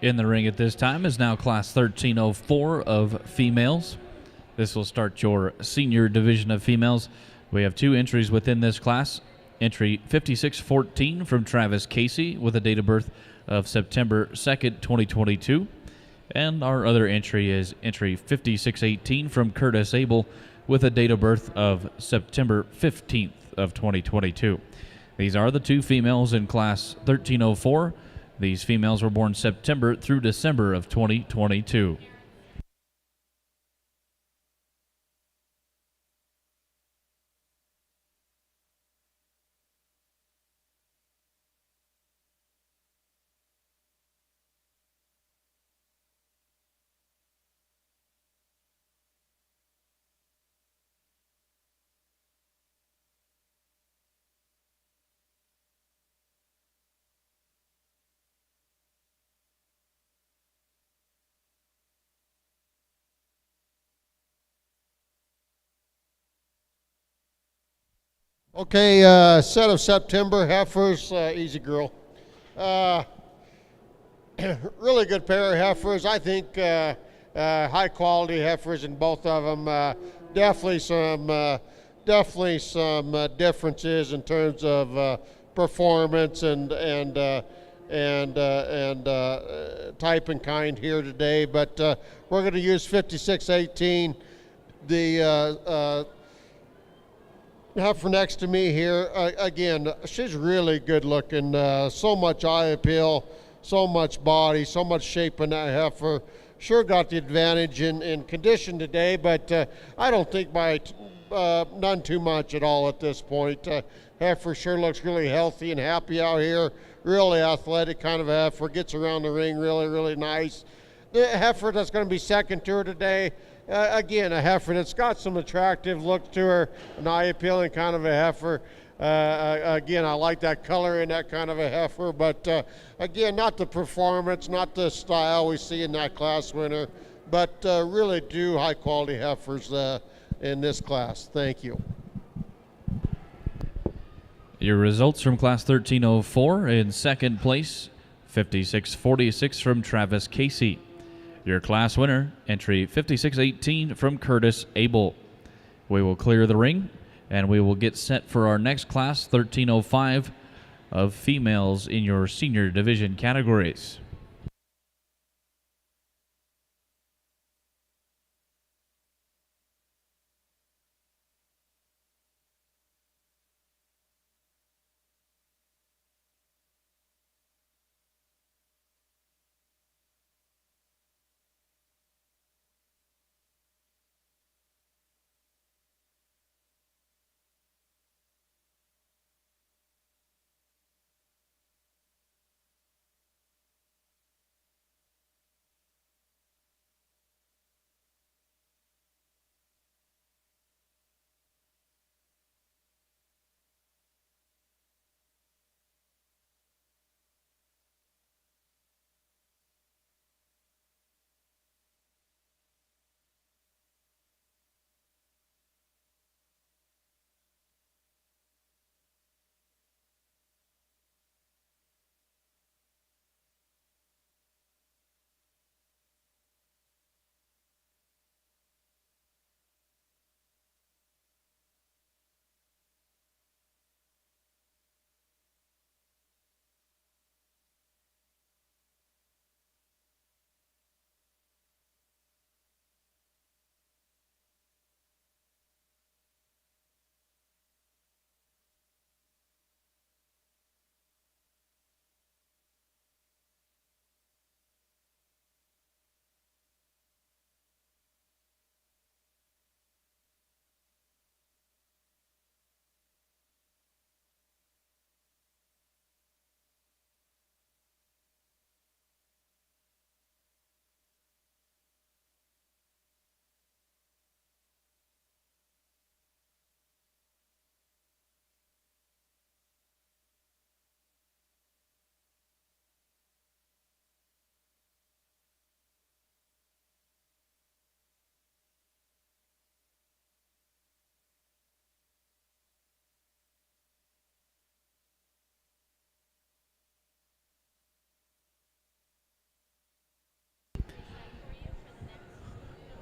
In the ring at this time is now Class 1304 of females. This will start your senior division of females. We have 2 entries within this class. Entry 5614 from Travis Casey with a date of birth of September 2nd, 2022. And our other entry is entry 5618 from Curtis Abel with a date of birth of September 15th of 2022. These are the 2 females in Class 1304. These females were born September through December of 2022. Okay, set of September heifers, easy girl. Really good pair of heifers. I think high quality heifers in both of them. Definitely some differences in terms of performance and type and kind here today. But we're going to use 5618. The heifer next to me here, again, she's really good looking. So much eye appeal, so much body, so much shape in that heifer. Sure got the advantage in condition today, but I don't think by none too much at all at this point. Heifer sure looks really healthy and happy out here. Really athletic kind of heifer. Gets around the ring really, really nice. The heifer that's going to be second to her today, again, a heifer that's got some attractive look to her, an eye-appealing kind of a heifer. Again, I like that color in that kind of a heifer, but again, not the performance, not the style we see in that class winner, but really do high-quality heifers in this class. Thank you. Your results from Class 1304 in second place, 5646 from Travis Casey. Your class winner, entry 5618 from Curtis Abel. We will clear the ring, and we will get set for our next class, 1305 of females in your senior division categories.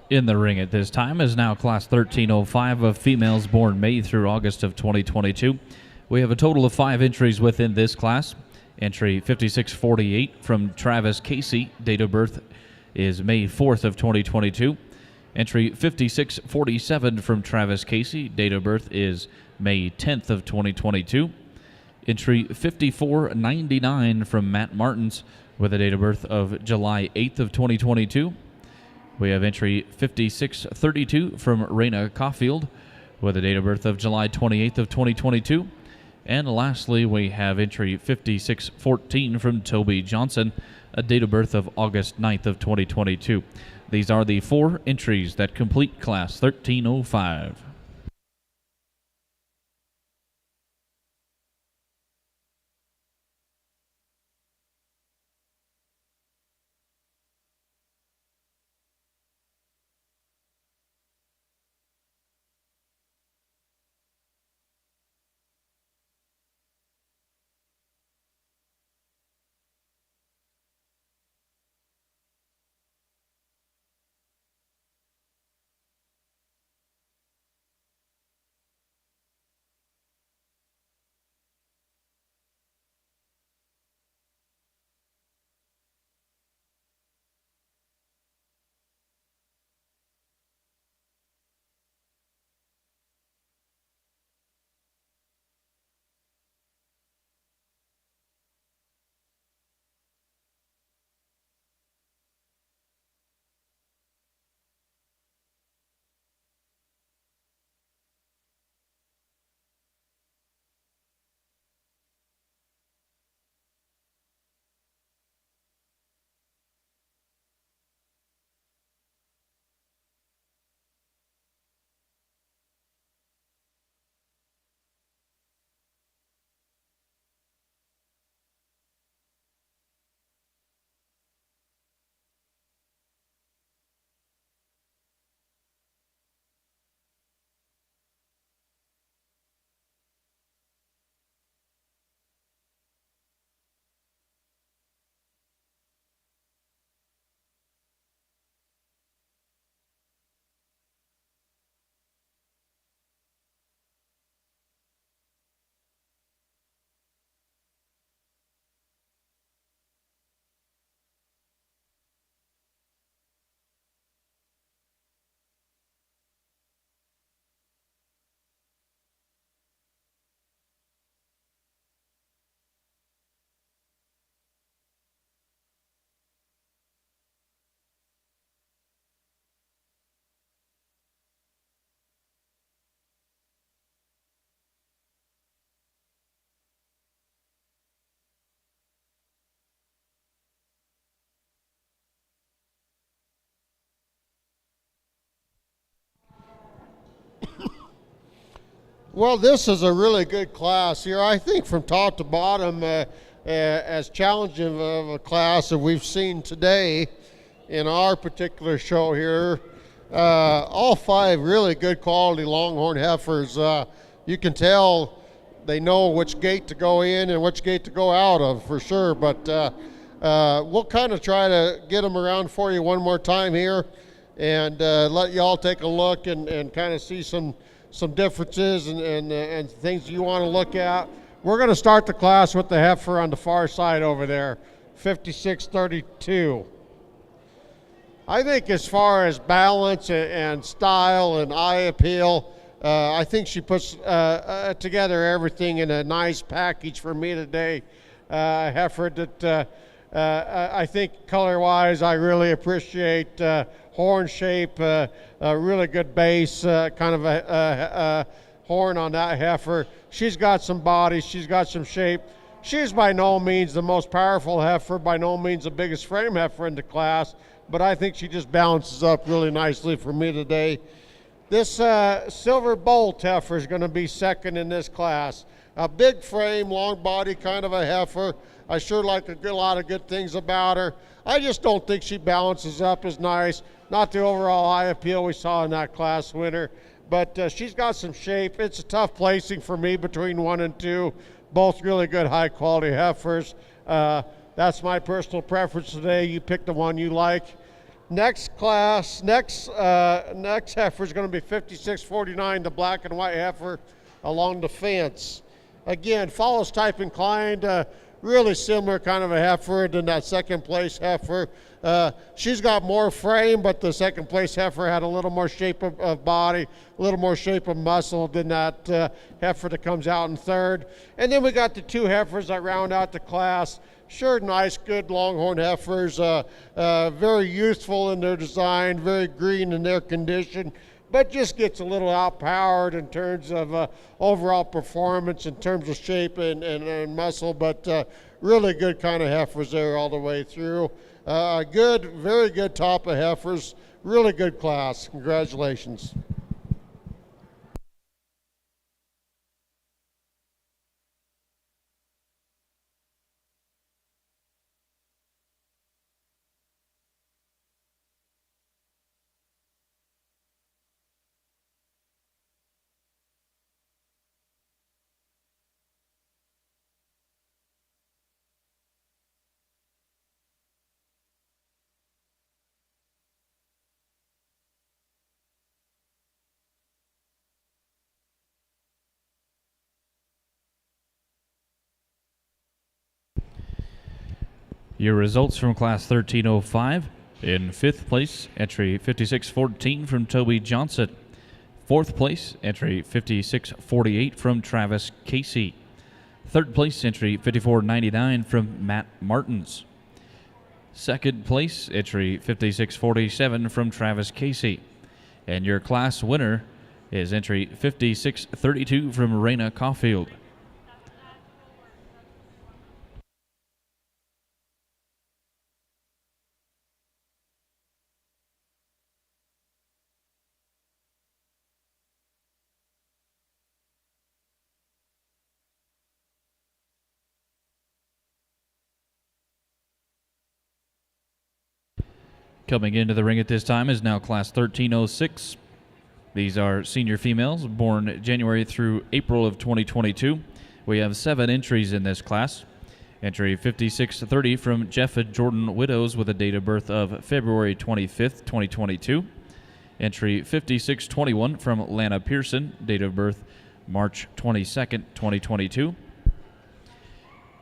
In the ring at this time is now Class 1305 of females born May through August of 2022. We have a total of 5 entries within this class. Entry 5648 from Travis Casey, date of birth is May 4th of 2022. Entry 5647 from Travis Casey, date of birth is May 10th of 2022. Entry 5499 from Matt Martins with a date of birth of July 8th of 2022. We have entry 5632 from Raina Caulfield with a date of birth of July 28th of 2022. And lastly, we have entry 5614 from Toby Johnson, a date of birth of August 9th of 2022. These are the 4 entries that complete Class 1305. Well, this is a really good class here. I think from top to bottom, as challenging of a class that we've seen today in our particular show here, all 5 really good quality Longhorn heifers. You can tell they know which gate to go in and which gate to go out of for sure, but we'll kind of try to get them around for you one more time here and let you all take a look and kind of see some differences and things you want to look at. We're going to start the class with the heifer on the far side over there, 5632. I think as far as balance and style and eye appeal, I think she puts together everything in a nice package for me today. Heifer that I think color-wise I really appreciate. Horn shape, a really good base, kind of a horn on that heifer. She's got some body, she's got some shape. She's by no means the most powerful heifer, by no means the biggest frame heifer in the class, but I think she just balances up really nicely for me today. This Silver Bolt heifer is going to be second in this class. A big frame, long body kind of a heifer. I sure like a lot of good things about her. I just don't think she balances up as nice. Not the overall eye appeal we saw in that class winner, but she's got some shape. It's a tough placing for me between 1 and 2. Both really good high quality heifers. That's my personal preference today. You pick the one you like. Next heifer is going to be 5649, the black and white heifer along the fence. Again, follows type inclined, really similar kind of a heifer than that second place heifer. She's got more frame, but the second place heifer had a little more shape of body, a little more shape of muscle than that heifer that comes out in third. And then we got the two heifers that round out the class. Sure, nice, good Longhorn heifers, very youthful in their design, very green in their condition, but just gets a little outpowered in terms of overall performance, in terms of shape and muscle, but really good kind of heifers there all the way through. Good, very good top of heifers, really good class. Congratulations. Your results from Class 1305. In fifth place, entry 5614 from Toby Johnson. Fourth place, entry 5648 from Travis Casey. Third place, entry 5499 from Matt Martins. Second place, entry 5647 from Travis Casey. And your class winner is entry 5632 from Raina Caulfield. Coming into the ring at this time is now Class 1306. These are senior females born January through April of 2022. We have 7 entries in this class. Entry 5630 from Jeff and Jordan Widows with a date of birth of February 25th, 2022. Entry 5621 from Lana Pearson, date of birth March 22nd, 2022.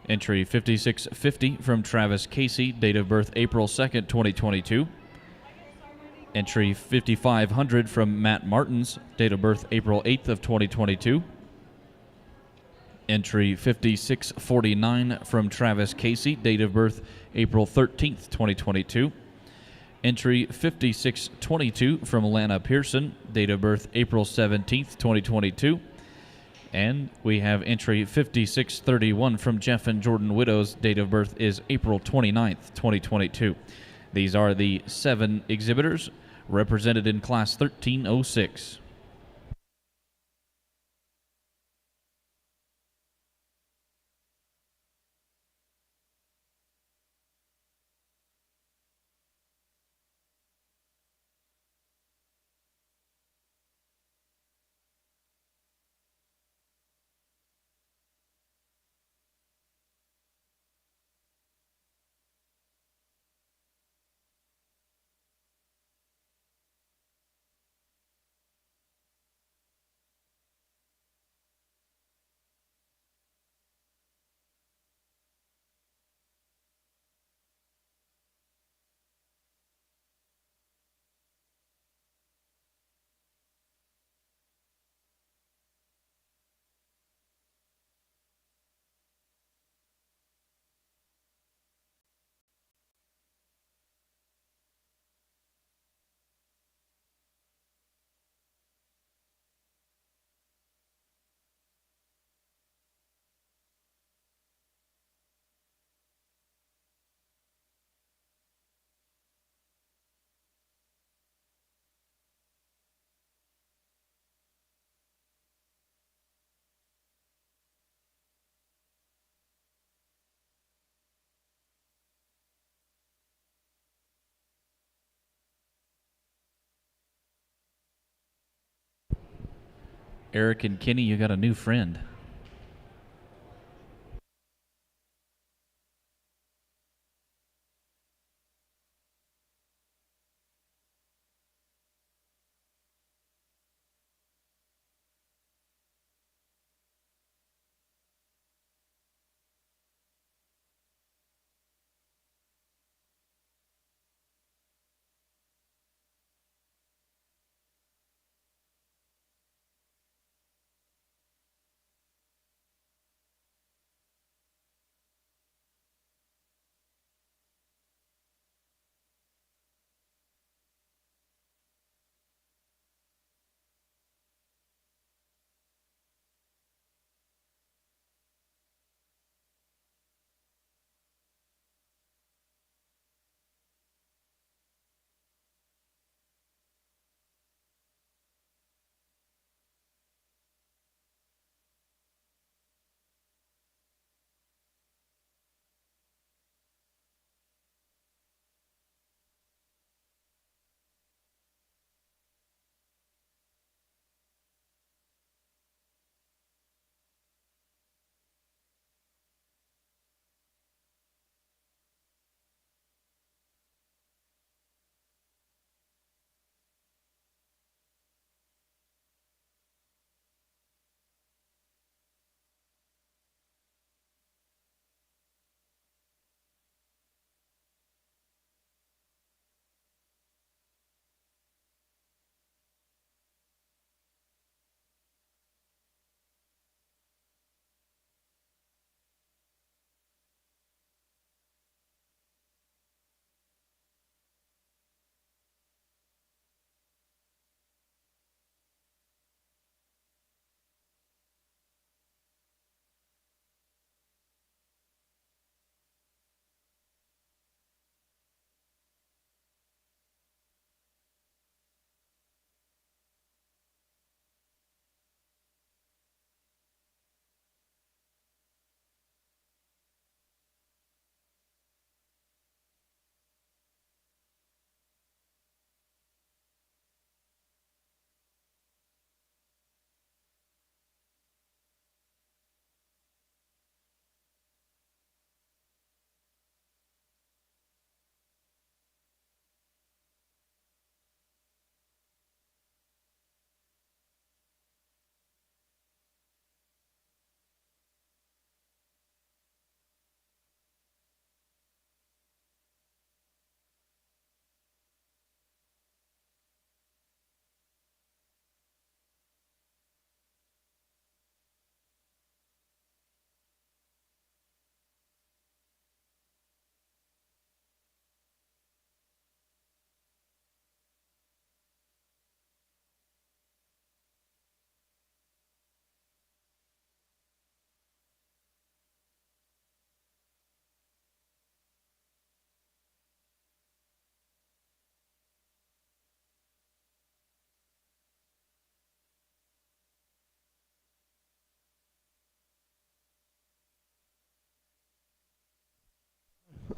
Entry 5650 from Travis Casey, date of birth April 2nd, 2022. Entry 5500 from Matt Martins, date of birth April 8th of 2022. Entry 5649 from Travis Casey, date of birth April 13th, 2022. Entry 5622 from Lana Pearson, date of birth April 17th, 2022. And we have entry 5631 from Jeff and Jordan Widows. Date of birth is April 29th, 2022. These are the 7 exhibitors represented in Class 1306. Eric and Kenny, you got a new friend.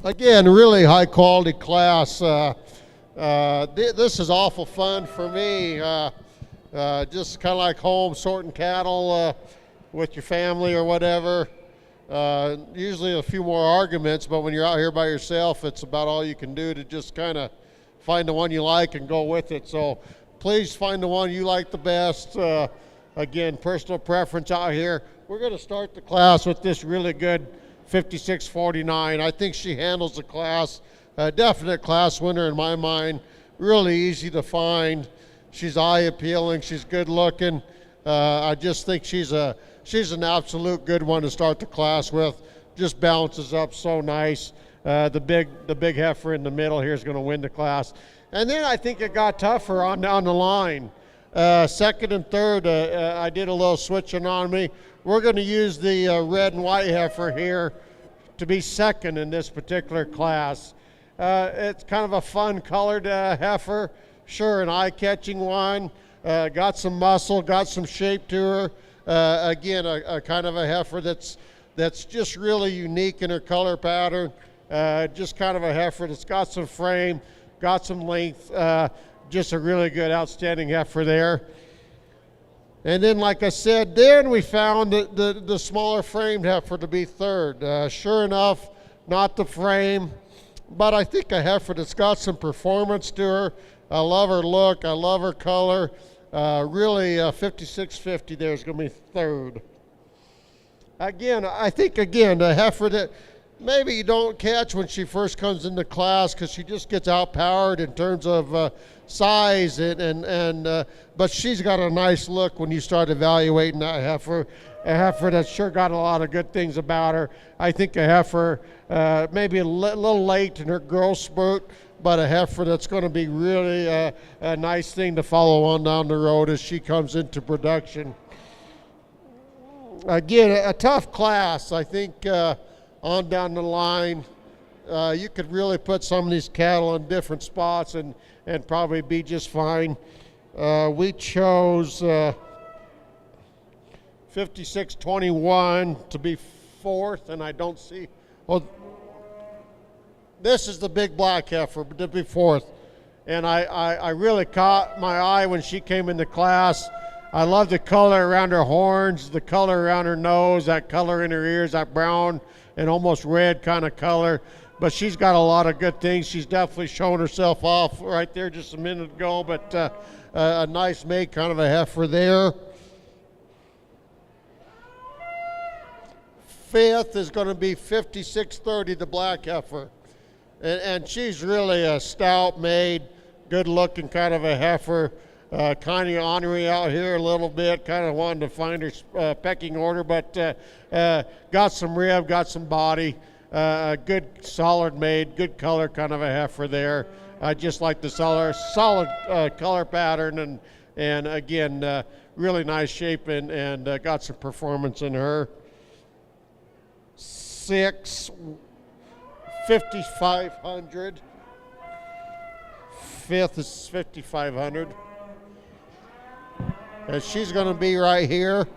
Again, really high quality class. This is awful fun for me. Just kind of like home sorting cattle with your family or whatever. Usually a few more arguments, but when you're out here by yourself, it's about all you can do to just kind of find the one you like and go with it. So please find the one you like the best. Again, personal preference out here. We're going to start the class with this really good 5649. I think she handles the class. Definite class winner in my mind. Really easy to find. She's eye appealing. She's good looking. I just think she's an absolute good one to start the class with. Just balances up so nice. The big heifer in the middle here is going to win the class. And then I think it got tougher on down the line. Second and third, I did a little switching on me. We're going to use the red and white heifer here to be second in this particular class. It's kind of a fun colored heifer. Sure, an eye-catching one. Got some muscle, got some shape to her. Again, a kind of a heifer that's just really unique in her color pattern. Just kind of a heifer that's got some frame, got some length. Just a really good, outstanding heifer there. And then, like I said, then we found the smaller framed heifer to be third. Sure enough, not the frame, but I think a heifer that's got some performance to her. I love her look. I love her color. Really, 5650 there is going to be third. Again, I think, a heifer that maybe you don't catch when she first comes into class because she just gets outpowered in terms of size, but she's got a nice look when you start evaluating that heifer. A heifer that's sure got a lot of good things about her. I think a heifer maybe a little late in her growth spurt, but a heifer that's going to be really a nice thing to follow on down the road as she comes into production. Again, a tough class. I think on down the line, you could really put some of these cattle in different spots and probably be just fine. We chose 5621 to be fourth, and I don't see, well, this is the big black heifer to be fourth. And I really caught my eye when she came into class. I love the color around her horns, the color around her nose, that color in her ears, that brown and almost red kind of color. But she's got a lot of good things. She's definitely shown herself off right there just a minute ago, but a nice make, kind of a heifer there. Fifth is going to be 5630, the black heifer. And she's really a stout made, good looking kind of a heifer. Kind of ornery out here a little bit, kind of wanted to find her pecking order, but got some rib, got some body. Good solid made, good color kind of a heifer there. I just like the solid color pattern and again, really nice shape and got some performance in her. 6, 5500. Fifth is 5500. And she's going to be right here.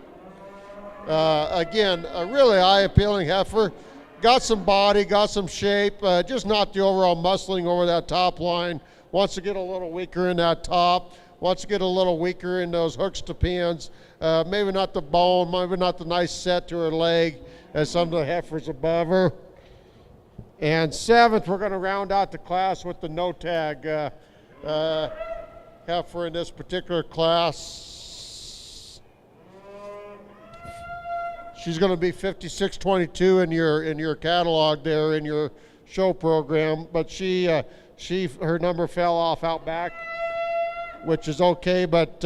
Again, a really eye-appealing heifer. Got some body, got some shape, just not the overall muscling over that top line. Wants to get a little weaker in that top. Wants to get a little weaker in those hooks to pins. Maybe not the bone, maybe not the nice set to her leg as some of the heifers above her. And seventh, we're going to round out the class with the no tag heifer in this particular class. She's going to be 5622 in your catalog there in your show program, but her number fell off out back, which is okay. But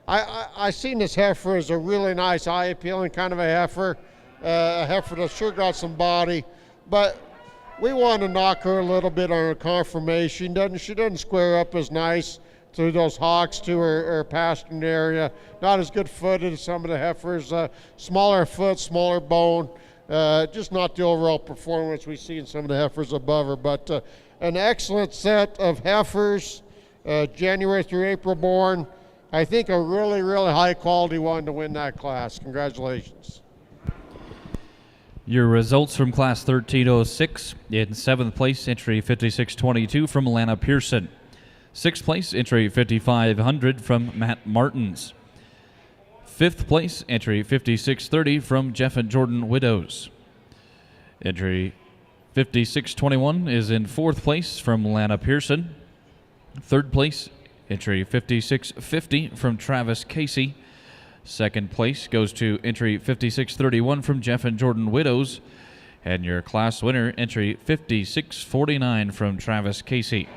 I seen this heifer as a really nice, eye appealing kind of a heifer that sure got some body, but we want to knock her a little bit on her conformation. She doesn't square up as nice through those hocks to her pasturing area. Not as good footed as some of the heifers. Smaller foot, smaller bone. Just not the overall performance we see in some of the heifers above her. But an excellent set of heifers, January through April born. I think a really, really high quality one to win that class. Congratulations. Your results from Class 1306. In 7th place, entry 5622 from Lana Pearson. 6th place, entry 5500 from Matt Martins. 5th place, entry 5630 from Jeff and Jordan Widows. Entry 5621 is in 4th place from Lana Pearson. 3rd place, entry 5650 from Travis Casey. 2nd place goes to entry 5631 from Jeff and Jordan Widows. And your class winner, entry 5649 from Travis Casey.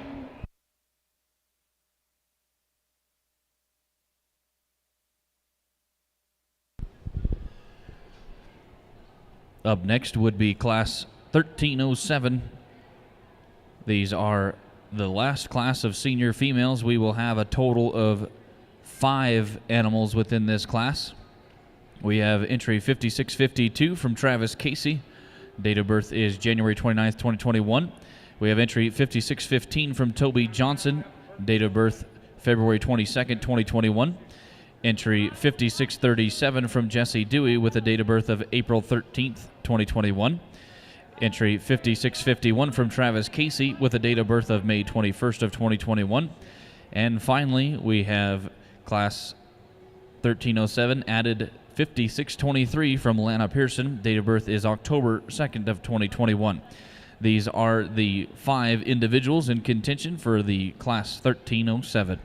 Up next would be Class 1307. These are the last class of senior females. We will have a total of 5 animals within this class. We have entry 5652 from Travis Casey. Date of birth is January 29th, 2021. We have entry 5615 from Toby Johnson. Date of birth February 22nd, 2021. Entry 5637 from Jesse Dewey with a date of birth of April 13th, 2021. Entry 5651 from Travis Casey with a date of birth of May 21st of 2021. And finally, we have Class 1307 added 5623 from Lana Pearson. Date of birth is October 2nd of 2021. These are the 5 individuals in contention for the Class 1307.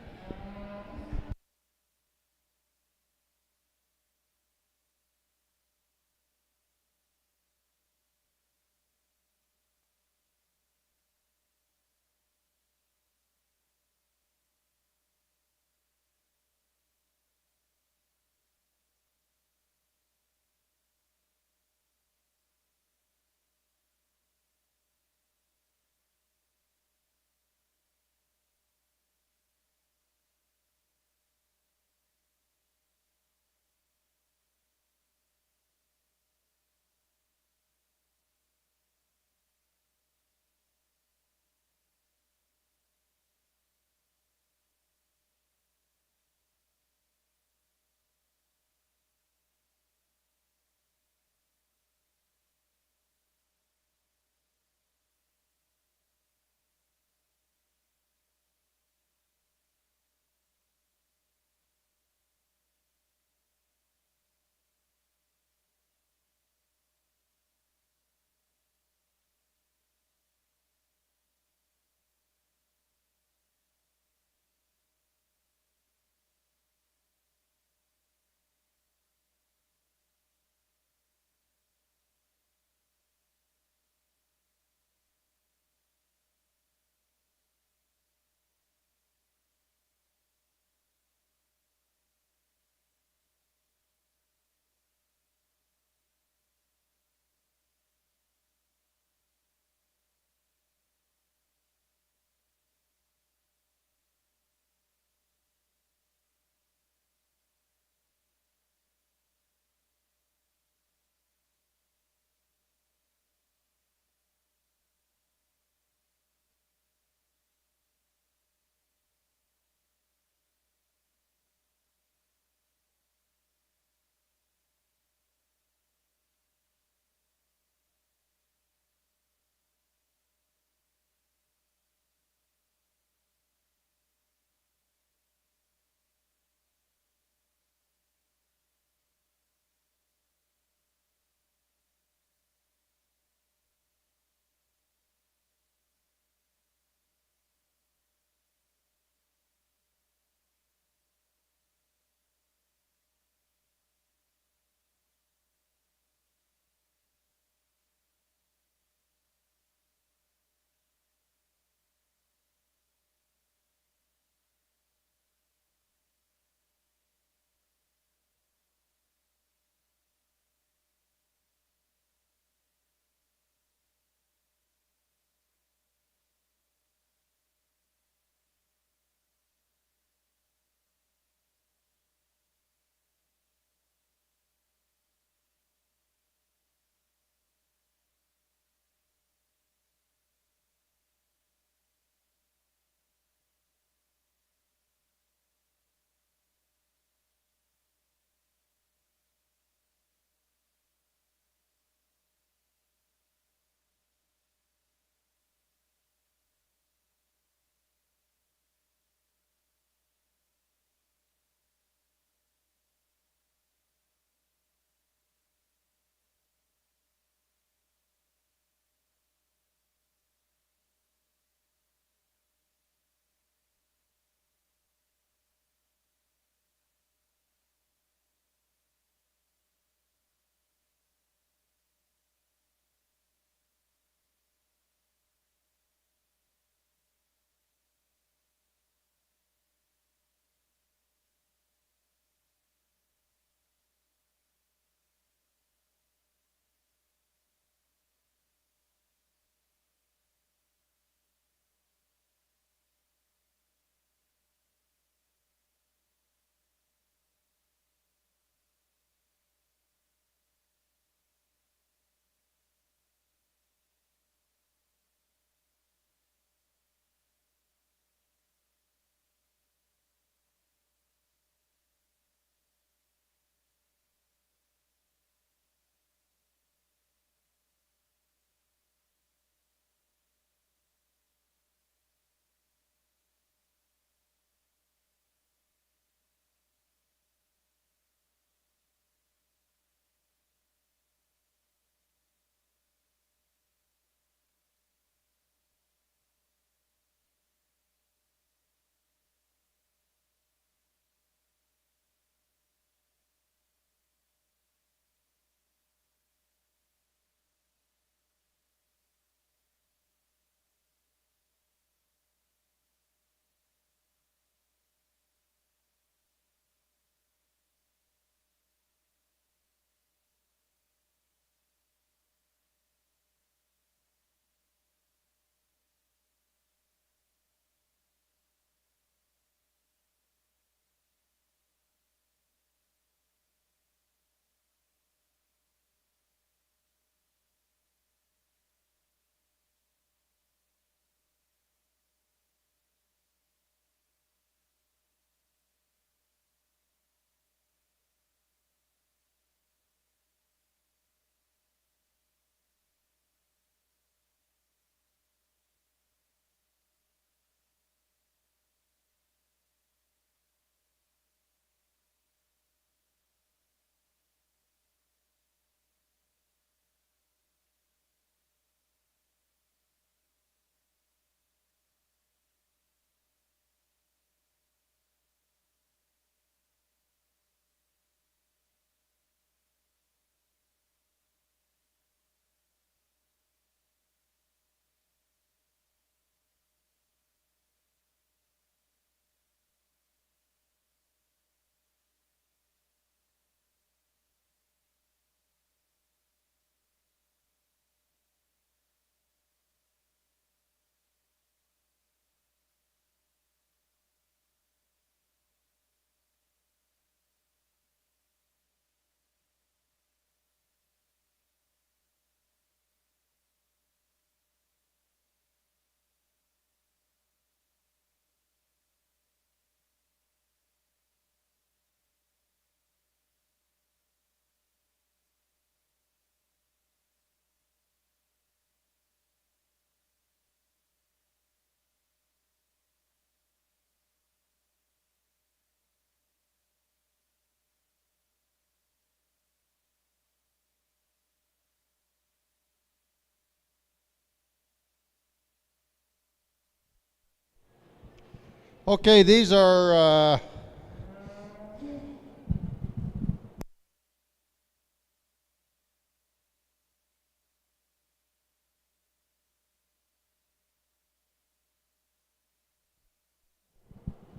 Okay, these are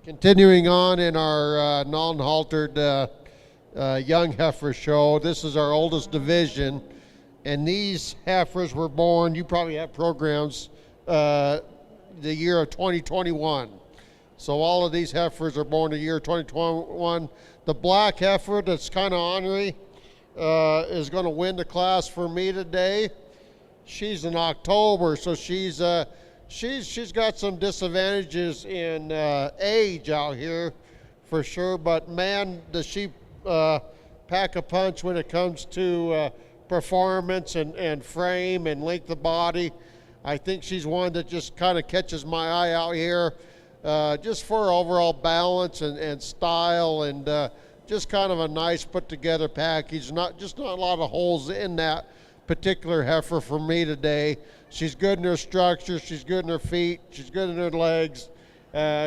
continuing on in our non-haltered young heifer show. This is our oldest division, and these heifers were born, you probably have programs, the year of 2021. So all of these heifers are born the year 2021. The black heifer that's kind of ornery is going to win the class for me today. She's in October, so she's got some disadvantages in age out here for sure, but man, does she pack a punch when it comes to performance and frame and length of body. I think she's one that just kind of catches my eye out here, just for overall balance and style, and just kind of a nice put together package. Not a lot of holes in that particular heifer for me today. She's good in her structure, she's good in her feet, she's good in her legs,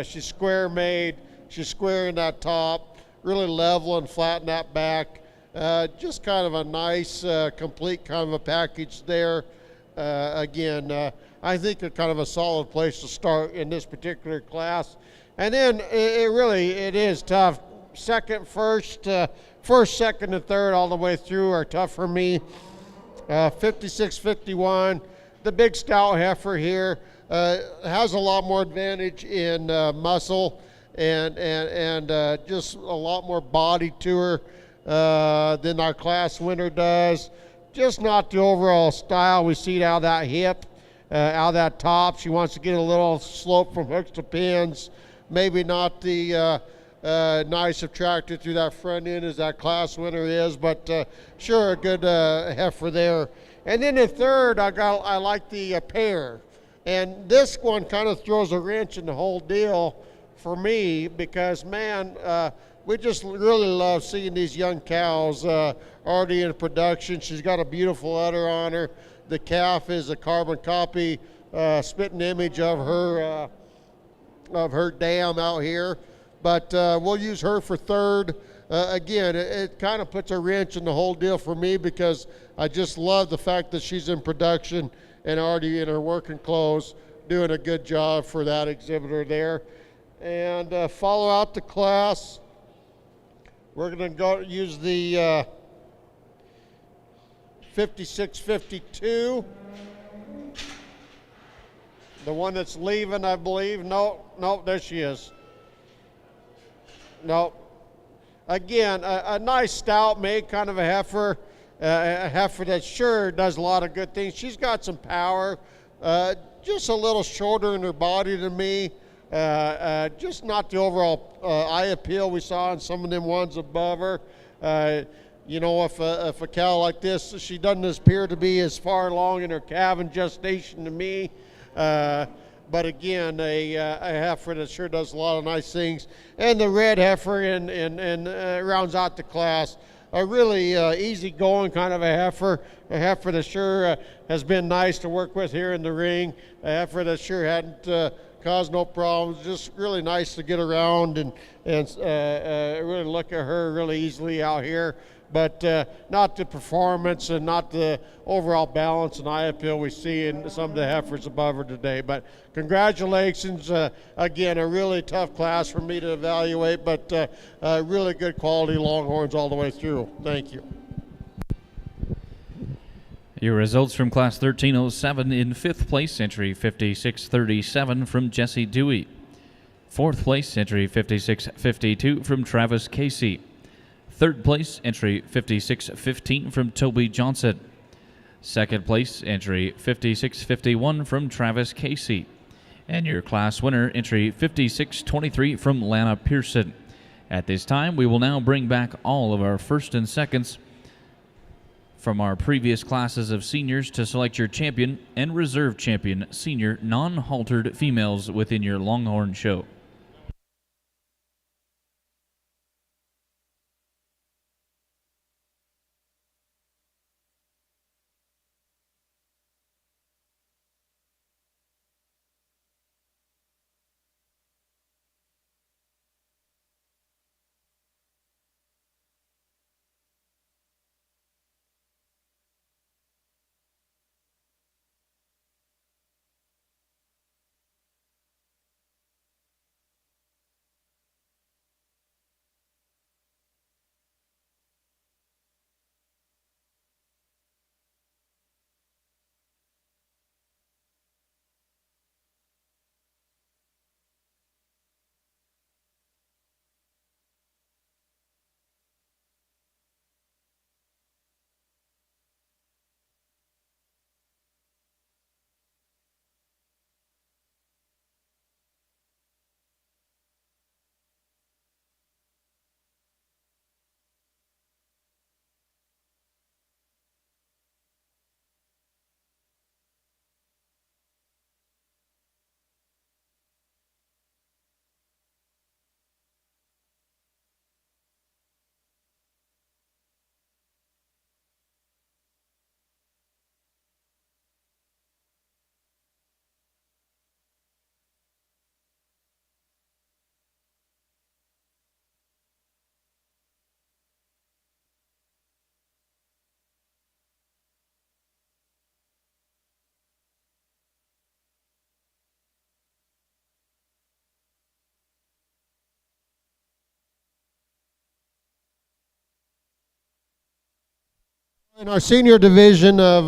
she's square made, she's square in that top, really level and flat in that back. Just kind of a nice, complete kind of a package there. Again, I think it's kind of a solid place to start in this particular class. And then it is tough. First, second, and third all the way through are tough for me. 56, 51. The big stout heifer here has a lot more advantage in muscle and just a lot more body to her than our class winner does. Just not the overall style. We see it out of that hip, out of that top. She wants to get a little slope from hooks to pins. Maybe not the nice attractor through that front end as that class winner is, but sure, a good heifer there. And then in third, I like the pair. And this one kind of throws a wrench in the whole deal for me because, man, we just really love seeing these young cows already in production. She's got a beautiful udder on her. The calf is a carbon copy, spitting image of her dam out here. But we'll use her for third. Again, it kind of puts a wrench in the whole deal for me because I just love the fact that she's in production and already in her working clothes, doing a good job for that exhibitor there. And follow out the class. We're going to go use the 56-52. The one that's leaving, I believe. No, there she is. No. Again, a nice stout made kind of a heifer that sure does a lot of good things. She's got some power, just a little shorter in her body than me. Just not the overall eye appeal we saw in some of them ones above her. If a cow like this, she doesn't appear to be as far along in her calving gestation to me. But again, a heifer that sure does a lot of nice things. And the red heifer and rounds out the class. A really easygoing kind of a heifer that sure has been nice to work with here in the ring. A heifer that sure hadn't caused no problems. Just really nice to get around and really look at her really easily out here. But not the performance and not the overall balance and eye appeal we see in some of the heifers above her today. But congratulations. Again, a really tough class for me to evaluate, but really good quality Longhorns all the way through. Thank you. Your results from Class 1307 in 5th place, entry 5637 from Jesse Dewey. 4th place, entry 5652 from Travis Casey. 3rd place, entry 5615 from Toby Johnson. 2nd place, entry 5651 from Travis Casey. And your class winner, entry 5623 from Lana Pearson. At this time, we will now bring back all of our first and seconds from our previous classes of seniors to select your champion and reserve champion senior non-haltered females within your Longhorn show. In our senior division of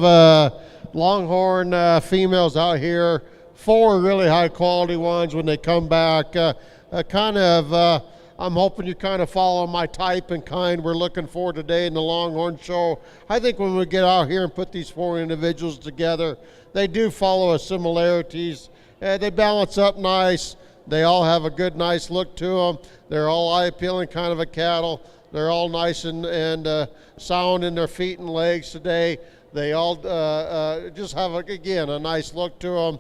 Longhorn females out here, 4 really high quality ones when they come back. I'm hoping you kind of follow my type and kind we're looking for today in the Longhorn show. I think when we get out here and put these 4 individuals together, they do follow a similarities. They balance up nice. They all have a good, nice look to them. They're all eye-appealing kind of a cattle. They're all nice and sound in their feet and legs today. They all just have, again, a nice look to them.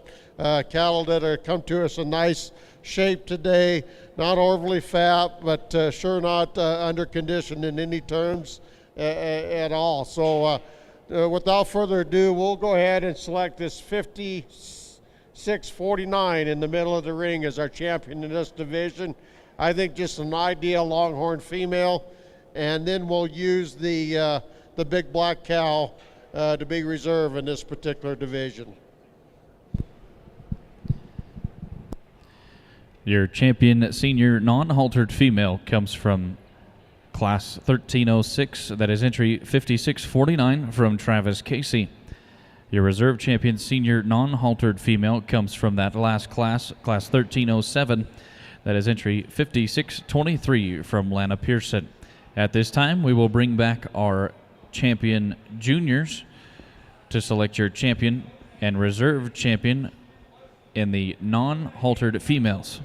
Cattle that are come to us in nice shape today. Not overly fat, but sure not under conditioned in any terms at all. So without further ado, we'll go ahead and select this 56-49 in the middle of the ring as our champion in this division. I think just an ideal Longhorn female. And then we'll use the big black cow to be reserve in this particular division. Your champion senior non-haltered female comes from class 1306, that is entry 5649 from Travis Casey. Your reserve champion senior non-haltered female comes from that last class, class 1307, that is entry 5623 from Lana Pearson. At this time, we will bring back our champion juniors to select your champion and reserve champion in the non-haltered females.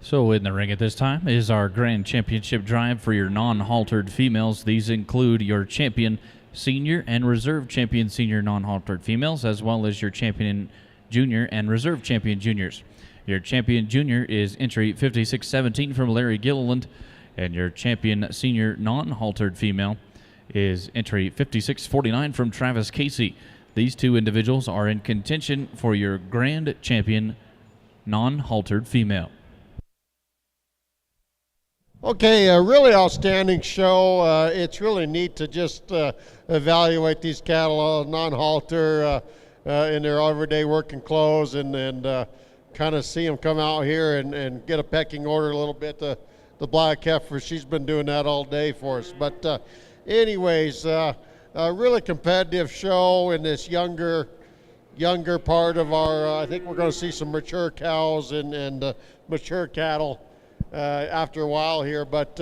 So in the ring at this time is our Grand Championship drive for your non-haltered females. These include your champion senior and reserve champion senior non-haltered females, as well as your champion junior and reserve champion juniors. Your champion junior is entry 5617 from Larry Gilliland, and your champion senior non-haltered female is entry 5649 from Travis Casey. These two individuals are in contention for your Grand Champion non-haltered female. Okay, a really outstanding show. It's really neat to just evaluate these cattle non-halter in their everyday working clothes and kind of see them come out here and get a pecking order a little bit. The black heifer, she's been doing that all day for us. But anyways, a really competitive show in this younger part of our, I think we're going to see some mature cows and mature cattle after a while here, but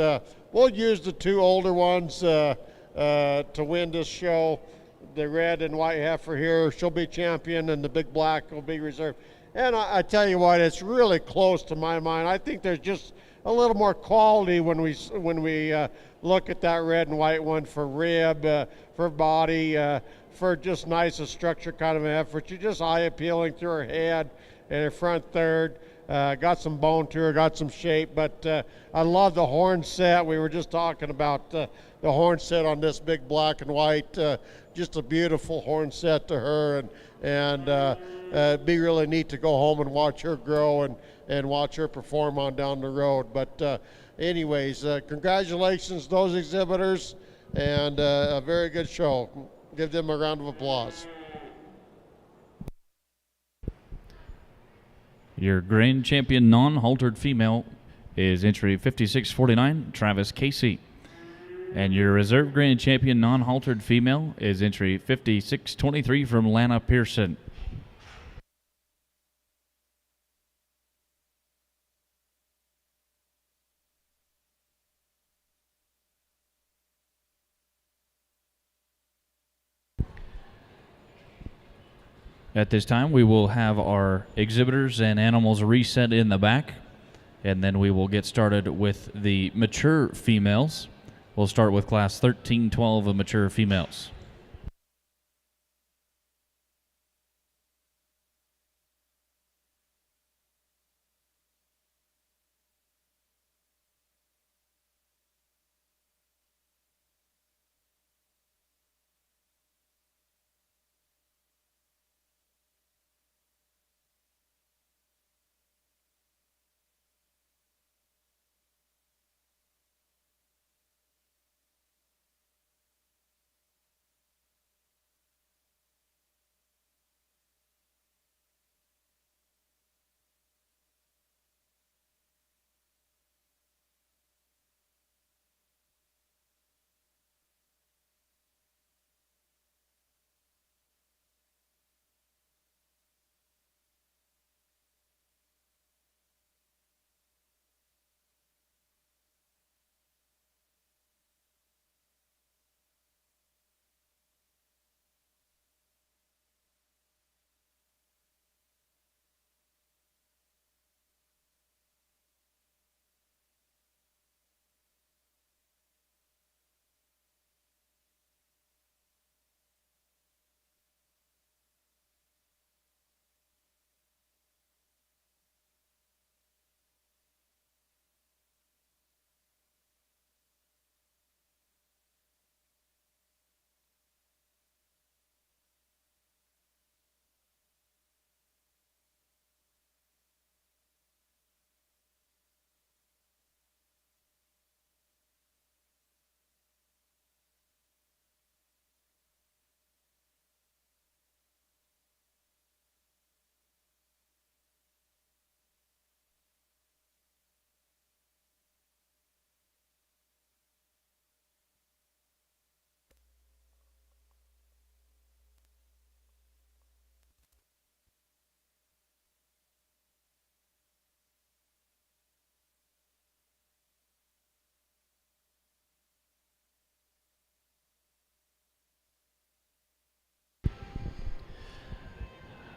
we'll use the two older ones to win this show. The red and white heifer here, she'll be champion, and the big black will be reserved. And I tell you what, it's really close to my mind. I think there's just a little more quality when we look at that red and white one for rib, for body, for just nice and structured kind of an heifer. She's just eye appealing through her head and her front third. Got some bone to her, got some shape, but I love the horn set. We were just talking about the horn set on this big black and white. Just a beautiful horn set to her, and it'd be really neat to go home and watch her grow and watch her perform on down the road. But anyways, congratulations those exhibitors, and a very good show. Give them a round of applause. Your Grand Champion non-haltered female is entry 5649, Travis Casey. And your Reserve Grand Champion non-haltered female is entry 5623 from Lana Pearson. At this time, we will have our exhibitors and animals reset in the back, and then we will get started with the mature females. We'll start with class 1312 of mature females.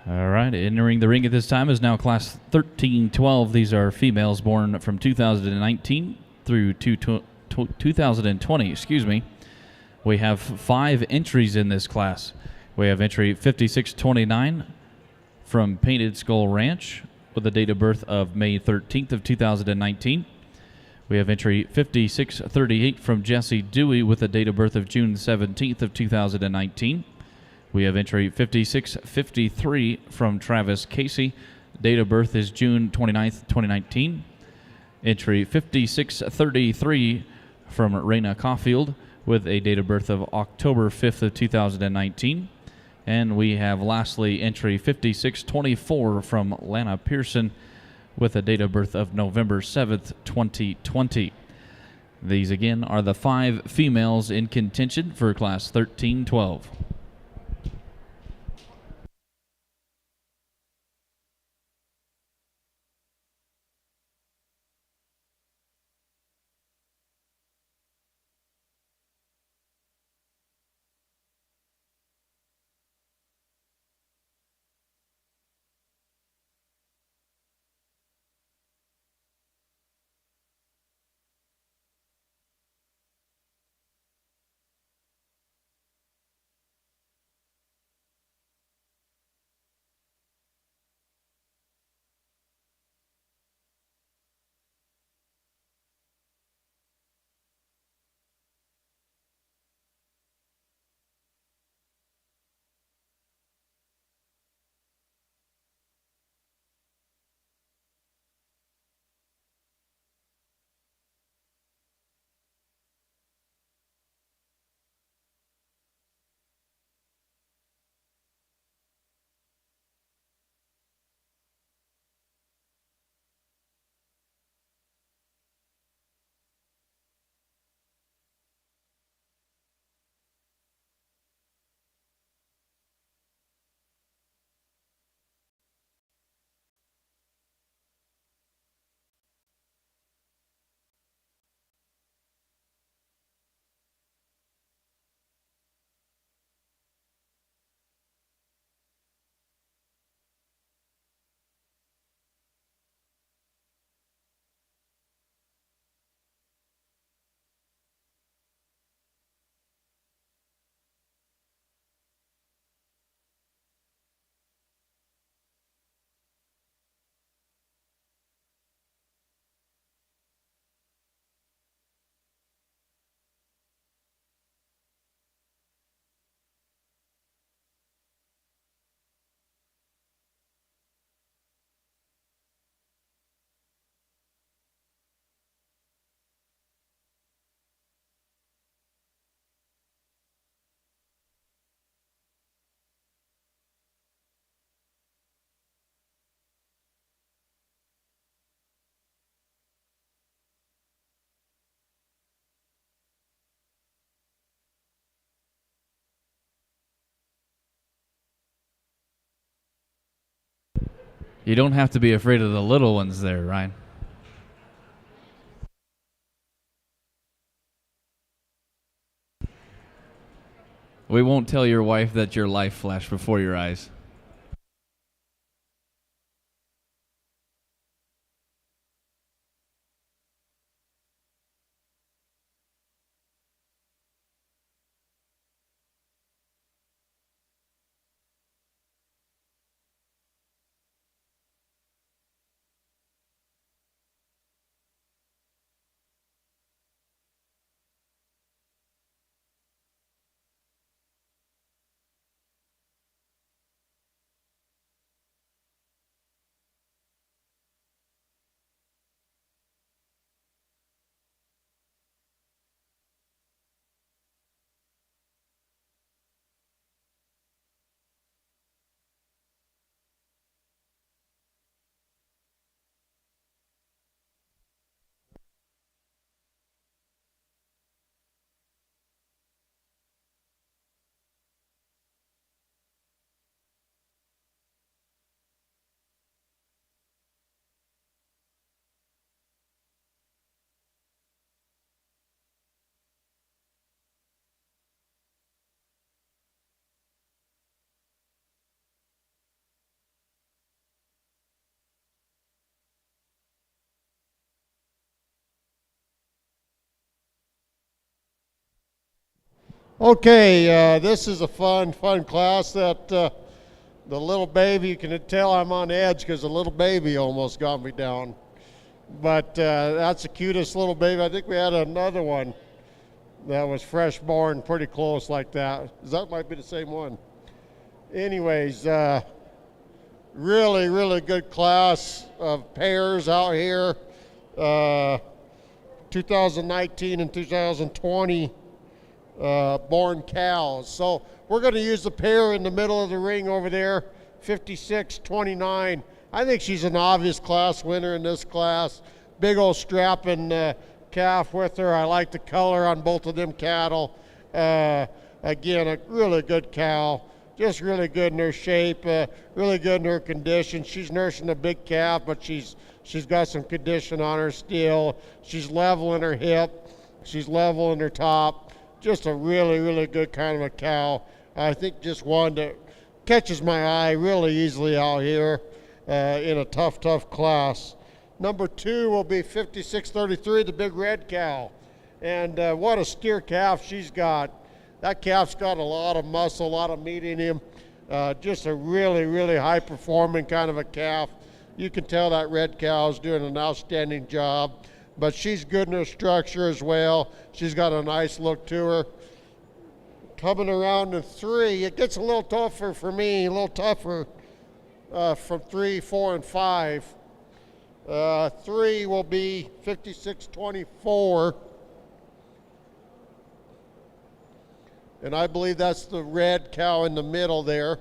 All right, entering the ring at this time is now class 13-12. These are females born from 2019 through 2020. Excuse me. We have 5 entries in this class. We have entry 5629 from Painted Skull Ranch with a date of birth of May 13th of 2019. We have entry 5638 from Jesse Dewey with a date of birth of June 17th of 2019. We have entry 5653 from Travis Casey. Date of birth is June 29th, 2019. Entry 5633 from Raina Caulfield with a date of birth of October 5th of 2019. And we have lastly entry 5624 from Lana Pearson with a date of birth of November 7th, 2020. These again are the 5 females in contention for class 13-12. You don't have to be afraid of the little ones there, Ryan. We won't tell your wife that your life flashed before your eyes. Okay, this is a fun class that the little baby, you can tell I'm on edge because the little baby almost got me down. But that's the cutest little baby. I think we had another one that was fresh born, pretty close like that. That might be the same one. Anyways, really good class of pairs out here. 2019 and 2020 born cows. So we're going to use the pair in the middle of the ring over there, 56-29. I think she's an obvious class winner in this class. Big old strapping calf with her. I like the color on both of them cattle. Again, a really good cow. Just really good in her shape, really good in her condition. She's nursing a big calf, but she's got some condition on her still. She's level in her hip. She's level in her top. Just a really good kind of a cow. I think just one that catches my eye really easily out here in a tough class. Number 2 will be 56-33, the big red cow. And what a steer calf she's got. That calf's got a lot of muscle, a lot of meat in him. Just a really high performing kind of a calf. You can tell that red cow is doing an outstanding job, but she's good in her structure as well. She's got a nice look to her. Coming around to 3, it gets a little tougher for me, a little tougher from 3, 4, and 5. 3 will be 56-24. And I believe that's the red cow in the middle there.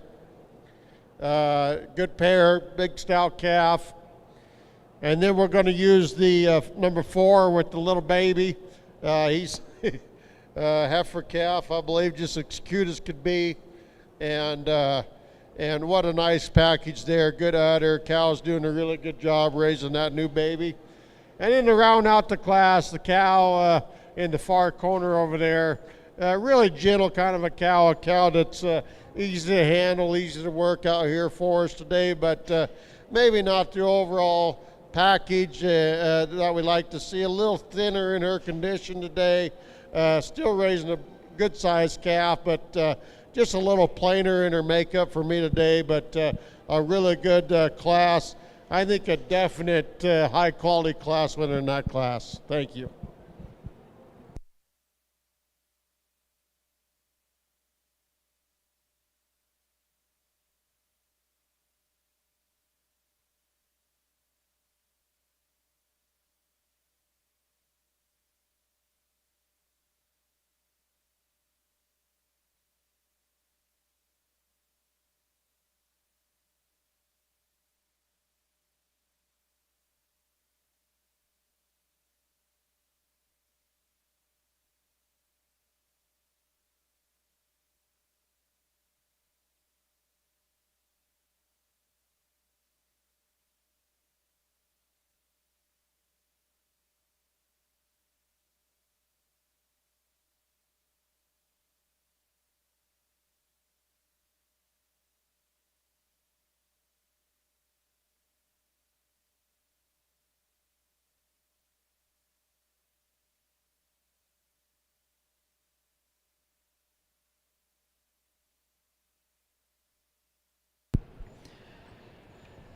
Good pair, big stout calf. And then we're going to use the number 4 with the little baby. He's heifer calf, I believe, just as cute as could be. And what a nice package there. Good udder. Cow's doing a really good job raising that new baby. And then to round out the class, the cow in the far corner over there. Really gentle kind of a cow that's easy to handle, easy to work out here for us today, but maybe not the overall package that we like to see. A little thinner in her condition today, still raising a good sized calf, but just a little plainer in her makeup for me today, but a really good class. I think a definite high quality class winner in that class. Thank you.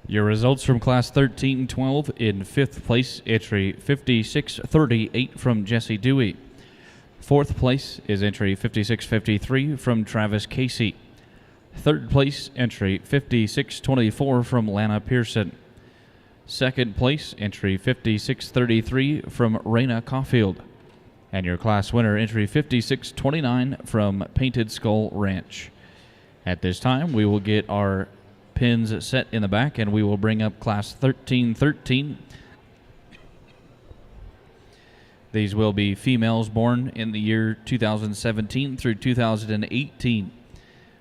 Your results from Class 13-12 in 5th place, entry 56-38 from Jesse Dewey. 4th place is entry 56-53 from Travis Casey. 3rd place, entry 56-24 from Lana Pearson. 2nd place, entry 56-33 from Raina Caulfield. And your class winner, entry 56-29 from Painted Skull Ranch. At this time, we will get our pins set in the back, and we will bring up Class 13-13. These will be females born in the year 2017 through 2018.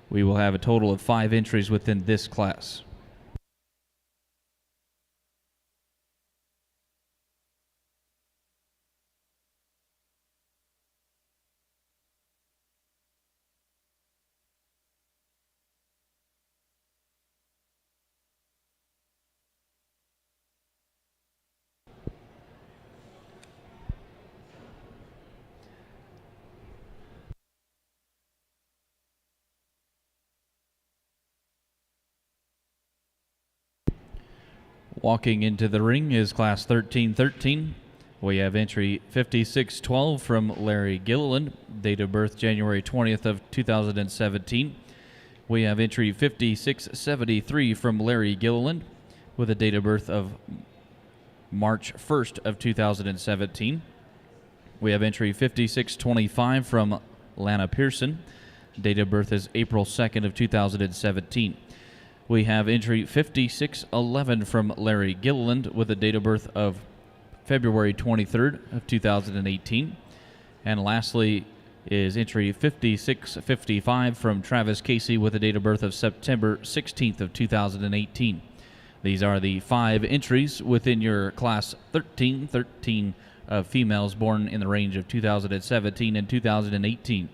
We will have a total of 5 entries within this class. Walking into the ring is Class 1313. We have entry 5612 from Larry Gilliland, date of birth January 20th of 2017. We have entry 5673 from Larry Gilliland, with a date of birth of March 1st of 2017. We have entry 5625 from Lana Pearson. Date of birth is April 2nd of 2017. We have entry 5611 from Larry Gilliland with a date of birth of February 23rd of 2018. And lastly is entry 5655 from Travis Casey with a date of birth of September 16th of 2018. These are the 5 entries within your Class 1313 of females born in the range of 2017 and 2018.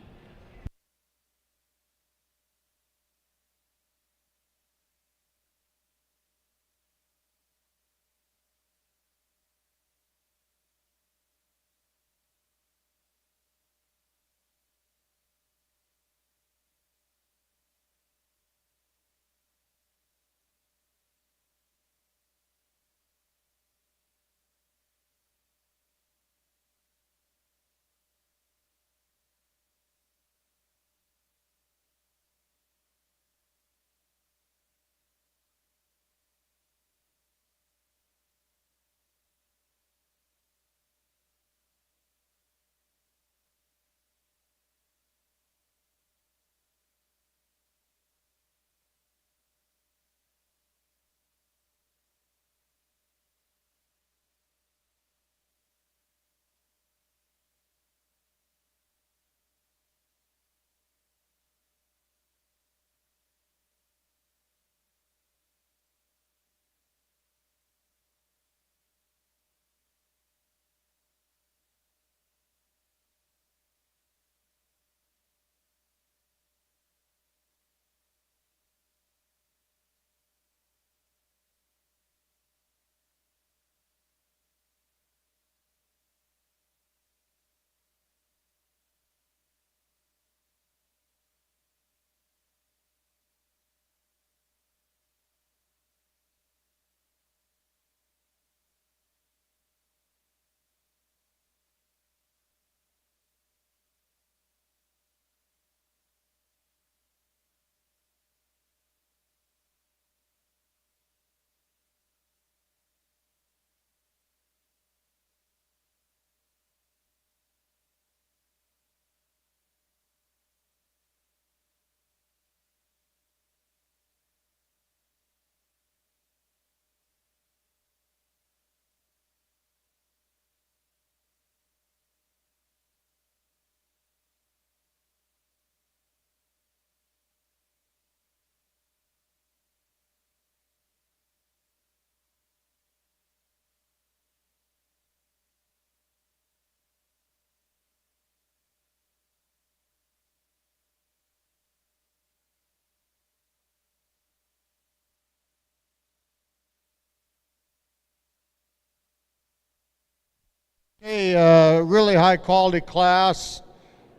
A really high quality class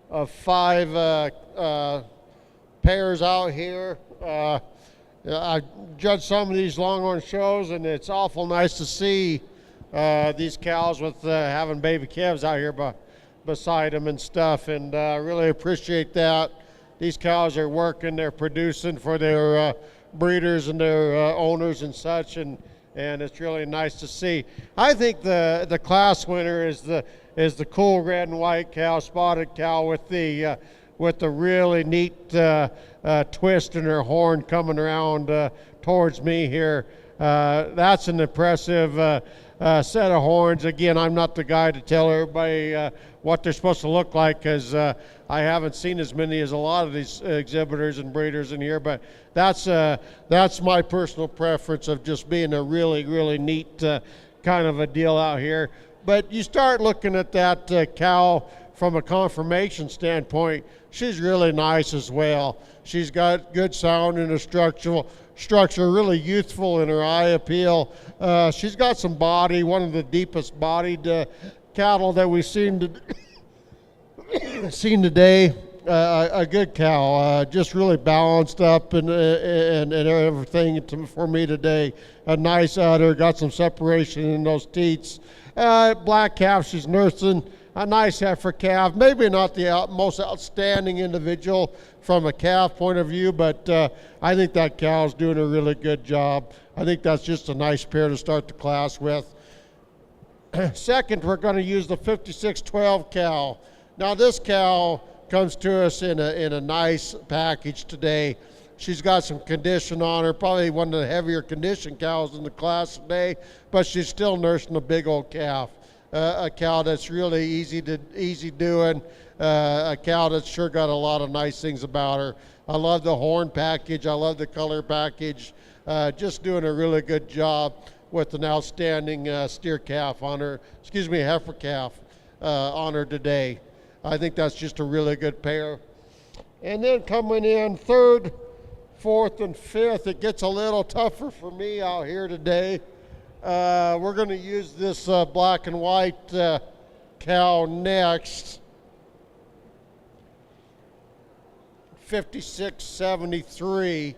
of 5 pairs out here. I judged some of these Longhorn shows, and it's awful nice to see these cows with having baby calves out here beside them and stuff, and I really appreciate that. These cows are working, they're producing for their breeders and their owners and such, and it's really nice to see. I think the class winner is the cool red and white cow, spotted cow with the really neat twist in her horn coming around towards me here. That's an impressive set of horns. Again, I'm not the guy to tell everybody what they're supposed to look like, because I haven't seen as many as a lot of these exhibitors and breeders in here, but that's my personal preference of just being a really, really neat kind of a deal out here. But you start looking at that cow from a conformation standpoint, she's really nice as well. She's got good sound in her structure, really youthful in her eye appeal. She's got some body, one of the deepest bodied cattle that we've seen today. a good cow, just really balanced up and everything for me today. A nice udder, got some separation in those teats. Black calf she's nursing, a nice heifer calf. Maybe not the most outstanding individual from a calf point of view, but I think that cow's doing a really good job. I think that's just a nice pair to start the class with. Second, we're going to use the 5612 cow. Now this cow comes to us in a nice package today. She's got some condition on her, probably one of the heavier condition cows in the class today, but she's still nursing a big old calf. A cow that's really easy doing, a cow that's sure got a lot of nice things about her. I love the horn package, I love the color package, just doing a really good job with an outstanding steer calf on her, heifer calf on her today. I think that's just a really good pair. And then coming in third, fourth, and fifth, it gets a little tougher for me out here today. We're going to use this black and white cow next. 5673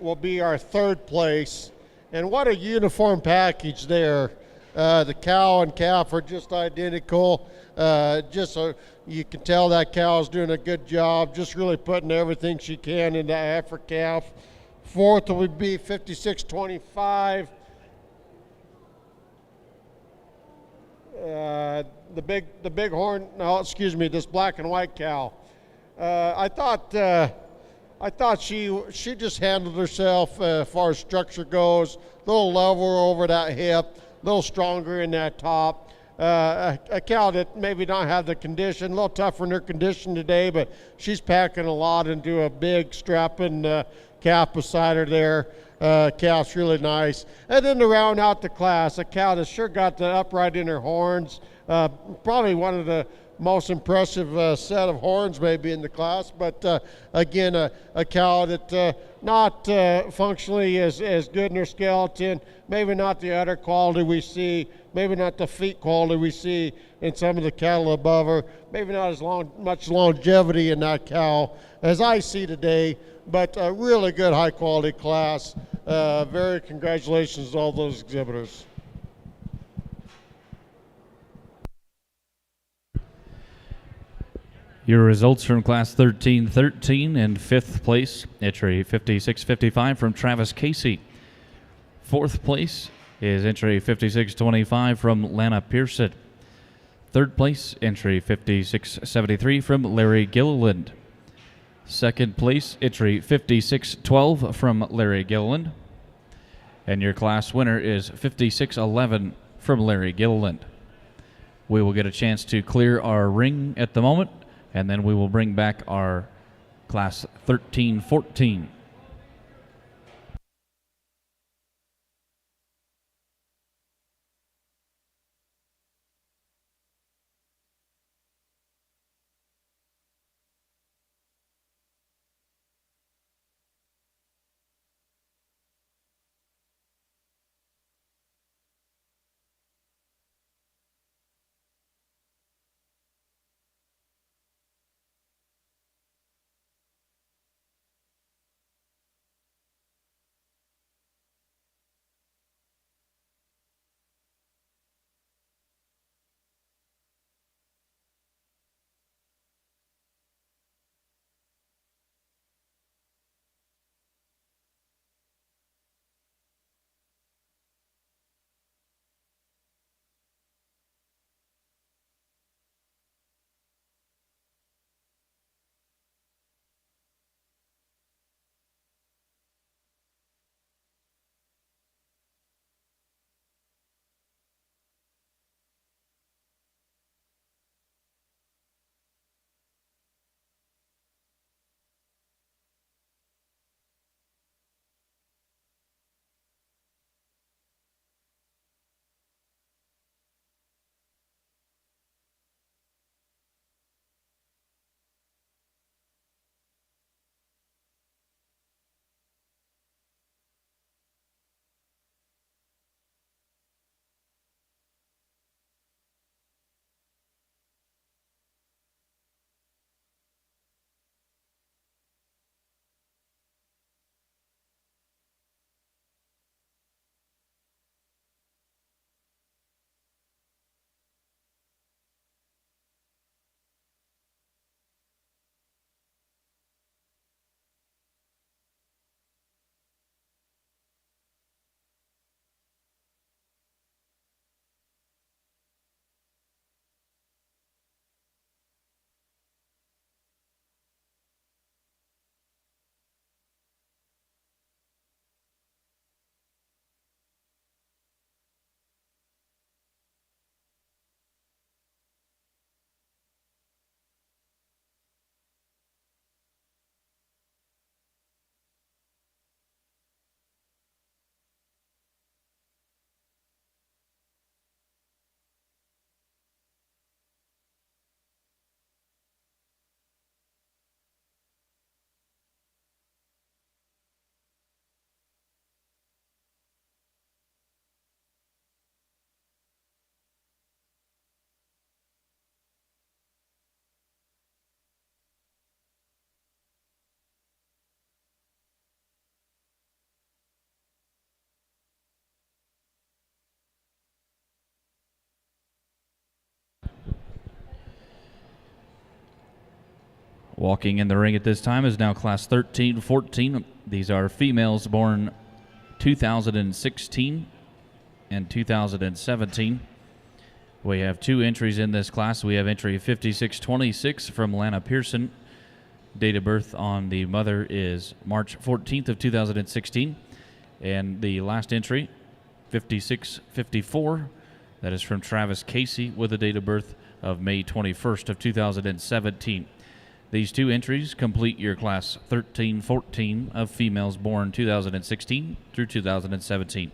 will be our third place. And what a uniform package there. The cow and calf are just identical. You can tell that cow is doing a good job, just really putting everything she can into heifer calf. Fourth would be 5625. The big horn. No, excuse me. This black and white cow. I thought she just handled herself as far as structure goes. A little leveler over that hip, a little stronger in that top. A cow that maybe not have the condition, a little tougher in her condition today, but she's packing a lot into a big strapping calf beside her there. Calf's really nice. And then to round out the class, a cow that's sure got the upright in her horns. Probably one of the most impressive set of horns maybe in the class, but again, a cow that not functionally as good in her skeleton, maybe not the udder quality we see, maybe not the feet quality we see in some of the cattle above her, maybe not as much longevity in that cow as I see today, but a really good high quality class. Very congratulations to all those exhibitors. Your results from Class 1313 in 5th place, entry 5655 from Travis Casey. 4th place is entry 5625 from Lana Pearson. 3rd place, entry 5673 from Larry Gilliland. 2nd place, entry 5612 from Larry Gilliland. And your class winner is 5611 from Larry Gilliland. We will get a chance to clear our ring at the moment, and then we will bring back our Class 1314. Walking in the ring at this time is now class 13-14. These are females born 2016 and 2017. We have 2 entries in this class. We have entry 5626 from Lana Pearson. Date of birth on the mother is March 14th of 2016. And the last entry, 5654, that is from Travis Casey with a date of birth of May 21st of 2017. These 2 entries complete your class 13-14 of females born 2016 through 2017.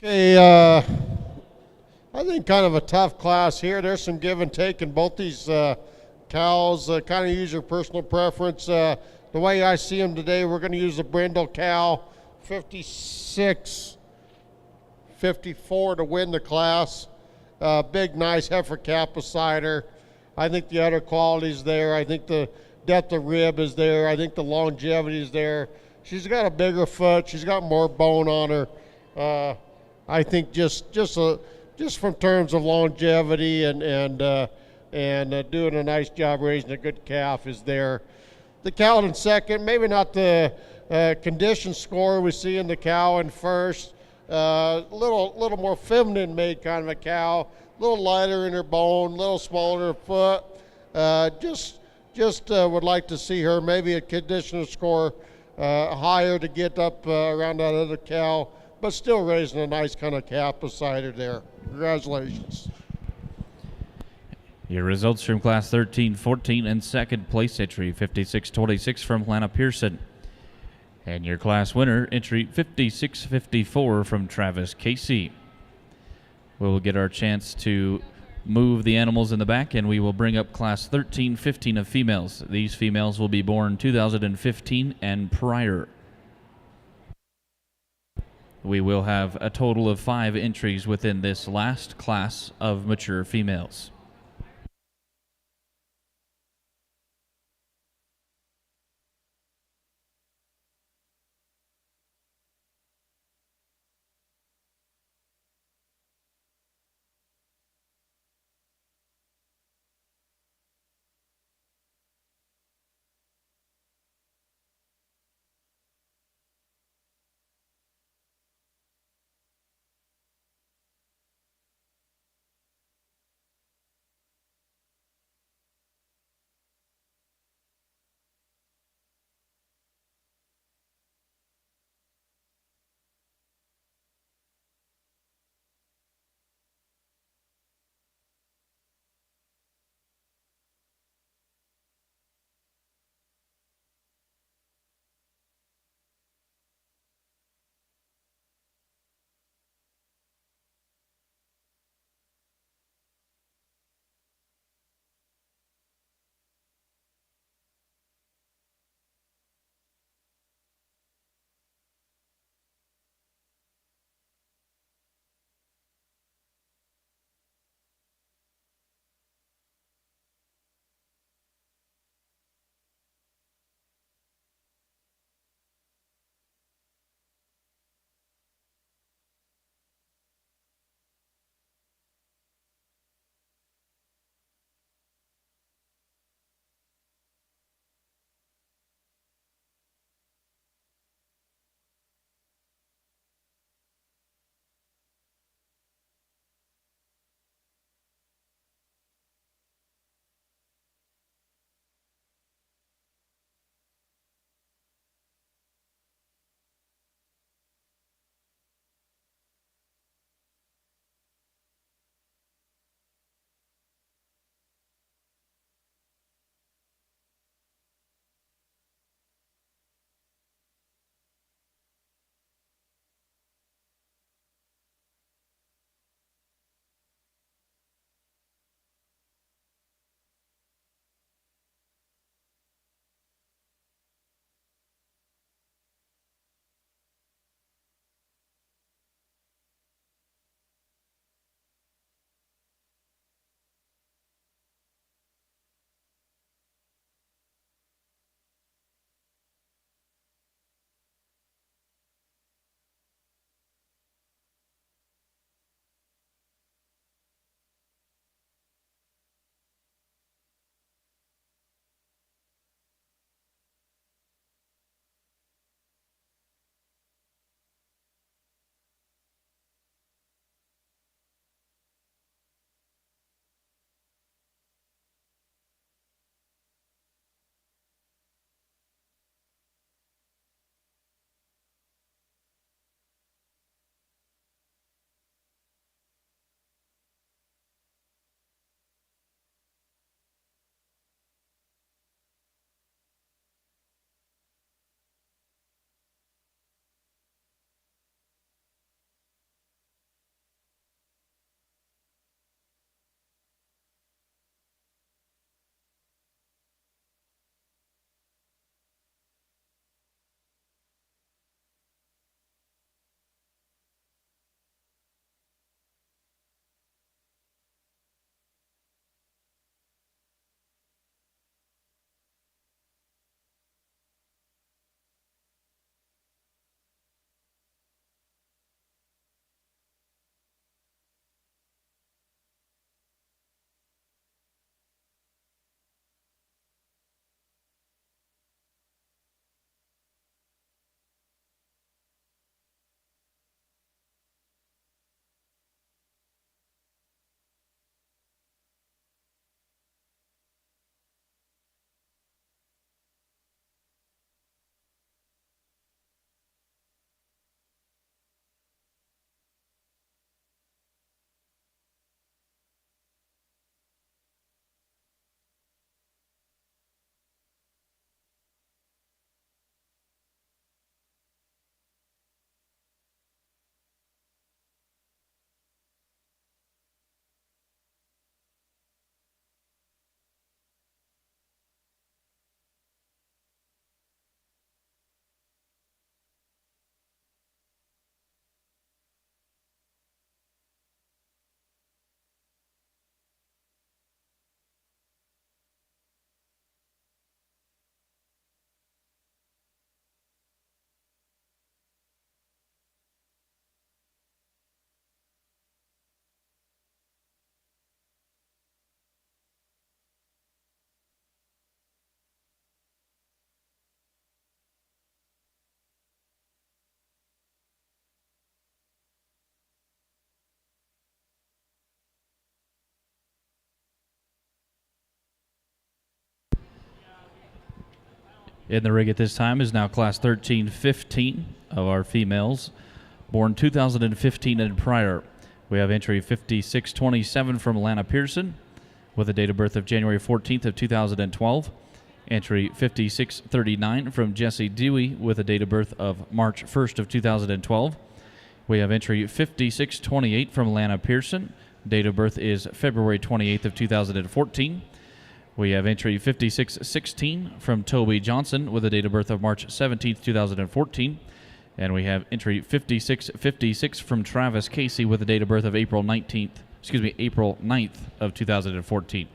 Okay, I think kind of a tough class here. There's some give and take in both these cows. Kind of use your personal preference. The way I see them today, we're going to use a brindle cow, 56, 54 to win the class. Big, nice heifer calf beside her. I think the other qualities there. I think the depth of rib is there. I think the longevity is there. She's got a bigger foot. She's got more bone on her. I think just from terms of longevity and doing a nice job raising a good calf is there. The cow in second, maybe not the condition score we see in the cow in first. Little more feminine made kind of a cow. A little lighter in her bone, a little smaller in her foot. Just would like to see her maybe a condition score higher to get up around that other cow, but still raising a nice kind of calf beside her there. Congratulations. Your results from class 13-14 and second place entry 5626 from Lana Pearson. And your class winner entry 5654 from Travis Casey. We'll get our chance to move the animals in the back, and we will bring up class 13-15 of females. These females will be born 2015 and prior. We will have a total of 5 entries within this last class of mature females. In the ring at this time is now Class 1315 of our females, born 2015 and prior. We have entry 5627 from Lana Pearson with a date of birth of January 14th of 2012. Entry 5639 from Jessie Dewey with a date of birth of March 1st of 2012. We have entry 5628 from Lana Pearson. Date of birth is February 28th of 2014. We have entry 5616 from Toby Johnson with a date of birth of March 17th, 2014. And we have entry 5656 from Travis Casey with a date of birth of April 9th of 2014.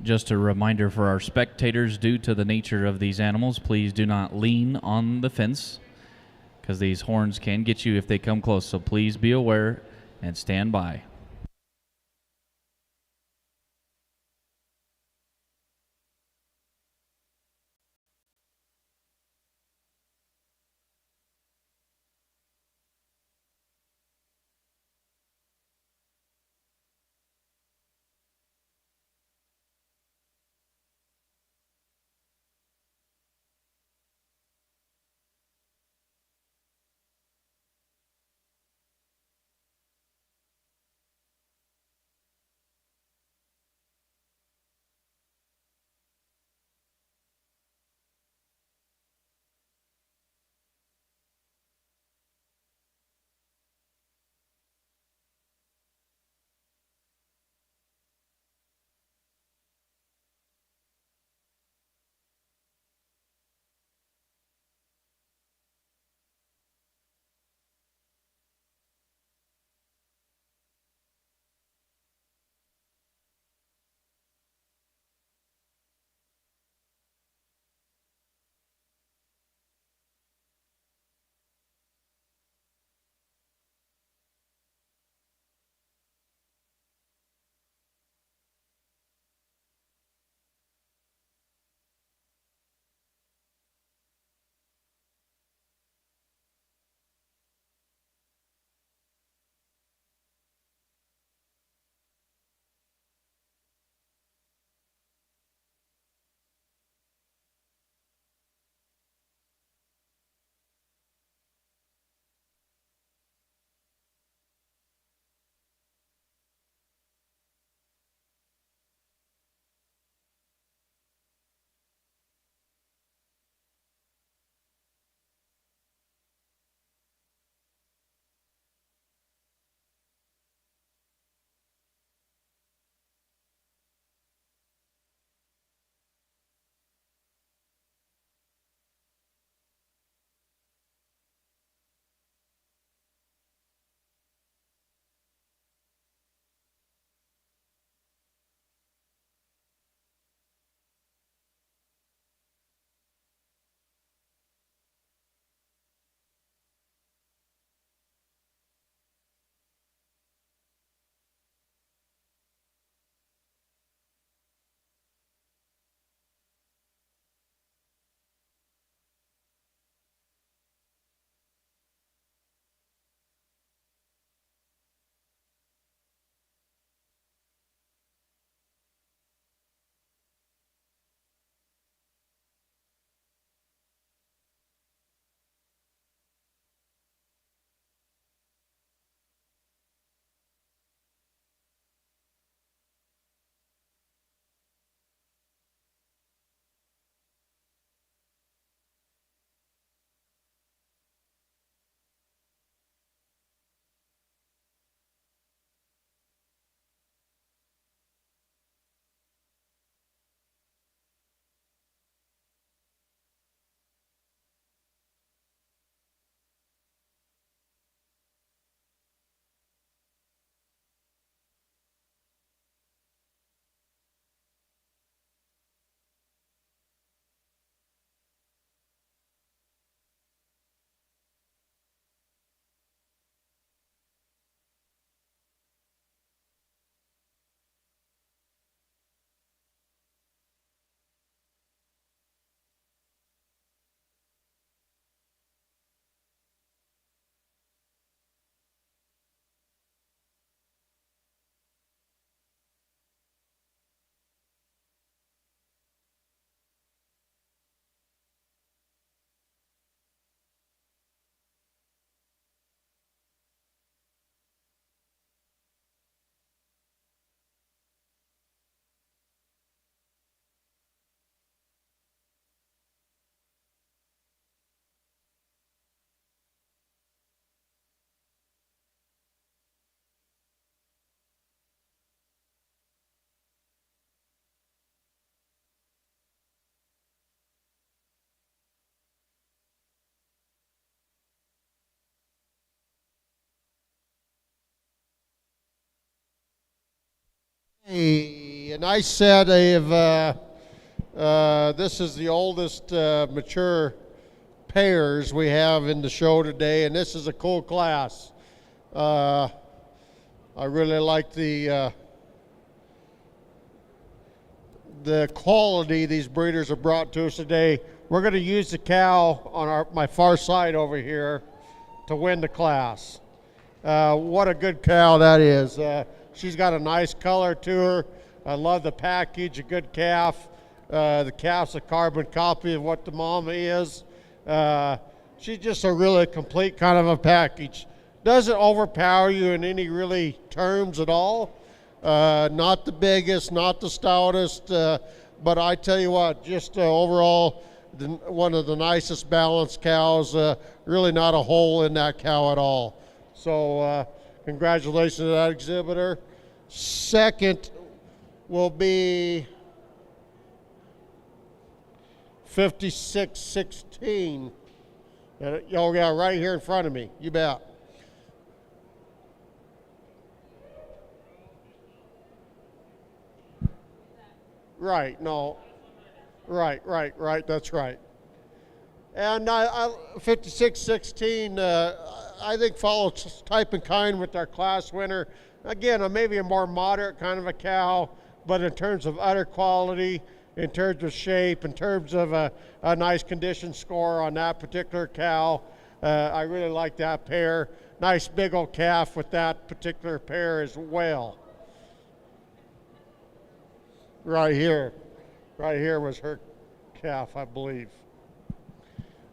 Just a reminder for our spectators, due to the nature of these animals, please do not lean on the fence because these horns can get you if they come close. So please be aware and stand by. A nice set of, this is the oldest mature pairs we have in the show today, and this is a cool class. I really like the quality these breeders have brought to us today. We're going to use the cow on my far side over here to win the class. What a good cow that is. She's got a nice color to her. I love the package, a good calf. The calf's a carbon copy of what the mama is. She's just a really complete kind of a package. Doesn't overpower you in any really terms at all. Not the biggest, not the stoutest, but I tell you what, just overall, one of the nicest balanced cows. Really not a hole in that cow at all. So congratulations to that exhibitor. Second will be 5616. Oh yeah, right here in front of me. You bet. Right, no. Right, that's right. And 5616, I think follows type and kind with our class winner. Again, maybe a more moderate kind of a cow, but in terms of udder quality, in terms of shape, in terms of a nice condition score on that particular cow, I really like that pair. Nice big old calf with that particular pair as well. Right here was her calf, I believe.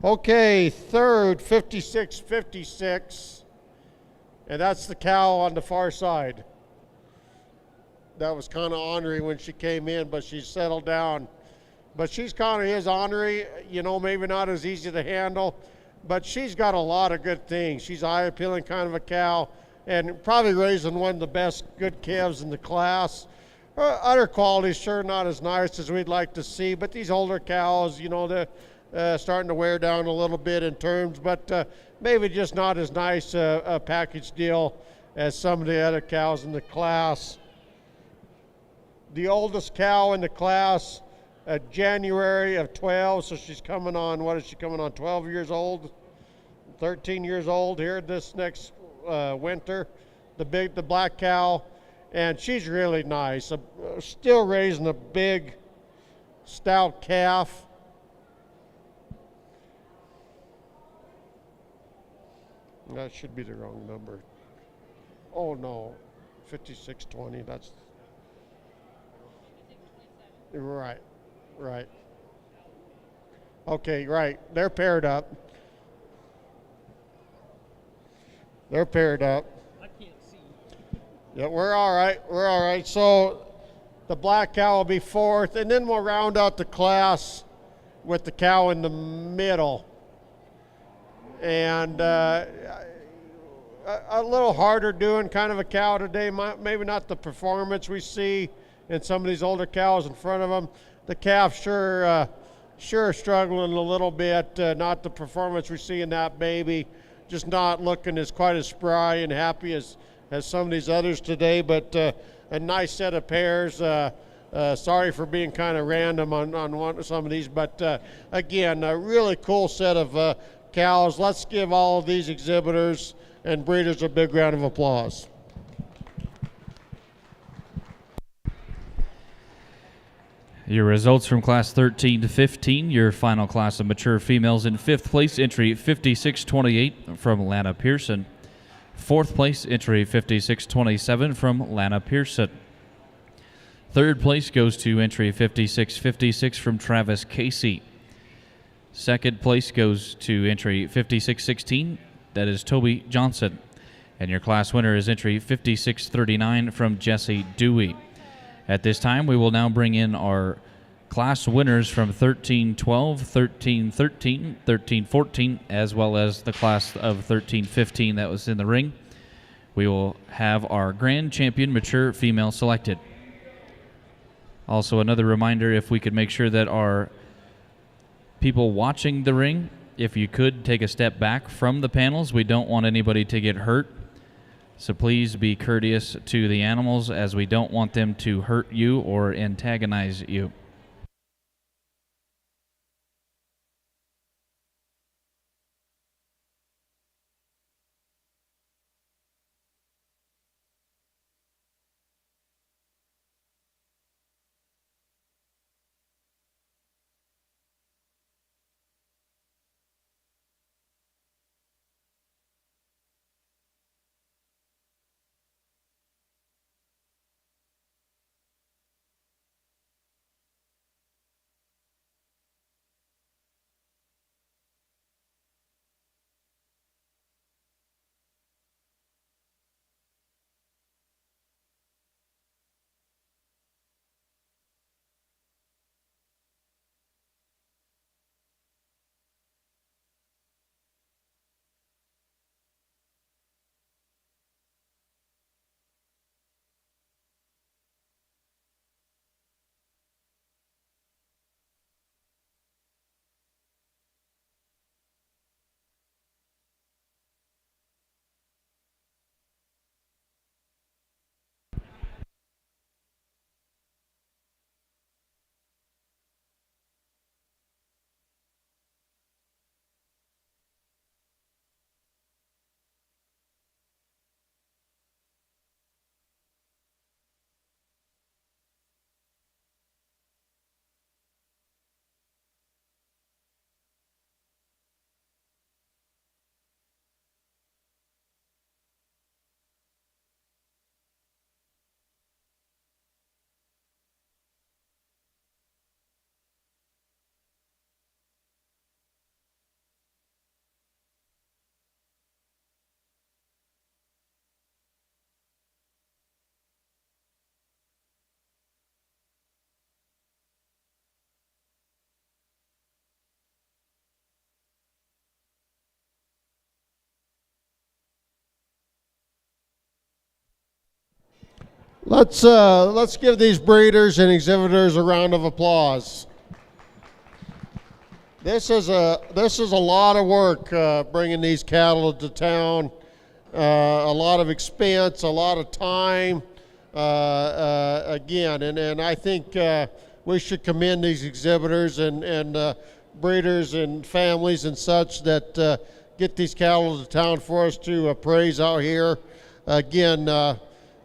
Okay, third, 5656, and that's the cow on the far side. That was kind of ornery when she came in, but she's settled down. But she's kind of his ornery, maybe not as easy to handle, but she's got a lot of good things. She's eye-appealing kind of a cow, and probably raising one of the best good calves in the class. Udder quality is sure not as nice as we'd like to see, but these older cows, they're starting to wear down a little bit in terms, but maybe just not as nice a package deal as some of the other cows in the class. The oldest cow in the class, January of 12, so she's coming on, 12 years old? 13 years old here this next winter, the black cow, and she's really nice. Still raising a big, stout calf. That should be the wrong number. Oh no, 5620, that's... Right. Okay, right, they're paired up. I can't see. Yeah, we're all right. So the black cow will be fourth, and then we'll round out the class with the cow in the middle. And a little harder doing kind of a cow today, maybe not the performance we see in some of these older cows in front of them. The calf sure struggling a little bit, not the performance we see in that baby, just not looking as quite as spry and happy as some of these others today, but a nice set of pairs. Sorry for being kind of random on some of these, but again, a really cool set of cows. Let's give all of these exhibitors and breeders a big round of applause. Your results from class 13 to 15, your final class of mature females. In fifth place, entry 5628 from Lana Pearson. Fourth place, entry 5627 from Lana Pearson. Third place goes to entry 5656 from Travis Casey. Second place goes to entry 5616, that is Toby Johnson. And your class winner is entry 5639 from Jesse Dewey. At this time, we will now bring in our class winners from 1312, 1313, 1314, as well as the class of 1315 that was in the ring. We will have our grand champion mature female selected. Also, another reminder, if we could make sure that our people watching the ring, if you could take a step back from the panels. We don't want anybody to get hurt. So please be courteous to the animals, as we don't want them to hurt you or antagonize you. Let's give these breeders and exhibitors a round of applause. This is a lot of work, bringing these cattle to town. A lot of expense, a lot of time. Again, and I think we should commend these exhibitors and breeders and families and such that get these cattle to town for us to appraise out here. Again,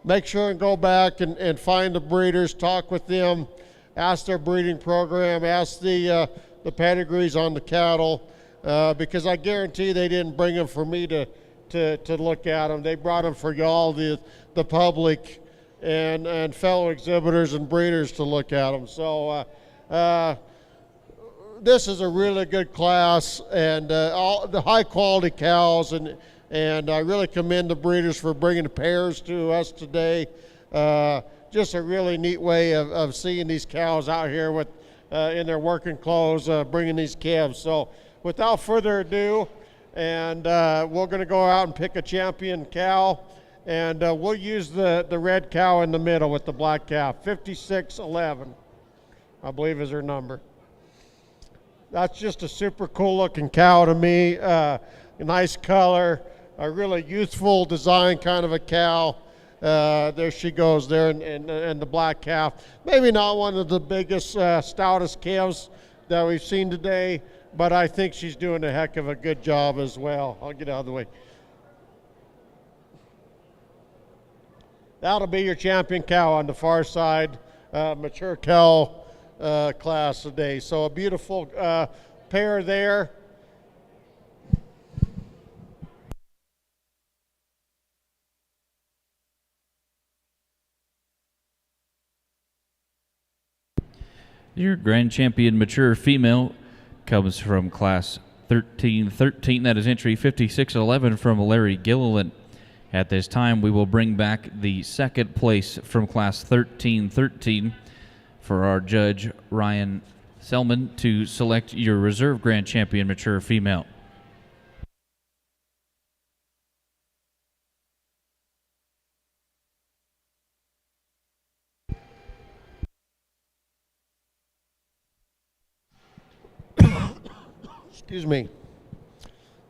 make sure and go back and find the breeders, talk with them, ask their breeding program, ask the pedigrees on the cattle, because I guarantee they didn't bring them for me to look at them. They brought them for y'all, the public, and fellow exhibitors and breeders to look at them. So this is a really good class, and all the high quality cows, and I really commend the breeders for bringing the pairs to us today. Just a really neat way of seeing these cows out here with in their working clothes, bringing these calves. So without further ado, and we're going to go out and pick a champion cow, and we'll use the red cow in the middle with the black calf. 5611, I believe, is her number. That's just a super cool looking cow to me. A nice color, a really youthful design kind of a cow. There she goes there, and the black calf. Maybe not one of the biggest, stoutest calves that we've seen today, but I think she's doing a heck of a good job as well. I'll get out of the way. That'll be your champion cow on the far side, mature cow class today. So a beautiful pair there. Your grand champion mature female comes from class 1313. That is entry 5611 from Larry Gilliland. At this time, we will bring back the second place from class 1313 for our judge, Ryan Selman, to select your reserve grand champion mature female. Excuse me.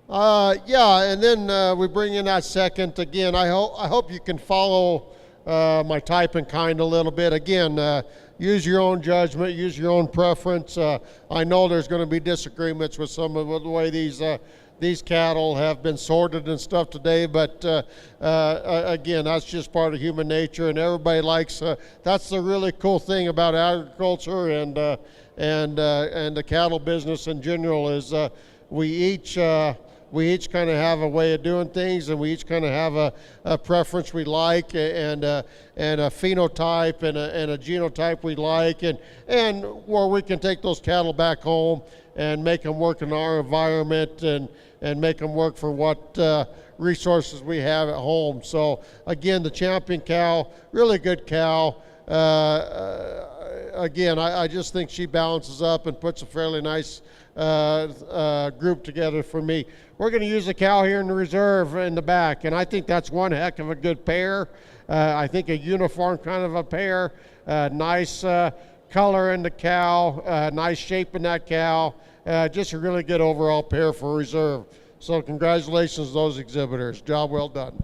Yeah, and then we bring in that second again. I hope you can follow my type and kind a little bit. Again, use your own judgment, use your own preference. I know there's going to be disagreements with some of the way these cattle have been sorted and stuff today, but again, that's just part of human nature, and everybody likes. That's the really cool thing about agriculture and the cattle business in general is we each. We each kind of have a way of doing things, and we each kind of have a preference we like, and a phenotype and a genotype we like, and where we can take those cattle back home and make them work in our environment and make them work for what resources we have at home. So again, the champion cow, really good cow. Again, I just think she balances up and puts a fairly nice group together for me. We're going to use a cow here in the reserve in the back, and I think that's one heck of a good pair. I think a uniform kind of a pair, nice color in the cow, nice shape in that cow, just a really good overall pair for reserve. So congratulations to those exhibitors. Job well done.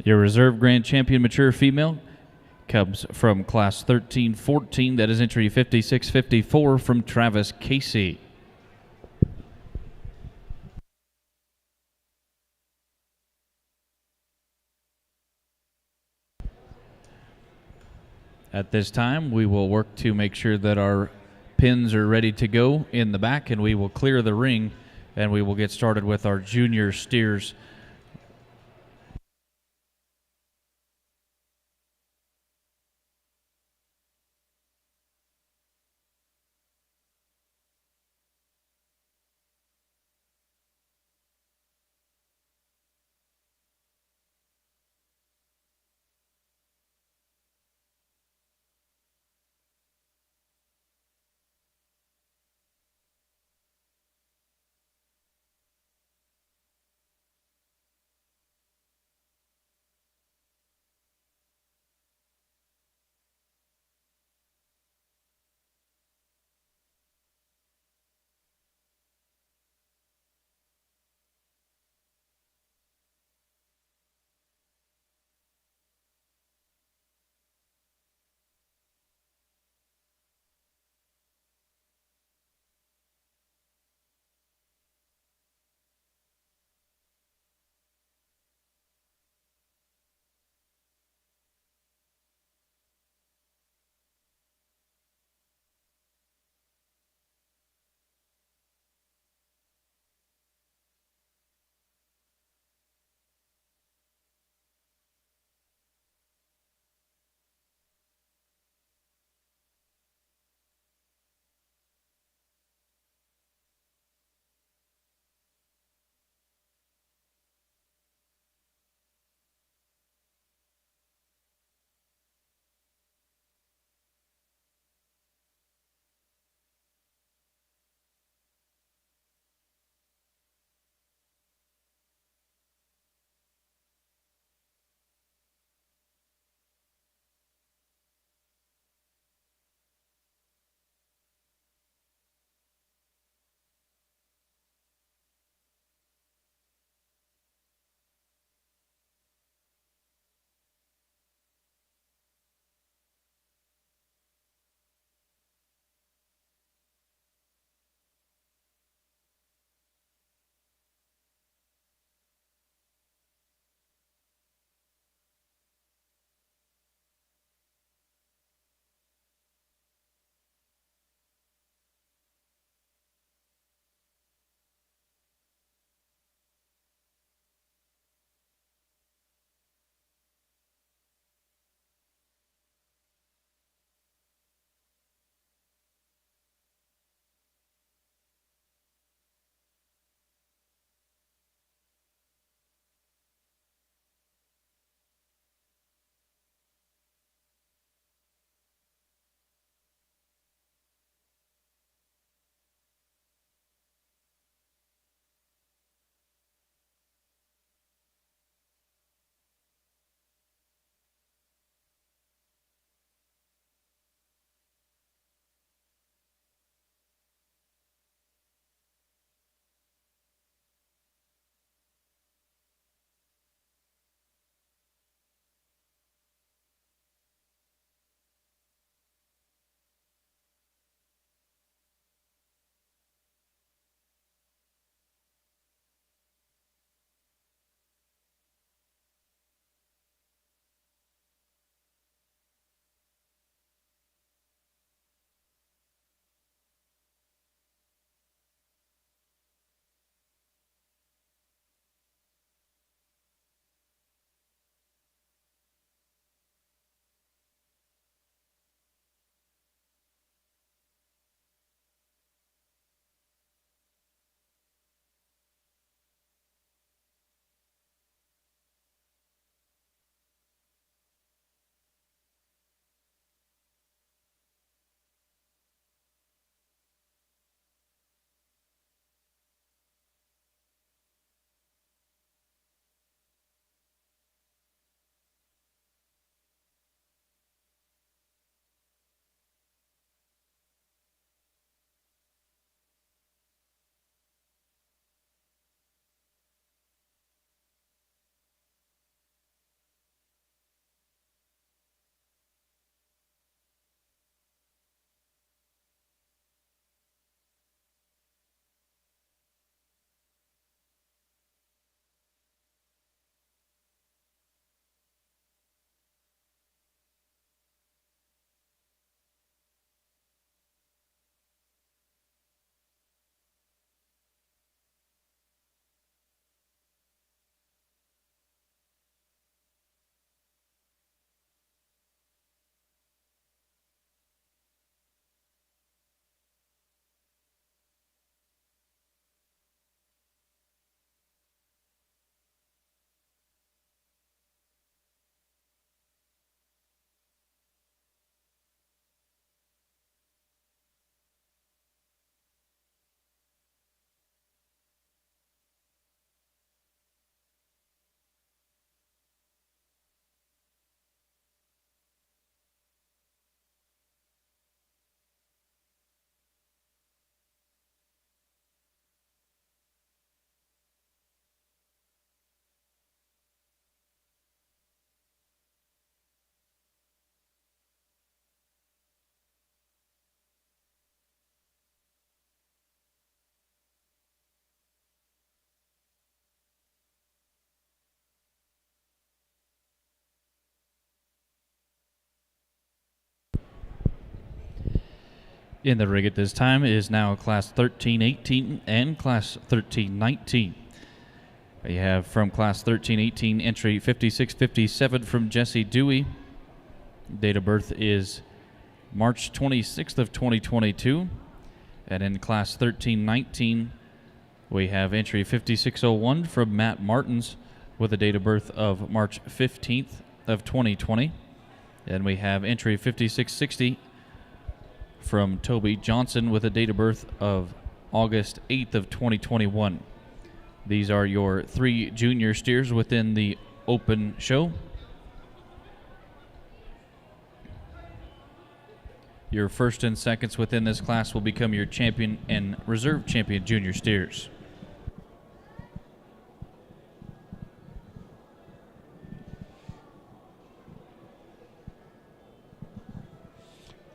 Your reserve grand champion mature female comes from class 13-14. That is entry 5654 from Travis Casey. At this time, we will work to make sure that our pins are ready to go in the back, and we will clear the ring, and we will get started with our junior steers. In the ring at this time is now Class 1318 and Class 1319. We have from Class 1318 entry 5657 from Jesse Dewey. Date of birth is March 26th of 2022. And in Class 1319, we have entry 5601 from Matt Martins with a date of birth of March 15th of 2020. And we have entry 5660 from Toby Johnson with a date of birth of August 8th of 2021. These are your 3 junior steers within the open show. Your first and seconds within this class will become your champion and reserve champion junior steers.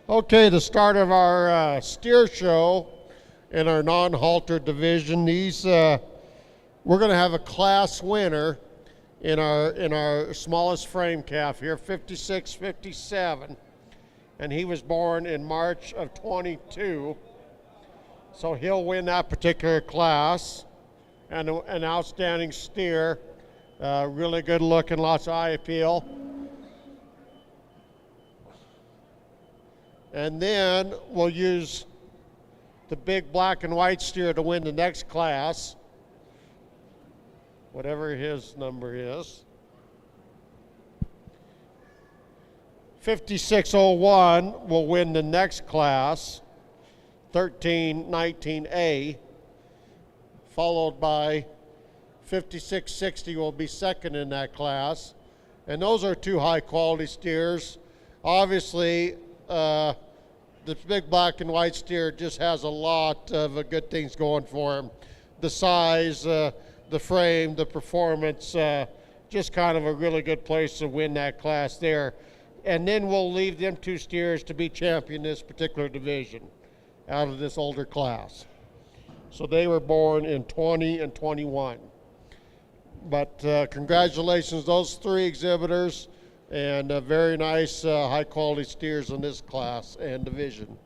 Okay, the start of our steer show in our non-halter division. We're going to have a class winner in our smallest frame calf here, 5657, and he was born in March of 22, so he'll win that particular class. And an outstanding steer, really good looking, lots of eye appeal. And then we'll use the big black and white steer to win the next class, whatever his number is. 5601 will win the next class, 1319A, followed by 5660 will be second in that class. And those are 2 high quality steers. Obviously, the big black and white steer just has a lot of good things going for him. The size, the frame, the performance, just kind of a really good place to win that class there. And then we'll leave them 2 steers to be champion this particular division out of this older class. So they were born in 20 and 21. But congratulations, those 3 exhibitors, and very nice high quality steers in this class and division.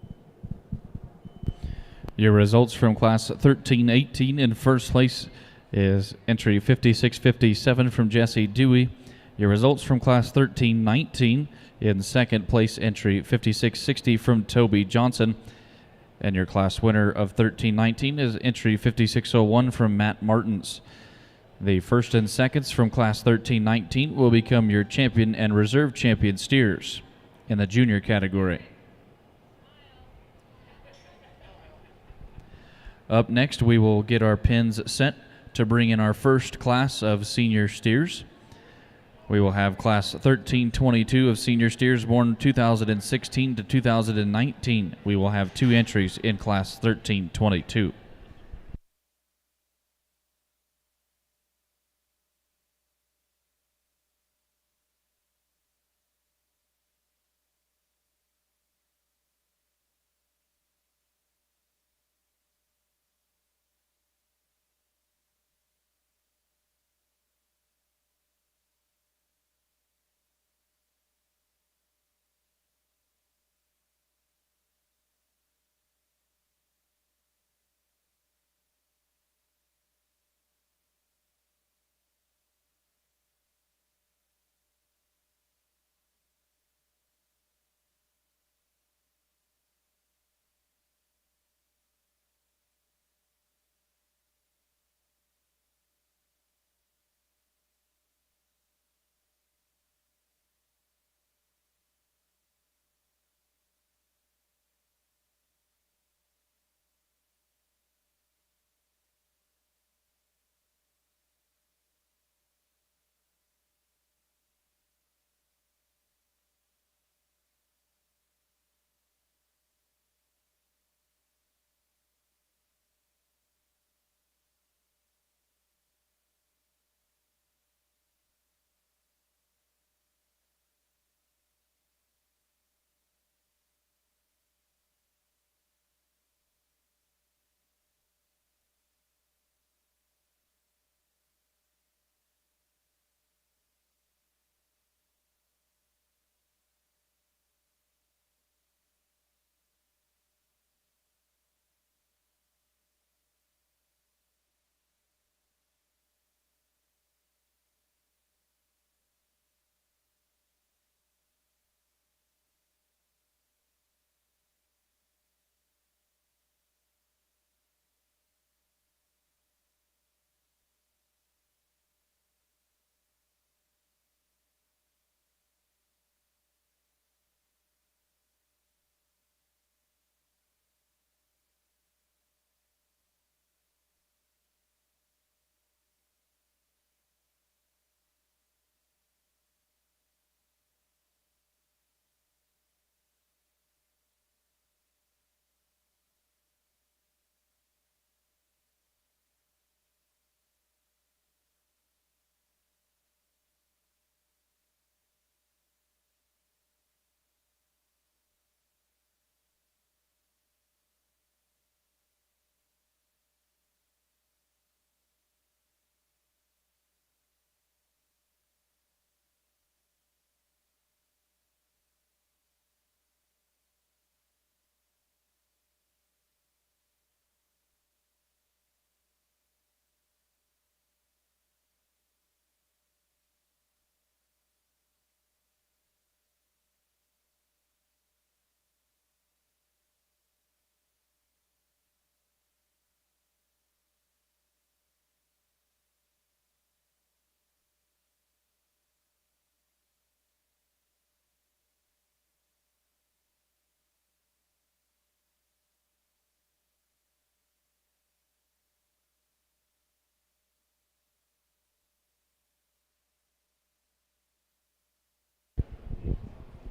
Your results from Class 1318 in first place is entry 5657 from Jesse Dewey. Your results from Class 1319 in second place, entry 5660 from Toby Johnson. And your class winner of 1319 is entry 5601 from Matt Martins. The first and seconds from Class 1319 will become your champion and reserve champion steers in the junior category. Up next, we will get our pins set to bring in our first class of senior steers. We will have Class 1322 of senior steers born 2016 to 2019. We will have 2 entries in Class 1322.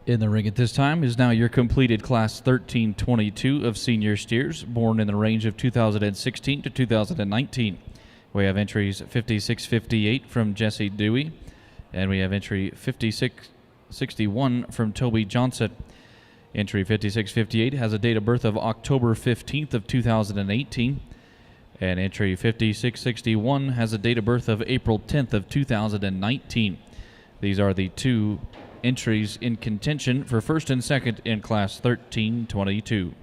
In the ring at this time is now your completed Class 1322 of senior steers, born in the range of 2016 to 2019. We have entries 5658 from Jesse Dewey, and we have entry 5661 from Toby Johnson. Entry 5658 has a date of birth of October 15th of 2018, and entry 5661 has a date of birth of April 10th of 2019. These are the two entries in contention for first and second in Class 1322.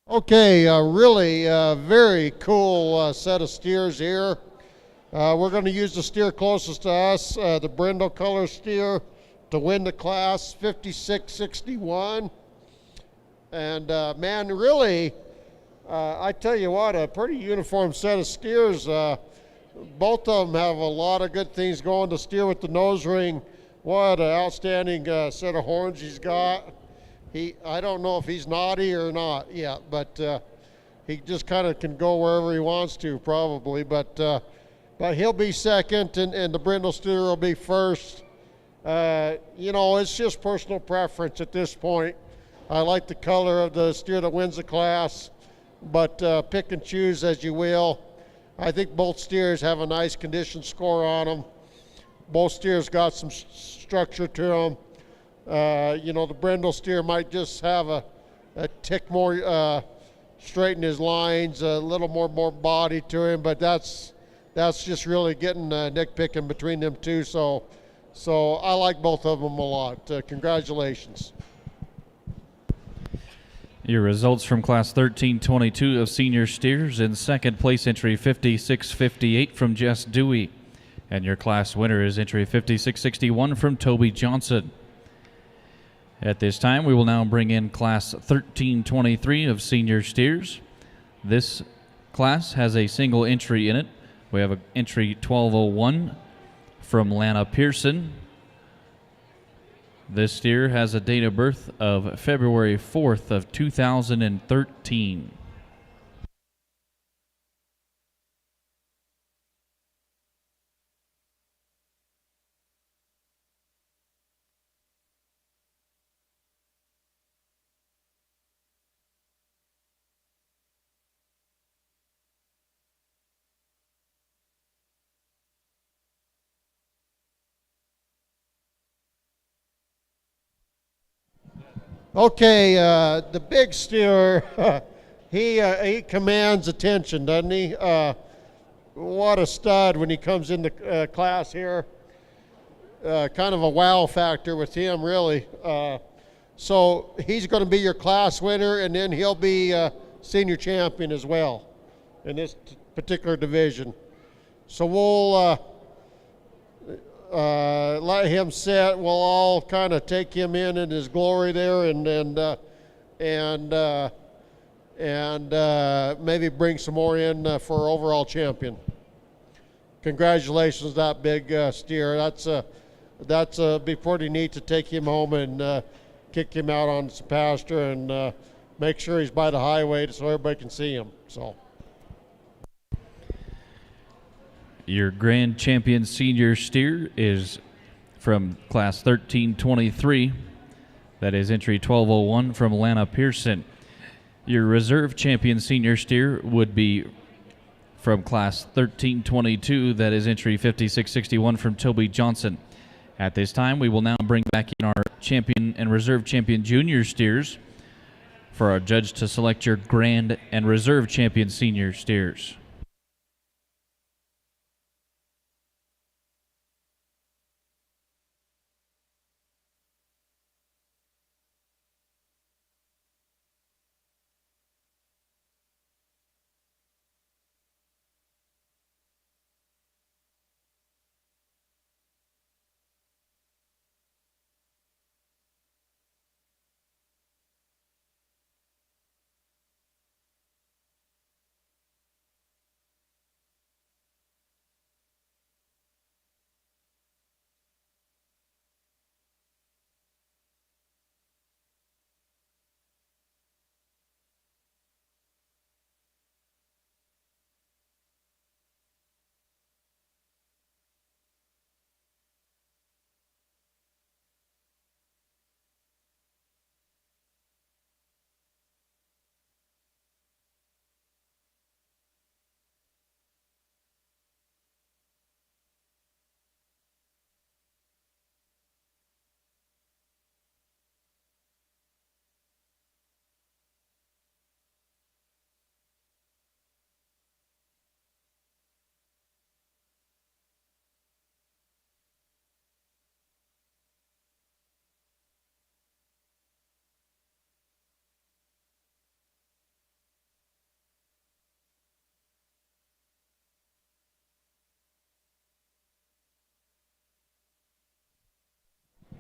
Okay, really very cool set of steers here. We're going to use the steer closest to us, the brindle color steer, to win the class, 5661. And man, really, I tell you what, a pretty uniform set of steers. Both of them have a lot of good things going. The steer with the nose ring, what an outstanding set of horns he's got. I don't know if he's naughty or not yet, but he just kind of can go wherever he wants to, probably. But he'll be second, and the brindle steer will be first. You know, it's just personal preference at this point. I like the color of the steer that wins the class, but pick and choose as you will. I think both steers have a nice condition score on them. Both steers got some structure to them. You know, the brindle steer might just have a tick more straighten his lines, a little more body to him, but that's just really getting nitpicking between them two. So I like both of them a lot. Congratulations. Your results from Class 1322 of senior steers: in second place, entry 5658 from Jess Dewey, and your class winner is entry 5661 from Toby Johnson. At this time, we will now bring in Class 1323 of senior steers. This class has a single entry in it. We have entry 1201 from Lana Pearson. This steer has a date of birth of February 4th of 2013. Okay, the big steer, he commands attention, doesn't he? What a stud when he comes into class here. Kind of a wow factor with him, really. So he's going to be your class winner, and then he'll be senior champion as well in this particular division. So we'll let him sit. We'll all kind of take him in his glory there, and maybe bring some more in for overall champion. Congratulations, that big steer. That's be pretty neat to take him home and kick him out on some pasture and make sure he's by the highway so everybody can see him. So. Your grand champion senior steer is from class 1323. That is entry 1201 from Lana Pearson. Your reserve champion senior steer would be from class 1322. That is entry 5661 from Toby Johnson. At this time, we will now bring back in our champion and reserve champion junior steers for our judge to select your grand and reserve champion senior steers.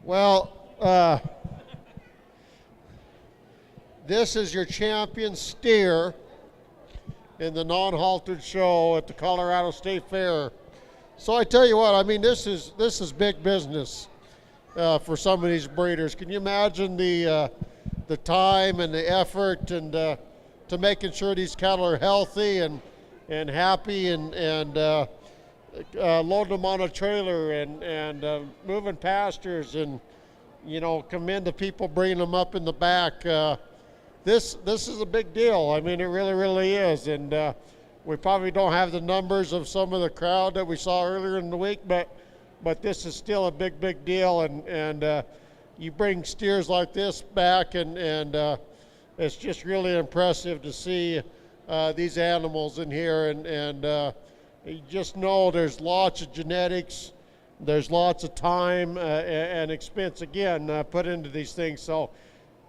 Well, this is your champion steer in the non-haltered show at the Colorado State Fair. So I tell you what, I mean, this is big business for some of these breeders. Can you imagine the time and the effort and to making sure these cattle are healthy and happy and loading them on a trailer and moving pastures and, you know, commend the people bringing them up in the back. This is a big deal. I mean, it really is. And we probably don't have the numbers of some of the crowd that we saw earlier in the week, but this is still a big deal. And you bring steers like this back, and it's just really impressive to see these animals in here. And you just know there's lots of genetics, there's lots of time and expense, again, put into these things. So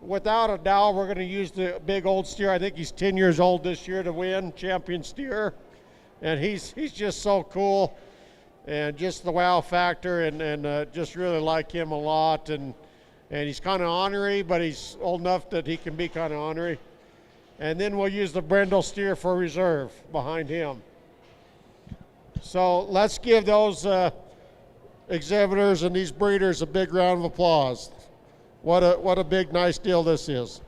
without a doubt, we're going to use the big old steer. I think he's 10 years old this year to win champion steer. And he's just so cool, and just the wow factor, and just really like him a lot. And he's kind of ornery, but he's old enough that he can be kind of ornery. And then we'll use the Brindle steer for reserve behind him. So let's give those exhibitors and these breeders a big round of applause. What a big, nice deal this is.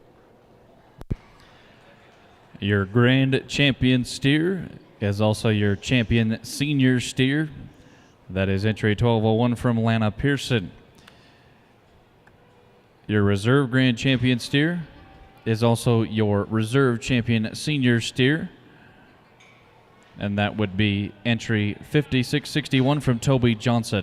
Your grand champion steer is also your champion senior steer. That is entry 1201 from Lana Pearson. Your reserve grand champion steer is also your reserve champion senior steer. And that would be entry 5661 from Toby Johnson.